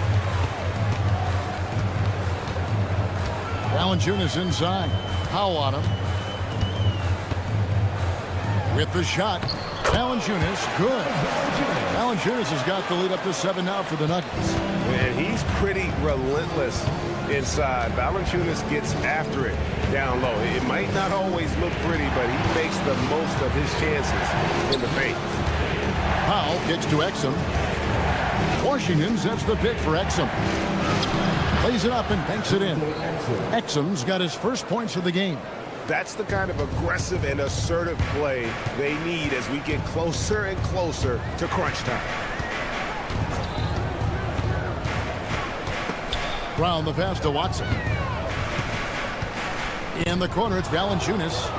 S1: Valanciunas inside. Powell on him. With the shot. Valanciunas, good. Valanciunas has got the lead up to 7 now for the Nuggets.
S5: And he's pretty relentless inside. Valanciunas gets after it down low. It might not always look pretty, but he makes the most of his chances in the paint.
S1: Powell kicks to Exum. Washington sets the pick for Exum. Plays it up and banks it in. Exum's got his first points of the game.
S5: That's the kind of aggressive and assertive play they need as we get closer and closer to crunch time.
S1: Brown the pass to Watson. In the corner, it's Valanciunas.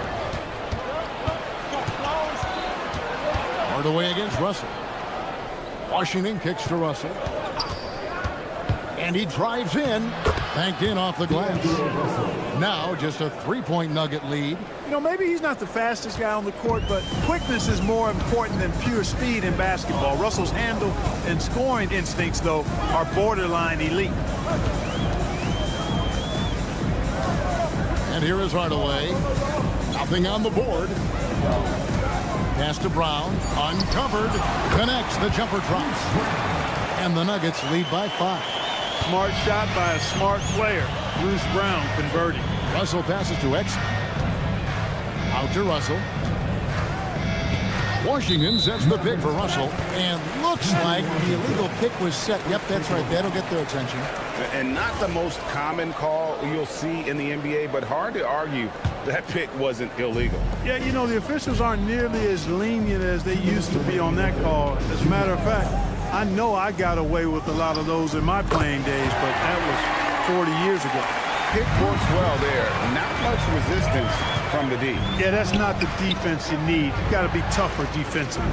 S1: Hard away against Russell. Washington kicks to Russell. And he drives in. Banked in off the glass. Now just a 3-point Nugget lead.
S9: You know, maybe he's not the fastest guy on the court, but quickness is more important than pure speed in basketball. Russell's handle and scoring instincts, though, are borderline elite.
S1: And here is Hardaway. Nothing on the board. Pass to Brown. Uncovered. Connects. The jumper drops. And the Nuggets lead by 5.
S9: Smart shot by a smart player. Bruce Brown converting.
S1: Russell passes to Exum. Out to Russell. Washington sets the pick for Russell. And looks like the illegal pick was set. Yep, that's right. That'll get their attention.
S2: And not the most common call you'll see in the NBA, but hard to argue that pick wasn't illegal.
S9: Yeah, you know, the officials aren't nearly as lenient as they used to be on that call. As a matter of fact, I know I got away with a lot of those in my playing days, but that was 40 years ago.
S2: Pick works well there. Not much resistance from the D.
S9: Yeah, that's not the defense you need. You got to be tougher defensively.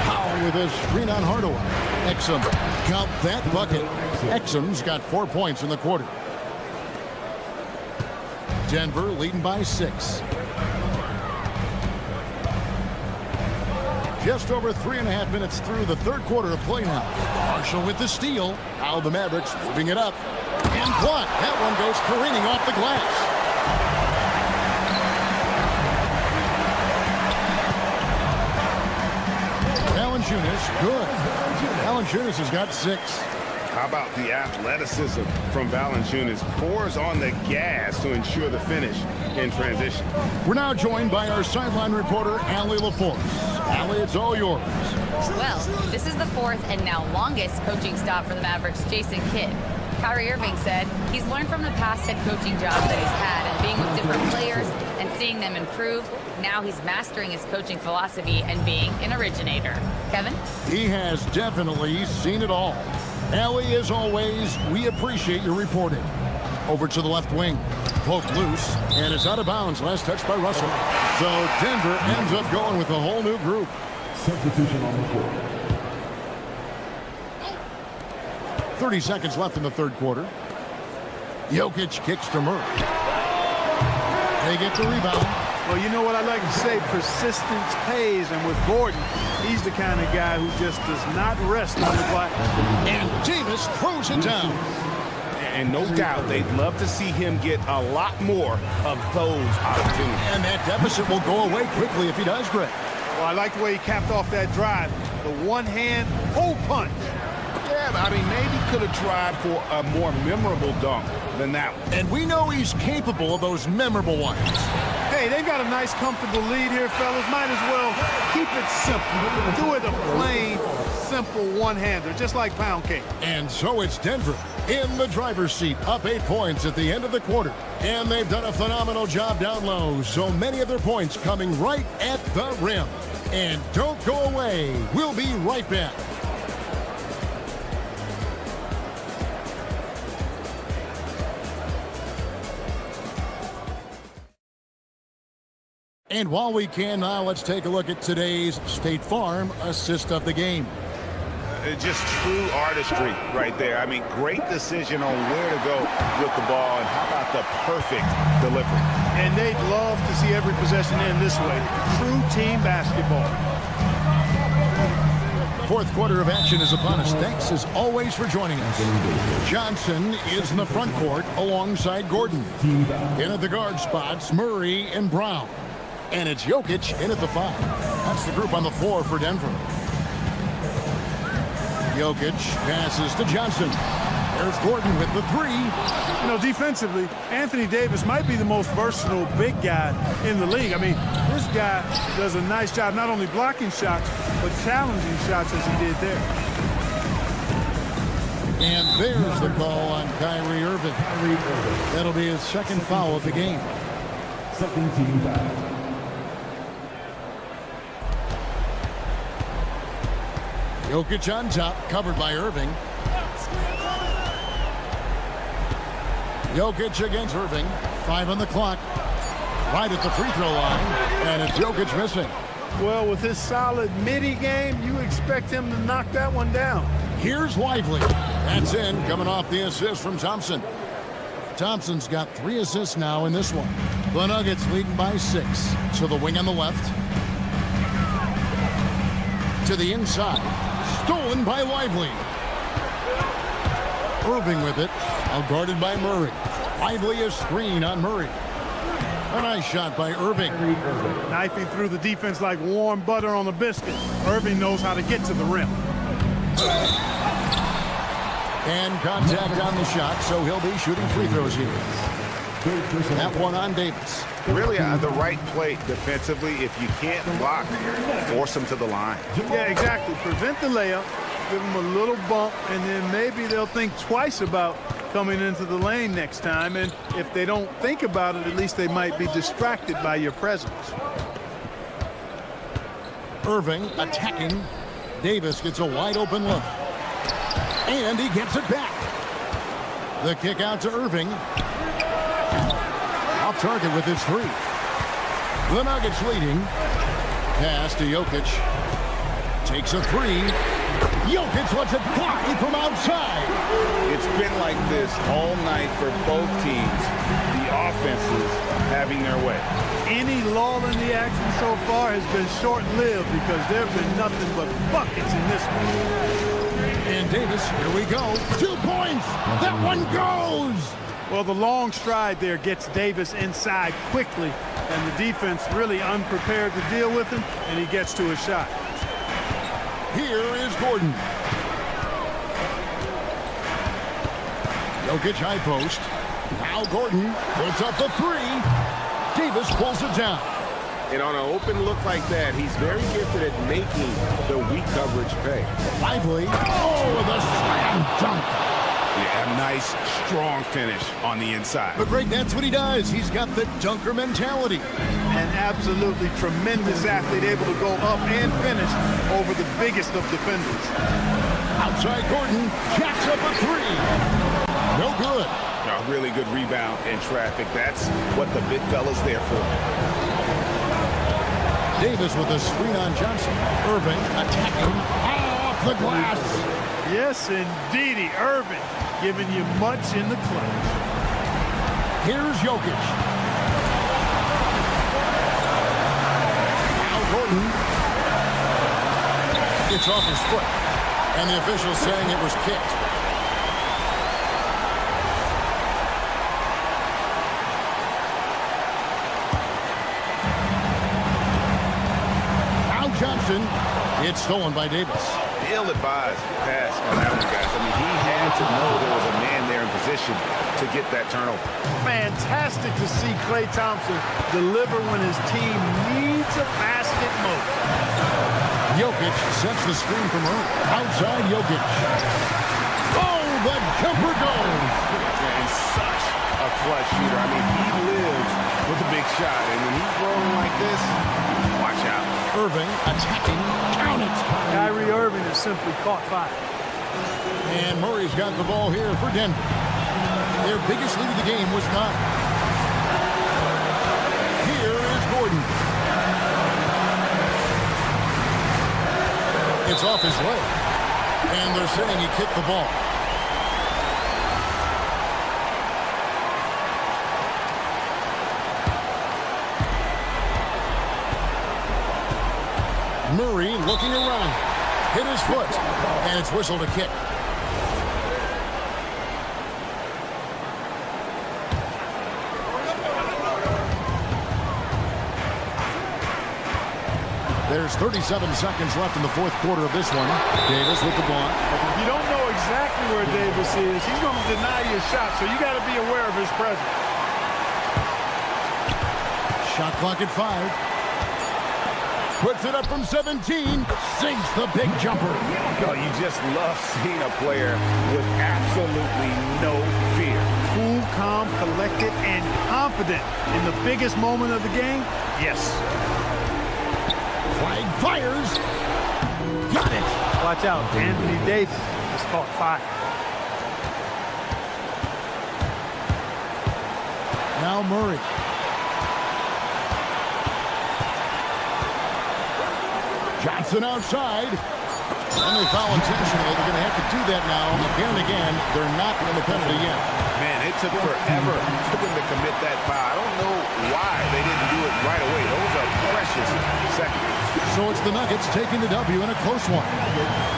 S1: Powell with a screen on Hardaway. Exum got that bucket. Exum's got 4 points in the quarter. Denver leading by 6. Just over 3.5 minutes through the third quarter of play now. Marshall with the steal. Now the Mavericks moving it up. And blocked. That one goes careening off the glass. Valanciunas, good. Valanciunas has got 6.
S2: How about the athleticism from Valanciunas? Pours on the gas to ensure the finish in transition.
S1: We're now joined by our sideline reporter, Allie LaForce. Allie, it's all yours.
S4: Well, this is the 4th and now longest coaching stop for the Mavericks' Jason Kidd. Kyrie Irving said he's learned from the past head coaching jobs that he's had and being with different players and seeing them improve. Now he's mastering his coaching philosophy and being an originator. Kevin?
S1: He has definitely seen it all. Allie, as always, we appreciate your reporting. Over to the left wing. Poked loose, and it's out of bounds. Last touch by Russell. So Denver ends up going with a whole new group.
S10: Substitution on the court.
S1: 30 seconds left in the third quarter. Jokic kicks to Murray. They get the rebound.
S9: Well, you know what I like to say? Persistence pays, and with Gordon, he's the kind of guy who just does not rest on the glass.
S1: And Davis throws it down.
S2: And no doubt they'd love to see him get a lot more of those opportunities.
S1: And that deficit will go away quickly if he does, Greg.
S9: Well, I like the way he capped off that drive. The one-hand hole punch.
S2: Yeah, I mean, maybe could have tried for a more memorable dunk than that one.
S1: And we know he's capable of those memorable ones.
S9: Hey, they've got a nice, comfortable lead here, fellas. Might as well keep it simple. Do it a plain, simple one-hander, just like pound cake.
S1: And so it's Denver in the driver's seat, up 8 points at the end of the quarter. And they've done a phenomenal job down low, so many of their points coming right at the rim. And don't go away. We'll be right back. And while we can now, let's take a look at today's State Farm assist of the game.
S2: Just true artistry right there. I mean, great decision on where to go with the ball, and how about the perfect delivery.
S9: And they'd love to see every possession end this way. True team basketball.
S1: Fourth quarter of action is upon us. Thanks as always for joining us. Johnson is in the front court alongside Gordon. In at the guard spots, Murray and Brown. And it's Jokic in at the 5. That's the group on the floor for Denver. Jokic passes to Johnson. There's Gordon with the 3.
S9: You know, defensively, Anthony Davis might be the most versatile big guy in the league. I mean, this guy does a nice job not only blocking shots, but challenging shots as he did there.
S1: And there's the call on Kyrie Irving. That'll be his second foul of the game.
S10: Second team foul.
S1: Jokic on top, covered by Irving. Jokic against Irving. 5 on the clock. Right at the free throw line. And it's Jokic missing.
S9: Well, with his solid midi game, you expect him to knock that one down.
S1: Here's Lively. That's in, coming off the assist from Thompson. Thompson's got 3 assists now in this one. The Nuggets leading by 6. To the wing on the left. To the inside. Stolen by Lively. Irving with it. Now guarded by Murray. Lively a screen on Murray. A nice shot by Irving.
S9: Knifing through the defense like warm butter on a biscuit. Irving knows how to get to the rim.
S1: And contact on the shot, so he'll be shooting free throws here. That one on Davis.
S2: Really the right play defensively. If you can't block, force him to the line.
S9: Yeah, exactly. Prevent the layup, give them a little bump, and then maybe they'll think twice about coming into the lane next time. And if they don't think about it, at least they might be distracted by your presence.
S1: Irving attacking. Davis gets a wide open look. And he gets it back. The kick out to Irving. Off target with his three. The Nuggets leading. Pass to Jokic. Takes a three. Jokic lets it fly from outside.
S2: It's been like this all night for both teams. The offenses having their way.
S9: Any lull in the action so far has been short-lived because there have been nothing but buckets in this one.
S1: And Davis, here we go. 2 points. That one goes.
S9: Well, the long stride there gets Davis inside quickly, and the defense really unprepared to deal with him, and he gets to a shot.
S1: Here is Gordon. Jokic high post. Now Gordon puts up the three. Davis pulls it down.
S5: And on an open look like that, he's very gifted at making the weak coverage pay.
S1: Lively. Oh, the slam dunk.
S2: Yeah, a nice, strong finish on the inside.
S1: But Greg, that's what he does. He's got the dunker mentality.
S9: An absolutely tremendous athlete, able to go up and finish over the biggest of defenders.
S1: Outside Gordon, jacks up a three. No good.
S2: A really good rebound in traffic. That's what the big fella's there for.
S1: Davis with a screen on Johnson. Irving attacking off the glass.
S9: Yes, indeedy. Irving giving you much in the clutch.
S1: Here's Jokic. Now Gordon. It's off his foot. And the official saying it was kicked. Now Johnson. It's stolen by Davis.
S5: Ill-advised pass on that one, guys. I mean, he had to know there was a man there in position to get that turnover.
S9: Fantastic to see Klay Thompson deliver when his team needs a basket most.
S1: Jokic sets the screen from Irving. Outside Jokic. Oh, the jumper goes.
S5: And such a clutch shooter. I mean, he lives with a big shot. And when he's rolling like this, watch out.
S1: Irving attacking. Count it.
S9: Kyrie Irving has simply caught fire.
S1: And Murray's got the ball here for Denver. Their biggest lead of the game was 9. Here is Gordon. It's off his leg. And they're saying he kicked the ball. Murray looking around. Hit his foot. And it's whistled a kick. There's 37 seconds left in the fourth quarter of this one. Davis with the block.
S9: If you don't know exactly where Davis is, he's going to deny you a shot, so you got to be aware of his presence.
S1: Shot clock at 5. Puts it up from 17. Sinks the big jumper.
S5: Oh, you just love seeing a player with absolutely no fear.
S9: Cool, calm, collected, and confident in the biggest moment of the game? Yes.
S1: Flag fires. Got it.
S9: Watch out. Anthony Davis just caught fire.
S1: Now Murray. Johnson outside. And they foul intentionally. They're going to have to do that now. Again and again, they're not in the penalty yet.
S5: Man, it took forever for them to commit that foul. I don't know why they didn't do it right away. Those are precious seconds.
S1: So it's the Nuggets taking the W in a close one.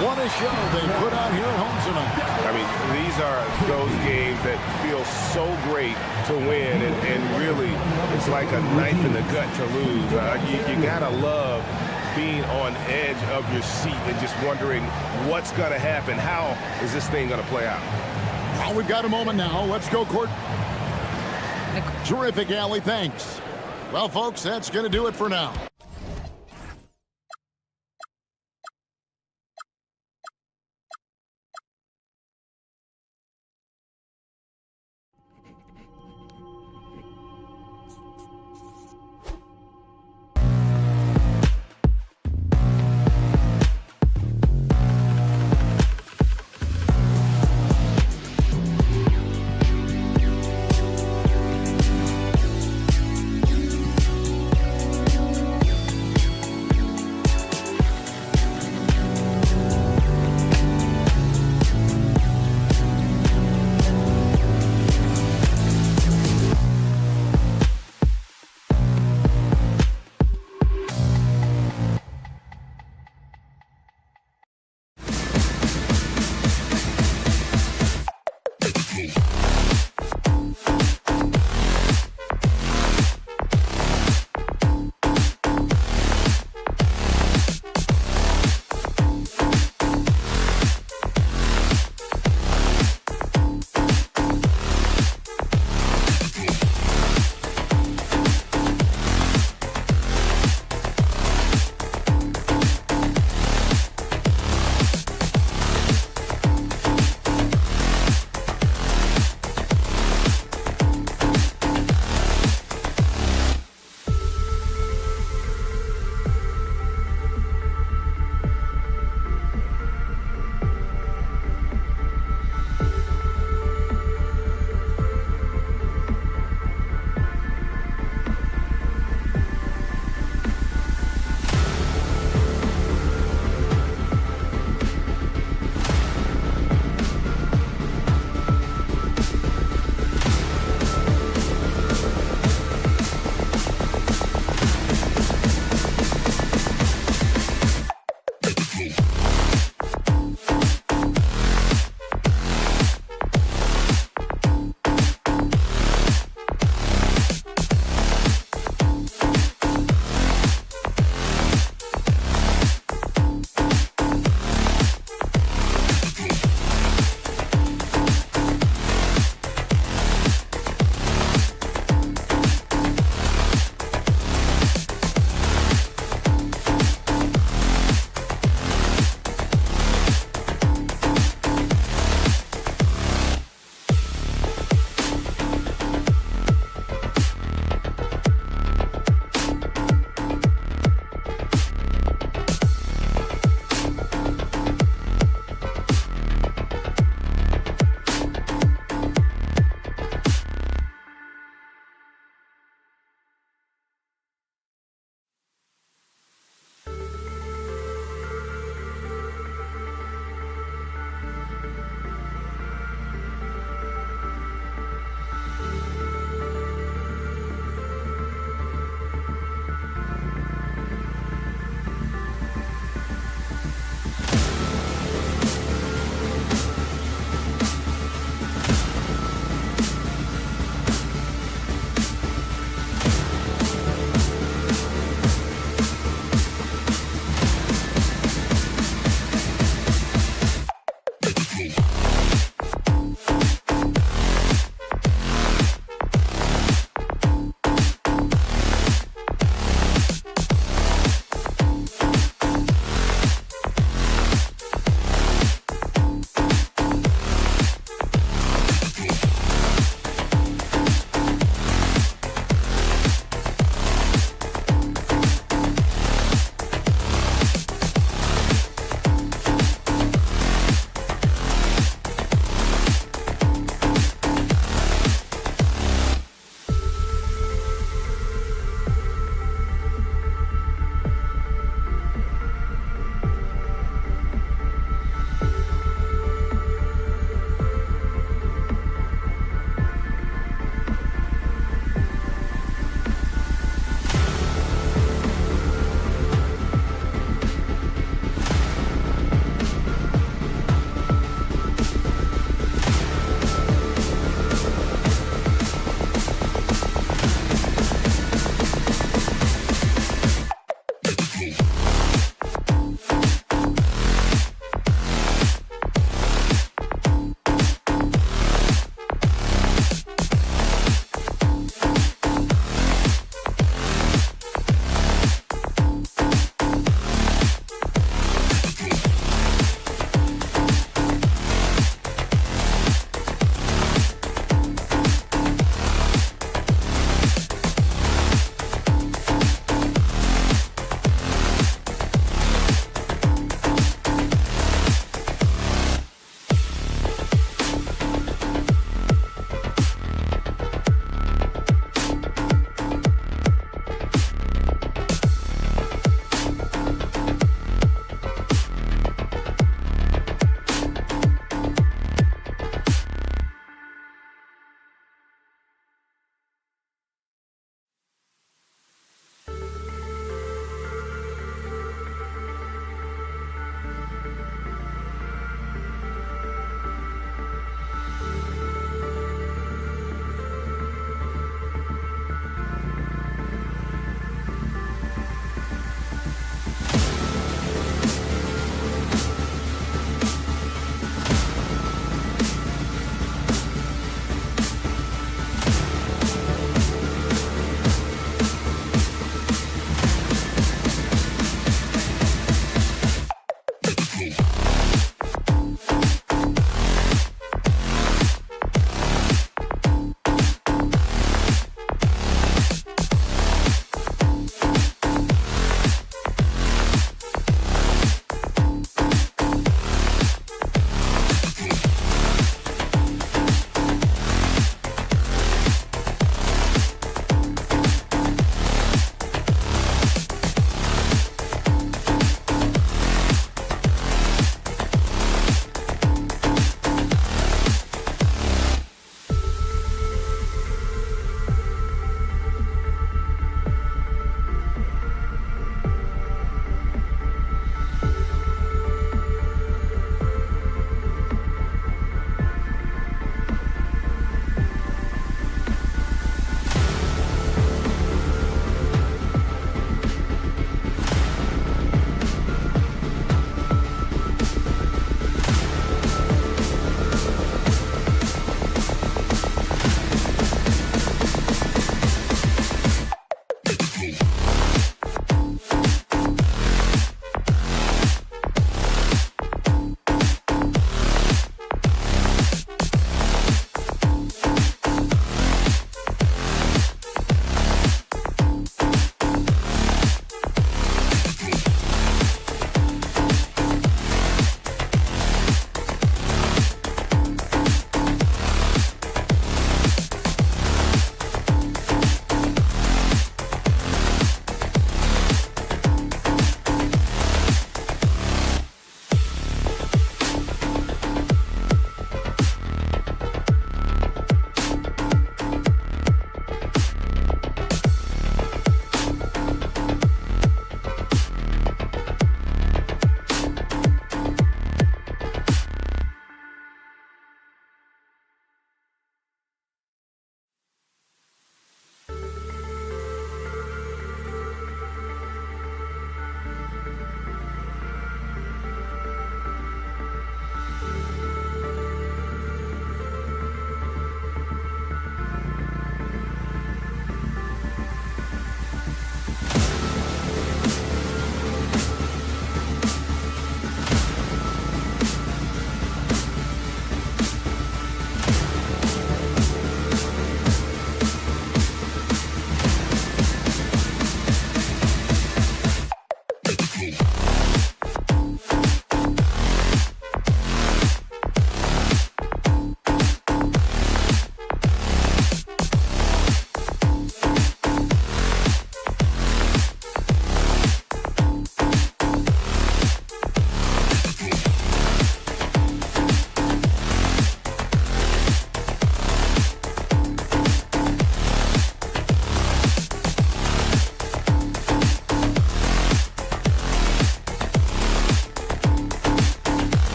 S1: What a show they put on here at home tonight.
S5: I mean, these are those games that feel so great to win, and really, it's like a knife in the gut to lose. You gotta love being on edge of your seat and just wondering what's going to happen. How is this thing going to play out?
S1: Well, we've got a moment now. Let's go, Court. Terrific, Allie. Thanks. Well, folks, that's going to do it for now.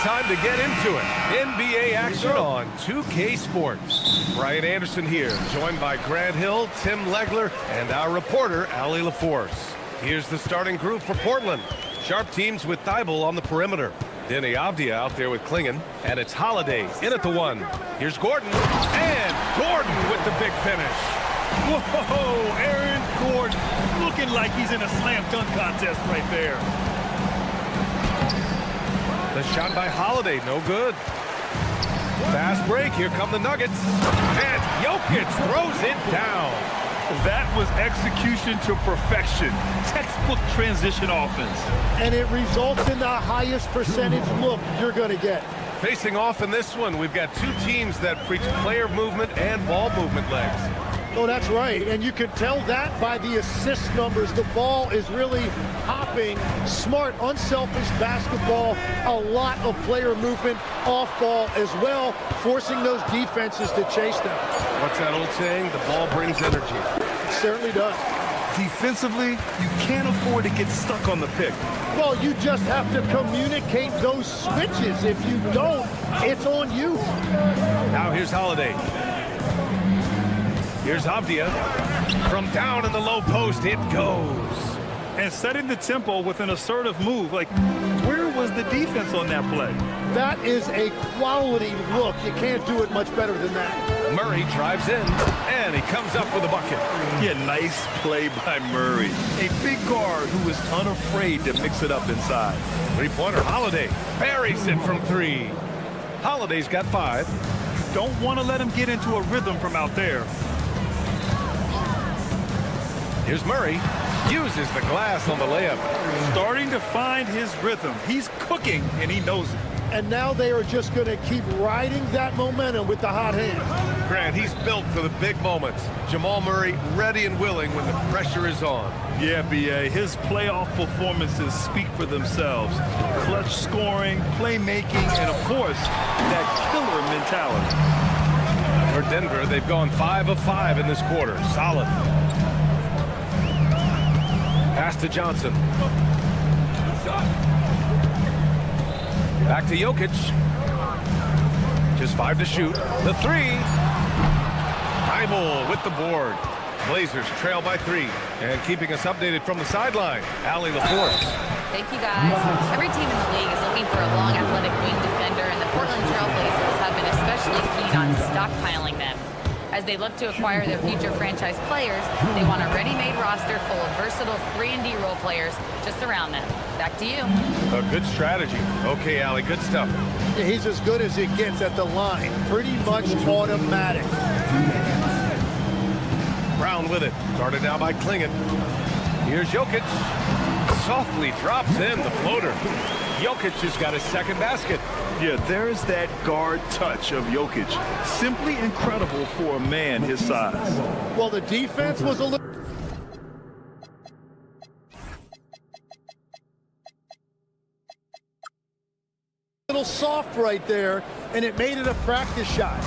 S7: Time to get into it. NBA action on 2K Sports. Brian Anderson here, joined by Grant Hill, Tim Legler, and our reporter, Allie LaForce. Here's the starting group for Portland. Sharp teams with Thibault on the perimeter. Denny Avdia out there with Klingon. And it's Holiday in at the one. Here's Gordon. And Gordon with the big finish.
S9: Whoa, Aaron Gordon looking like he's in a slam dunk contest right there.
S7: The shot by Holiday, no good. Fast break, here come the Nuggets. And Jokic throws it down.
S9: That was execution to perfection. Textbook transition offense.
S8: And it results in the highest percentage look you're going to get.
S7: Facing off in this one, we've got two teams that preach player movement and ball movement legs.
S8: Oh, that's right. And you can tell that by the assist numbers. The ball is really hopping. Smart, unselfish basketball. A lot of player movement off ball as well, forcing those defenses to chase them.
S7: What's that old saying? The ball brings energy.
S8: It certainly does.
S9: Defensively, you can't afford to get stuck on the pick.
S8: Well, you just have to communicate those switches. If you don't, it's on you.
S7: Now here's Holiday. Here's Avdia. From down in the low post, it goes.
S9: And setting the tempo with an assertive move. Like, where was the defense on that play?
S8: That is a quality look. You can't do it much better than that.
S7: Murray drives in, and he comes up with a bucket.
S9: Yeah, nice play by Murray. A big guard who is unafraid to mix it up inside.
S7: Three-pointer, Holiday buries it from three. Holiday's got 5.
S9: Don't want to let him get into a rhythm from out there.
S7: Here's Murray. Uses the glass on the layup.
S9: Starting to find his rhythm. He's cooking, and he knows it.
S8: And now they are just going to keep riding that momentum with the hot hand.
S7: Grant, he's built for the big moments. Jamal Murray ready and willing when the pressure is on.
S9: Yeah, B.A., his playoff performances speak for themselves. Clutch scoring, playmaking, and, of course, that killer mentality.
S7: For Denver, they've gone 5 of 5 in this quarter. Solid. Pass to Johnson. Back to Jokic. Just 5 to shoot. The 3. Heimel with the board. Blazers trail by 3. And keeping us updated from the sideline, Allie LaForce.
S4: Thank you, guys. Every team in the league is looking for a long, athletic wing defender, and the Portland Trail Blazers have been especially keen on stockpiling them. As they look to acquire their future franchise players, they want a ready-made roster full of versatile 3-and-D role players to surround them. Back to you.
S7: A good strategy. Okay, Allie, good stuff.
S8: Yeah, he's as good as it gets at the line. Pretty much automatic.
S7: Brown with it. Guarded now by Klingon. Here's Jokic. Softly drops in the floater. Jokic has got his second basket.
S9: Yeah, there's that guard touch of Jokic. Simply incredible for a man his size.
S8: Well, the defense was a little soft right there, and it made it a practice shot.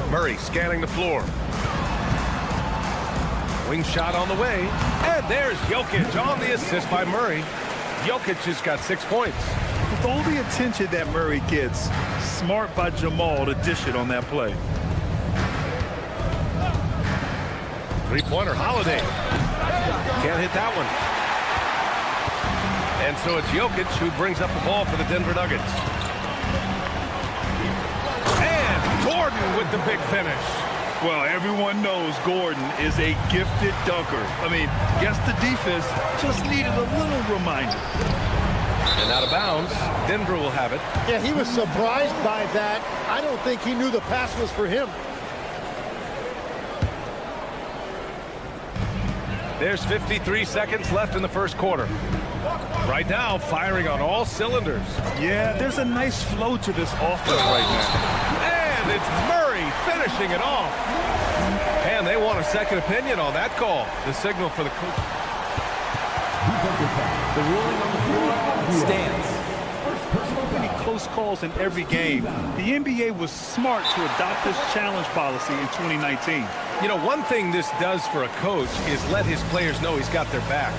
S7: Murray scanning the floor. Wing shot on the way. And there's Jokic on the assist by Murray. Jokic has got 6 points.
S9: With all the attention that Murray gets, smart by Jamal to dish it on that play.
S7: Three-pointer, Holiday. Can't hit that one. And so it's Jokic who brings up the ball for the Denver Nuggets. And Gordon with the big finish.
S9: Well, everyone knows Gordon is a gifted dunker. I mean, guess the defense just needed a little reminder.
S7: And out of bounds, Denver will have it.
S8: Yeah, he was surprised by that. I don't think he knew the pass was for him.
S7: There's 53 seconds left in the first quarter. Right now, firing on all cylinders.
S9: Yeah, there's a nice flow to this offense right now.
S7: And it's Murray finishing it off. And they want a second opinion on that call. The signal for the coach.
S6: The ruling on the floor stands.
S9: Many close calls in every game. The NBA was smart to adopt this challenge policy in 2019.
S7: You know, one thing this does for a coach is let his players know he's got their back.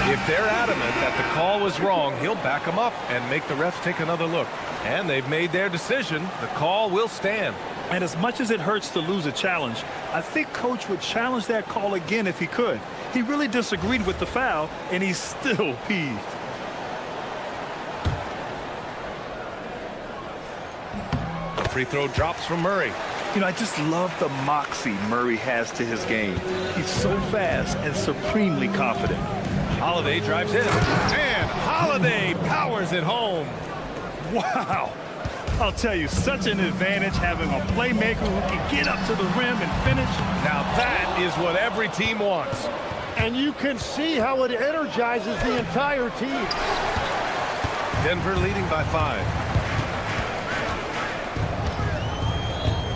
S7: If they're adamant that the call was wrong, he'll back them up and make the refs take another look. And they've made their decision. The call will stand.
S9: And as much as it hurts to lose a challenge, I think Coach would challenge that call again if he could. He really disagreed with the foul, and he's still peeved.
S7: The free throw drops from Murray.
S9: You know, I just love the moxie Murray has to his game. He's so fast and supremely confident.
S7: Holiday drives in, and Holiday powers it home.
S9: Wow. I'll tell you, such an advantage having a playmaker who can get up to the rim and finish.
S7: Now that is what every team wants.
S8: And you can see how it energizes the entire team.
S7: Denver leading by 5.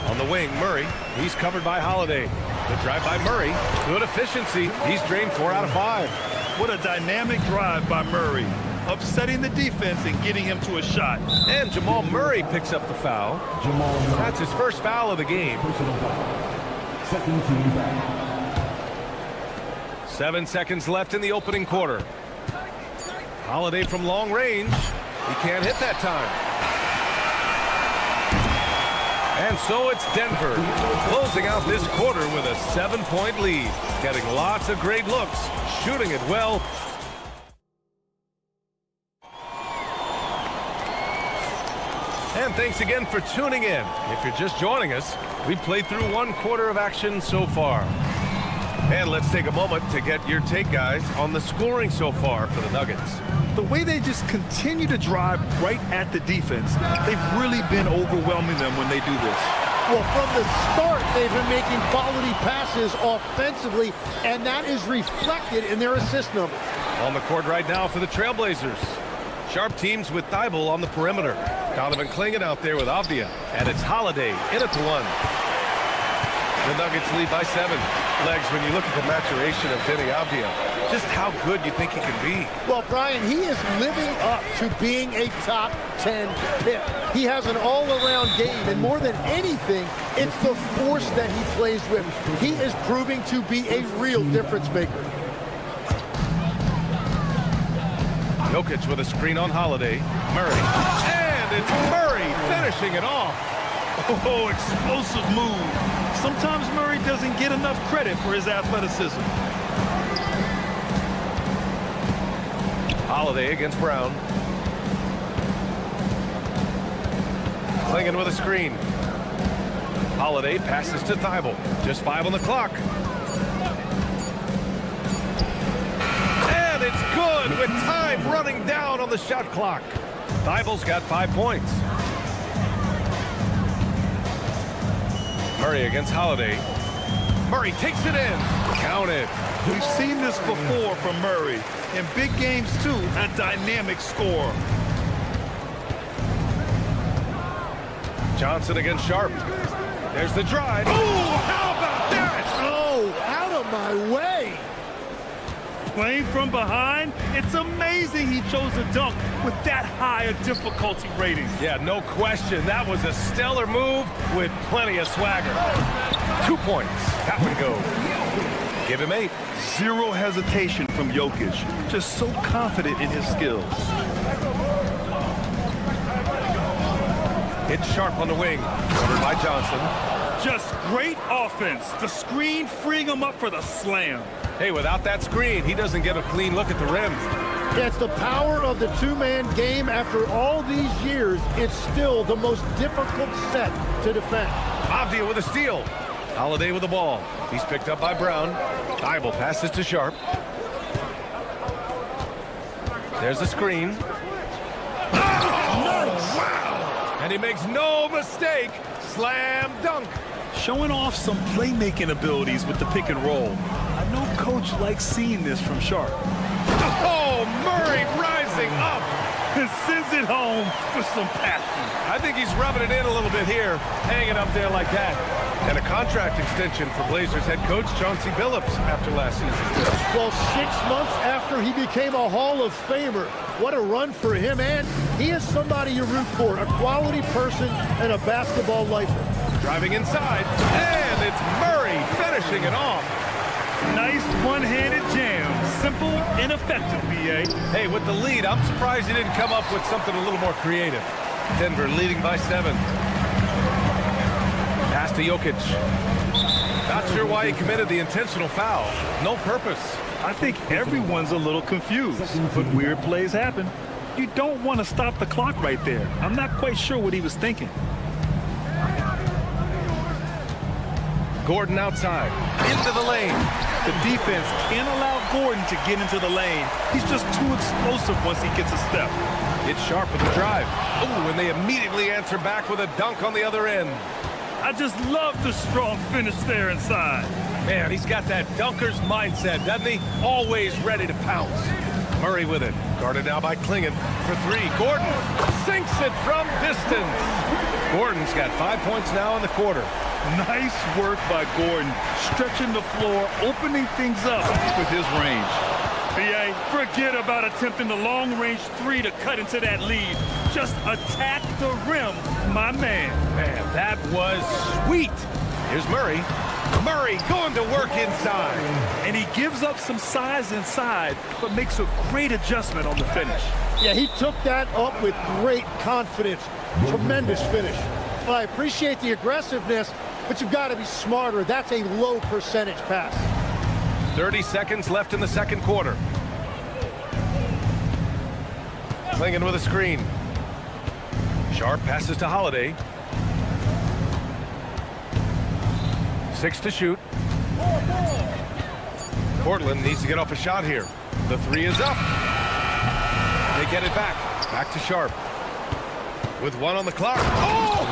S7: On the wing, Murray. He's covered by Holiday. The drive by Murray. Good efficiency. He's drained 4 out of 5.
S9: What a dynamic drive by Murray. Upsetting the defense and getting him to a shot.
S7: And Jamal Murray picks up the foul. That's his first foul of the game. 7 seconds left in the opening quarter. Holiday from long range. He can't hit that time. And so it's Denver closing out this quarter with a 7-point lead. Getting lots of great looks, shooting it well. And thanks again for tuning in. If you're just joining us, we played through 1 quarter of action so far. And let's take a moment to get your take, guys, on the scoring so far for the Nuggets.
S9: The way they just continue to drive right at the defense, they've really been overwhelming them when they do this.
S8: Well, from the start, they've been making quality passes offensively, and that is reflected in their assist number.
S7: On the court right now for the Trailblazers. Sharp teams with Thibault on the perimeter. Donovan Clingan out there with Avdia. And it's Holiday in it to 1. The Nuggets lead by 7. Legs, when you look at the maturation of Denny Avdia, just how good you think he can be.
S8: Well, Brian, he is living up to being a top 10 pick. He has an all-around game, and more than anything, it's the force that he plays with. He is proving to be a real difference maker.
S7: Jokic with a screen on Holiday. Murray. And it's Murray finishing it off.
S9: Oh, explosive move. Sometimes Murray doesn't get enough credit for his athleticism.
S7: Holiday against Brown. Clingan with a screen. Holiday passes to Thibault. Just 5 on the clock. And it's good with time running down on the shot clock. Thibault's got 5 points. Murray against Holiday. Murray takes it in. Counted.
S9: We've seen this before from Murray. In big games, too, a dynamic scorer.
S7: Johnson against Sharp. There's the drive. Oh, how about that?
S8: Oh, out of my way.
S9: Playing from behind, it's amazing he chose a dunk with that high a difficulty rating.
S7: Yeah, no question. That was a stellar move with plenty of swagger. 2 points. That would go. Give him 8.
S9: Zero hesitation from Jokic. Just so confident in his skills.
S7: It's Sharp on the wing. Covered by Johnson.
S9: Just great offense. The screen freeing him up for the slam.
S7: Hey, without that screen, he doesn't get a clean look at the rim.
S8: It's the power of the two-man game. After all these years, it's still the most difficult set to defend.
S7: Avdia with a steal. Holiday with the ball. He's picked up by Brown. Thibault passes to Sharp. There's the screen. Oh, nice. Wow! And he makes no mistake. Slam dunk.
S9: Showing off some playmaking abilities with the pick and roll. I know coach likes seeing this from Sharp.
S7: Oh, Murray rising up.
S9: And sends it home with some passion.
S7: I think he's rubbing it in a little bit here, hanging up there like that. And a contract extension for Blazers head coach Chauncey Billups after last season.
S8: Well, 6 months after he became a Hall of Famer, what a run for him. And he is somebody you root for, a quality person and a basketball lifer.
S7: Driving inside, and it's Murray finishing it off.
S9: Nice one-handed jam. Simple and effective, B.A.
S7: Hey, with the lead, I'm surprised he didn't come up with something a little more creative. Denver leading by 7. Pass to Jokic. Not sure why he committed the intentional foul. No purpose.
S9: I think everyone's a little confused, but weird plays happen. You don't want to stop the clock right there. I'm not quite sure what he was thinking.
S7: Gordon outside, into the lane.
S9: The defense can't allow Gordon to get into the lane. He's just too explosive once he gets a step.
S7: It's Sharp with the drive. Oh, and they immediately answer back with a dunk on the other end.
S9: I just love the strong finish there inside.
S7: Man, he's got that dunker's mindset, doesn't he? Always ready to pounce. Murray with it. Guarded now by Clingan for 3. Gordon sinks it from distance. Gordon's got 5 points now in the quarter.
S9: Nice work by Gordon, stretching the floor, opening things up with his range. B.A., forget about attempting the long-range 3 to cut into that lead. Just attack the rim, my man.
S7: Man, that was sweet. Here's Murray. Murray going to work inside.
S9: And he gives up some size inside, but makes a great adjustment on the finish.
S8: Yeah, he took that up with great confidence. Tremendous finish. Well, I appreciate the aggressiveness, but you've got to be smarter. That's a low percentage pass.
S7: 30 seconds left in the second quarter. Clingan with a screen. Sharp passes to Holiday. 6 to shoot. Portland needs to get off a shot here. The 3 is up. They get it back. Back to Sharp. With 1 on the clock. Oh,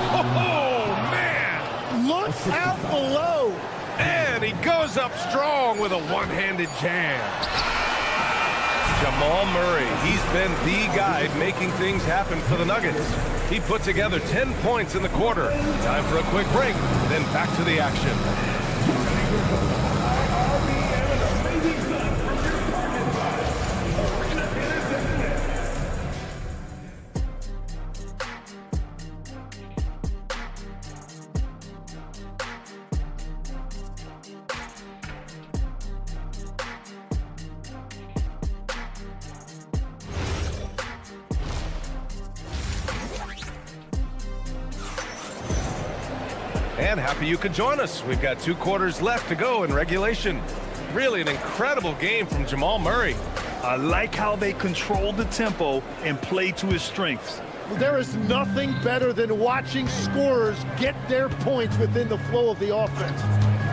S7: man!
S8: Look out below.
S7: And he goes up strong with a one-handed jam. Jamal Murray, he's been the guy making things happen for the Nuggets. He put together 10 points in the quarter. Time for a quick break, then back to the action. And happy you could join us. We've got 2 quarters left to go in regulation. Really an incredible game from Jamal Murray.
S9: I like how they control the tempo and play to his strengths.
S8: There is nothing better than watching scorers get their points within the flow of the offense.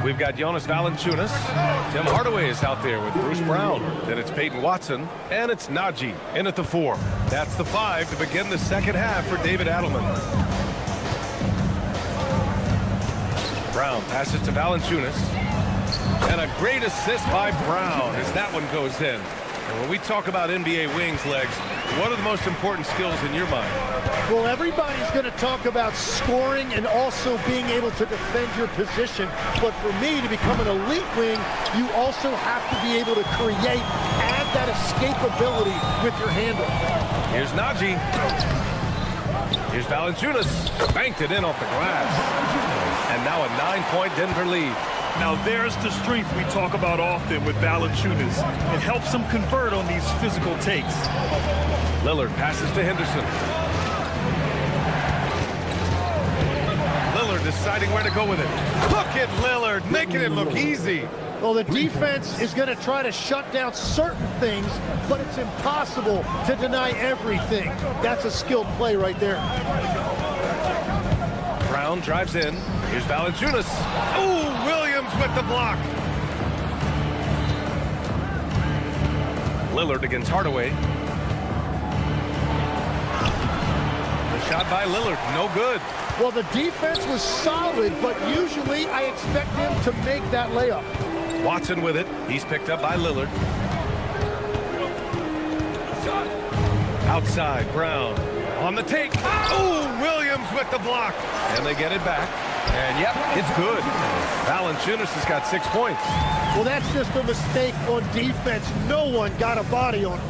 S7: We've got Jonas Valanciunas. Tim Hardaway is out there with Bruce Brown. Then it's Peyton Watson. And it's Najee in at the 4. That's the 5 to begin the second half for David Adelman. Brown passes to Valanciunas. And a great assist by Brown as that one goes in. And when we talk about NBA wings, Legs, what are the most important skills in your mind?
S8: Well, everybody's going to talk about scoring and also being able to defend your position. But for me, to become an elite wing, you also have to be able to create, add that escapability with your handle.
S7: Here's Najee. Here's Valanciunas. Banked it in off the glass. And now a 9-point Denver lead.
S9: Now there's the strength we talk about often with Valanciunas. It helps him convert on these physical takes.
S7: Lillard passes to Henderson. Lillard deciding where to go with it. Look at Lillard making it look easy.
S8: Well, the defense is going to try to shut down certain things, but it's impossible to deny everything. That's a skilled play right there.
S7: Brown drives in. Here's Valanciunas. Ooh, Williams with the block. Lillard against Hardaway. The shot by Lillard, no good.
S8: Well, the defense was solid, but usually I expect him to make that layup.
S7: Watson with it. He's picked up by Lillard. Outside, Brown. On the take. Ooh, Williams with the block. And they get it back. And, yep, it's good. Valanciunas has got 6 points.
S8: Well, that's just a mistake on defense. No one got a body on him.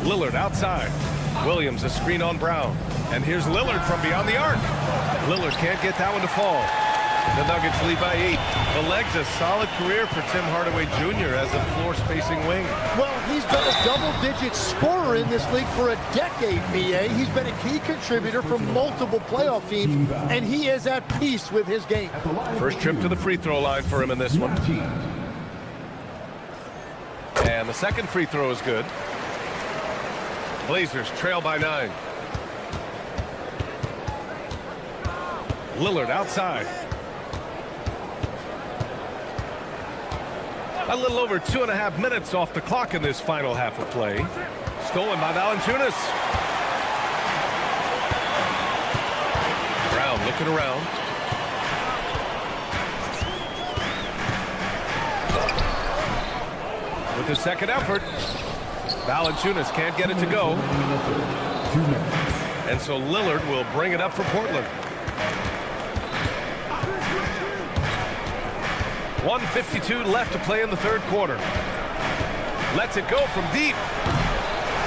S7: Lillard outside. Williams a screen on Brown. And here's Lillard from beyond the arc. Lillard can't get that one to fall. The Nuggets lead by 8. The Legs, a solid career for Tim Hardaway Jr. as a floor-spacing wing.
S8: Well, he's been a double-digit scorer in this league for a decade, B.A. He's been a key contributor for multiple playoff teams, and he is at peace with his game.
S7: First trip to the free throw line for him in this one. And the second free throw is good. Blazers trail by 9. Lillard outside. A little over 2.5 minutes off the clock in this final half of play. Stolen by Valanciunas. Brown looking around. With the second effort, Valanciunas can't get it to go. And so Lillard will bring it up for Portland. 1:52 left to play in the third quarter. Lets it go from deep.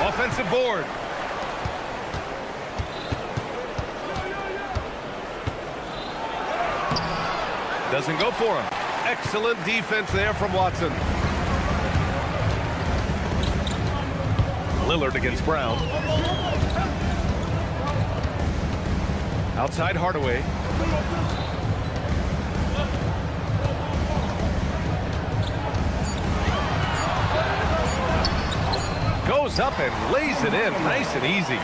S7: Offensive board. Doesn't go for him. Excellent defense there from Watson. Lillard against Brown. Outside Hardaway. Goes goes up and lays it in nice and easy.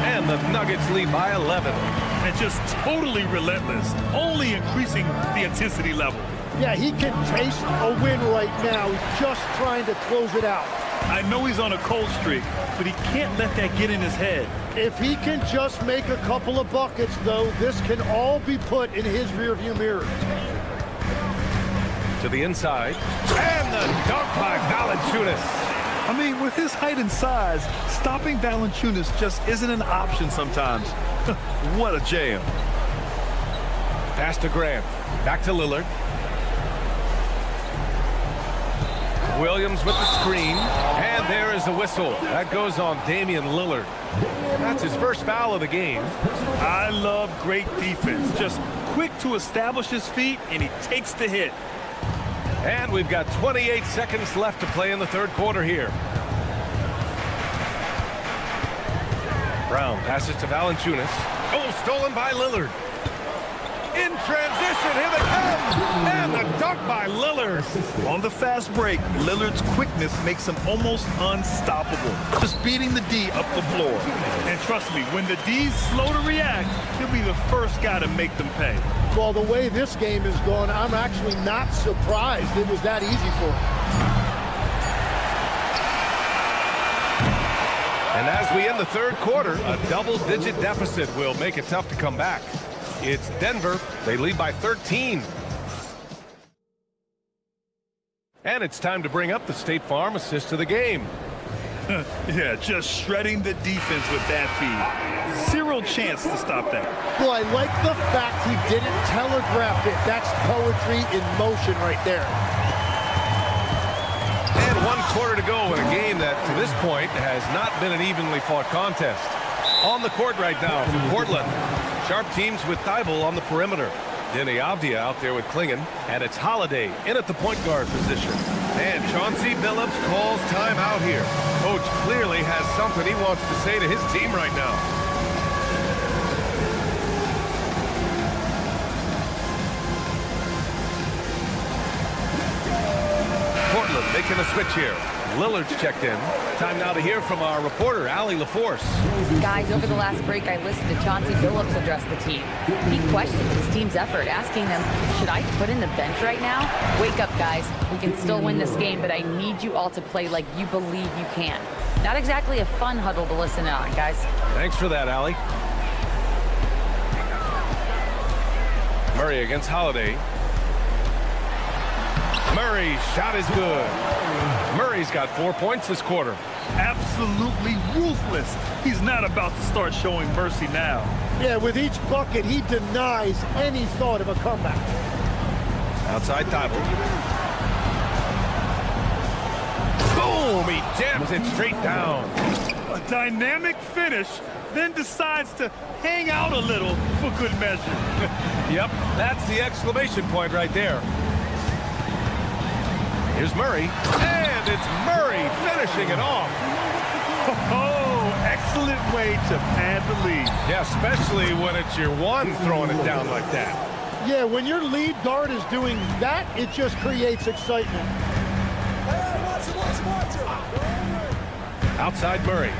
S7: And the Nuggets lead by 11.
S9: And just totally relentless, only increasing the intensity level.
S8: Yeah, he can taste a win right now. He's just trying to close it out.
S9: I know he's on a cold streak, but he can't let that get in his head.
S8: If he can just make a couple of buckets, though, this can all be put in his rearview mirror.
S7: To the inside. And the dunk by Valanciunas.
S9: I mean, with his height and size, stopping Valanciunas just isn't an option sometimes. What a jam.
S7: Pass to Grant. Back to Lillard. Williams with the screen. And there is a whistle. That goes on Damian Lillard. That's his first foul of the game.
S9: I love great defense. Just quick to establish his feet, and he takes the hit.
S7: And we've got 28 seconds left to play in the third quarter here. Brown passes to Valanciunas. Oh, stolen by Lillard. In transition, here they come. And the dunk by Lillard.
S9: On the fast break, Lillard's quickness makes him almost unstoppable. Just beating the D up the floor. And trust me, when the D's slow to react, he'll be the first guy to make them pay.
S8: Well, the way this game is going, I'm actually not surprised it was that easy for him.
S7: And as we end the third quarter, a double-digit deficit will make it tough to come back. It's Denver. They lead by 13. And it's time to bring up the State Farm assist of the game.
S9: Yeah, just shredding the defense with that feed. Zero chance to stop that.
S8: Well, I like the fact he didn't telegraph it. That's poetry in motion right there.
S7: And 1 quarter to go in a game that, to this point, has not been an evenly fought contest. On the court right now for Portland. Sharp teams with Thibault on the perimeter. Denny Avdia out there with Klingon. And it's Holiday in at the point guard position. And Chauncey Billups calls timeout here. Coach clearly has something he wants to say to his team right now. Portland making a switch here. Lillard's checked in. Time now to hear from our reporter, Allie LaForce.
S4: Guys, over the last break, I listened to Chauncey Billups address the team. He questioned his team's effort, asking them, should I put in the bench right now? Wake up, guys. We can still win this game, but I need you all to play like you believe you can. Not exactly a fun huddle to listen on, guys.
S7: Thanks for that, Allie. Murray against Holiday. Murray's shot is good. Murray's got 4 points this quarter.
S9: Absolutely ruthless. He's not about to start showing mercy now.
S8: Yeah, with each bucket, he denies any thought of a comeback.
S7: Outside Thibault. Boom! He jams it straight down.
S9: A dynamic finish, then decides to hang out a little for good measure.
S7: Yep, that's the exclamation point right there. Here's Murray, and it's Murray finishing it off.
S9: Oh, excellent way to pad the lead.
S7: Yeah, especially when it's your one throwing it down like that.
S8: Yeah, when your lead guard is doing that, it just creates excitement.
S7: Outside Murray.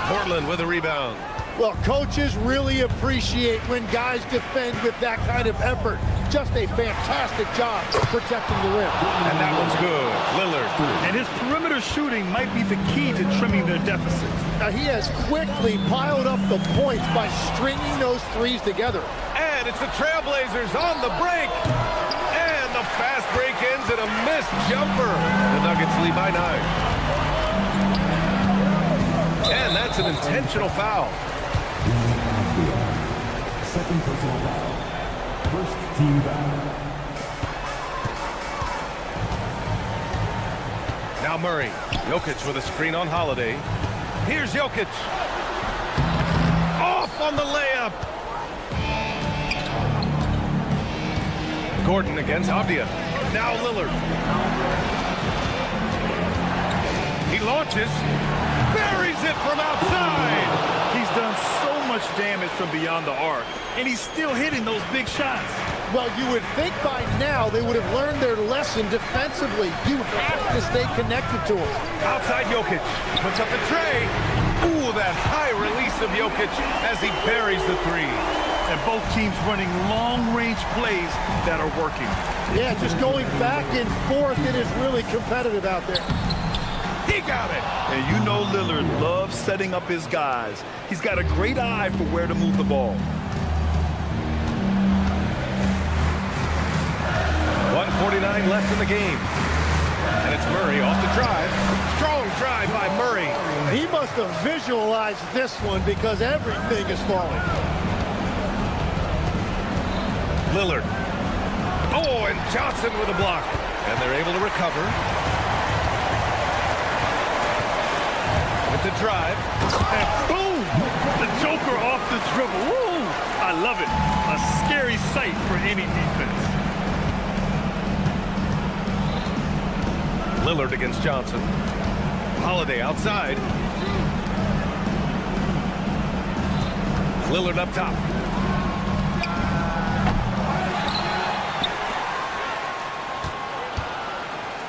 S7: Portland with a rebound.
S8: Well, coaches really appreciate when guys defend with that kind of effort. Just a fantastic job protecting the rim.
S7: And that one's good. Lillard.
S9: And his perimeter shooting might be the key to trimming their deficit.
S8: Now, he has quickly piled up the points by stringing those threes together.
S7: And it's the Trailblazers on the break. And the fast break ends in a missed jumper. The Nuggets lead by 9. And that's an intentional foul.
S10: Second personal foul. First team foul.
S7: Now Murray. Jokic with a screen on Holiday. Here's Jokic. Off on the layup. Gordon against Avdia. Now Lillard. He launches. Buries it from outside.
S9: He's done so much damage from beyond the arc, and he's still hitting those big shots.
S8: Well, you would think by now they would have learned their lesson defensively. You have to stay connected to him.
S7: Outside Jokic. Puts up the tray. Ooh, that high release of Jokic as he buries the three.
S9: And both teams running long-range plays that are working.
S8: Yeah, just going back and forth. It is really competitive out there.
S7: He got it.
S9: And you know Lillard loves setting up his guys. He's got a great eye for where to move the ball.
S7: 1:49 left in the game. And it's Murray off the drive. Strong drive by Murray.
S8: He must have visualized this one because everything is falling.
S7: Lillard. Oh, and Johnson with a block. And they're able to recover. With the drive.
S9: And boom! The Joker off the dribble. Woo! I love it. A scary sight for any defense.
S7: Lillard against Johnson. Holiday outside. Lillard up top.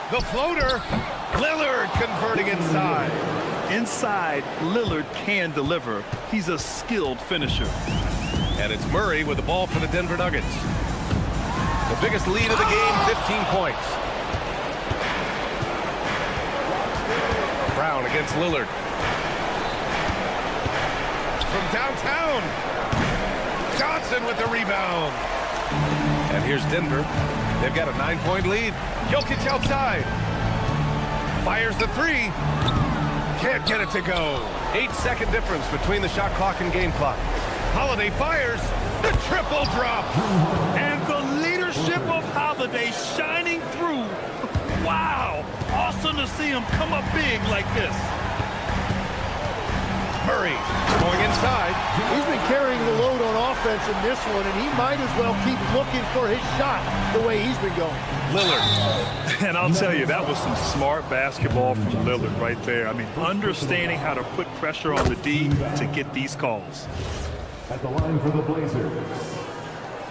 S7: The floater. Lillard converting inside.
S9: Inside, Lillard can deliver. He's a skilled finisher.
S7: And it's Murray with the ball for the Denver Nuggets. The biggest lead of the game, 15 points. Brown against Lillard. From downtown. Johnson with the rebound. And here's Denver. They've got a 9-point lead. Jokic outside. Fires the three. Can't get it to go. 8-second difference between the shot clock and game clock. Holiday fires. The triple drop.
S9: And the leadership of Holiday shining through. Wow. Awesome to see him come up big like this.
S7: Murray going inside.
S8: He's been carrying the load on offense in this one, and he might as well keep looking for his shot the way he's been going.
S7: Lillard.
S9: And I'll tell you, that was some smart basketball from Lillard right there. I mean, understanding how to put pressure on the D to get these calls.
S10: At the line for the Blazers,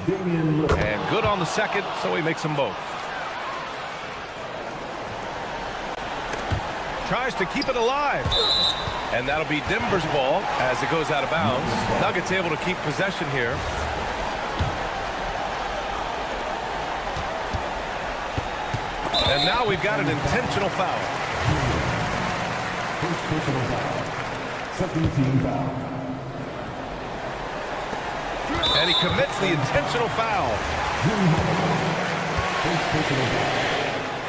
S10: Damian Lillard.
S7: And good on the second, so he makes them both. Tries to keep it alive. And that'll be Denver's ball as it goes out of bounds. Nuggets able to keep possession here. And now we've got an intentional foul.
S10: First personal foul. Second team foul.
S7: And he commits the intentional foul.
S10: First personal foul.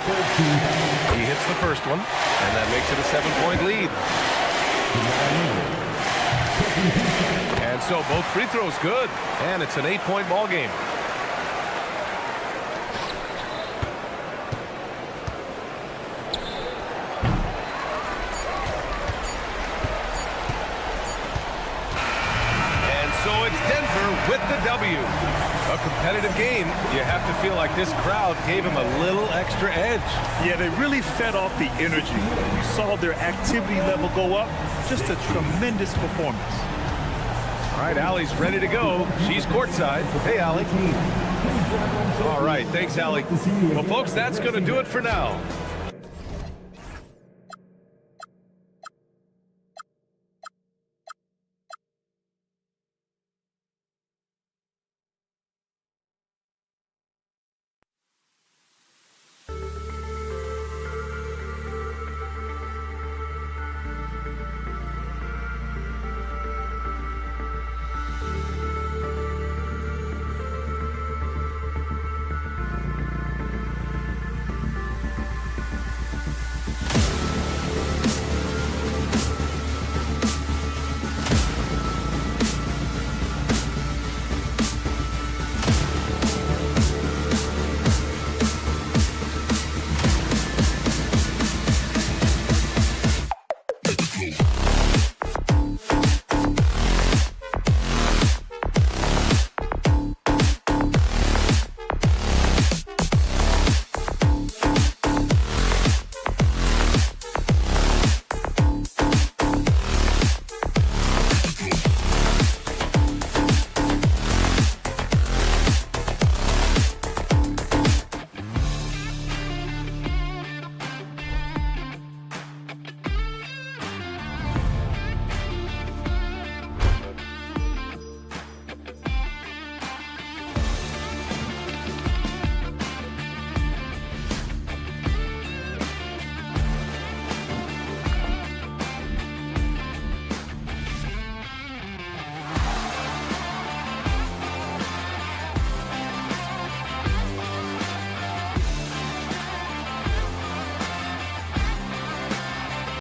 S10: Third team foul.
S7: He hits the first one, and that makes it a 7-point lead. And so both free throws good, and it's an 8-point ball game. And so it's Denver with the W. A competitive game. You have to feel like this crowd gave him a little extra edge.
S9: Yeah, they really fed off the energy. You saw their activity level go up. Just a tremendous performance.
S7: All right, Allie's ready to go. She's courtside. Hey, Allie. All right, thanks, Allie. Well, folks, that's going to do it for now.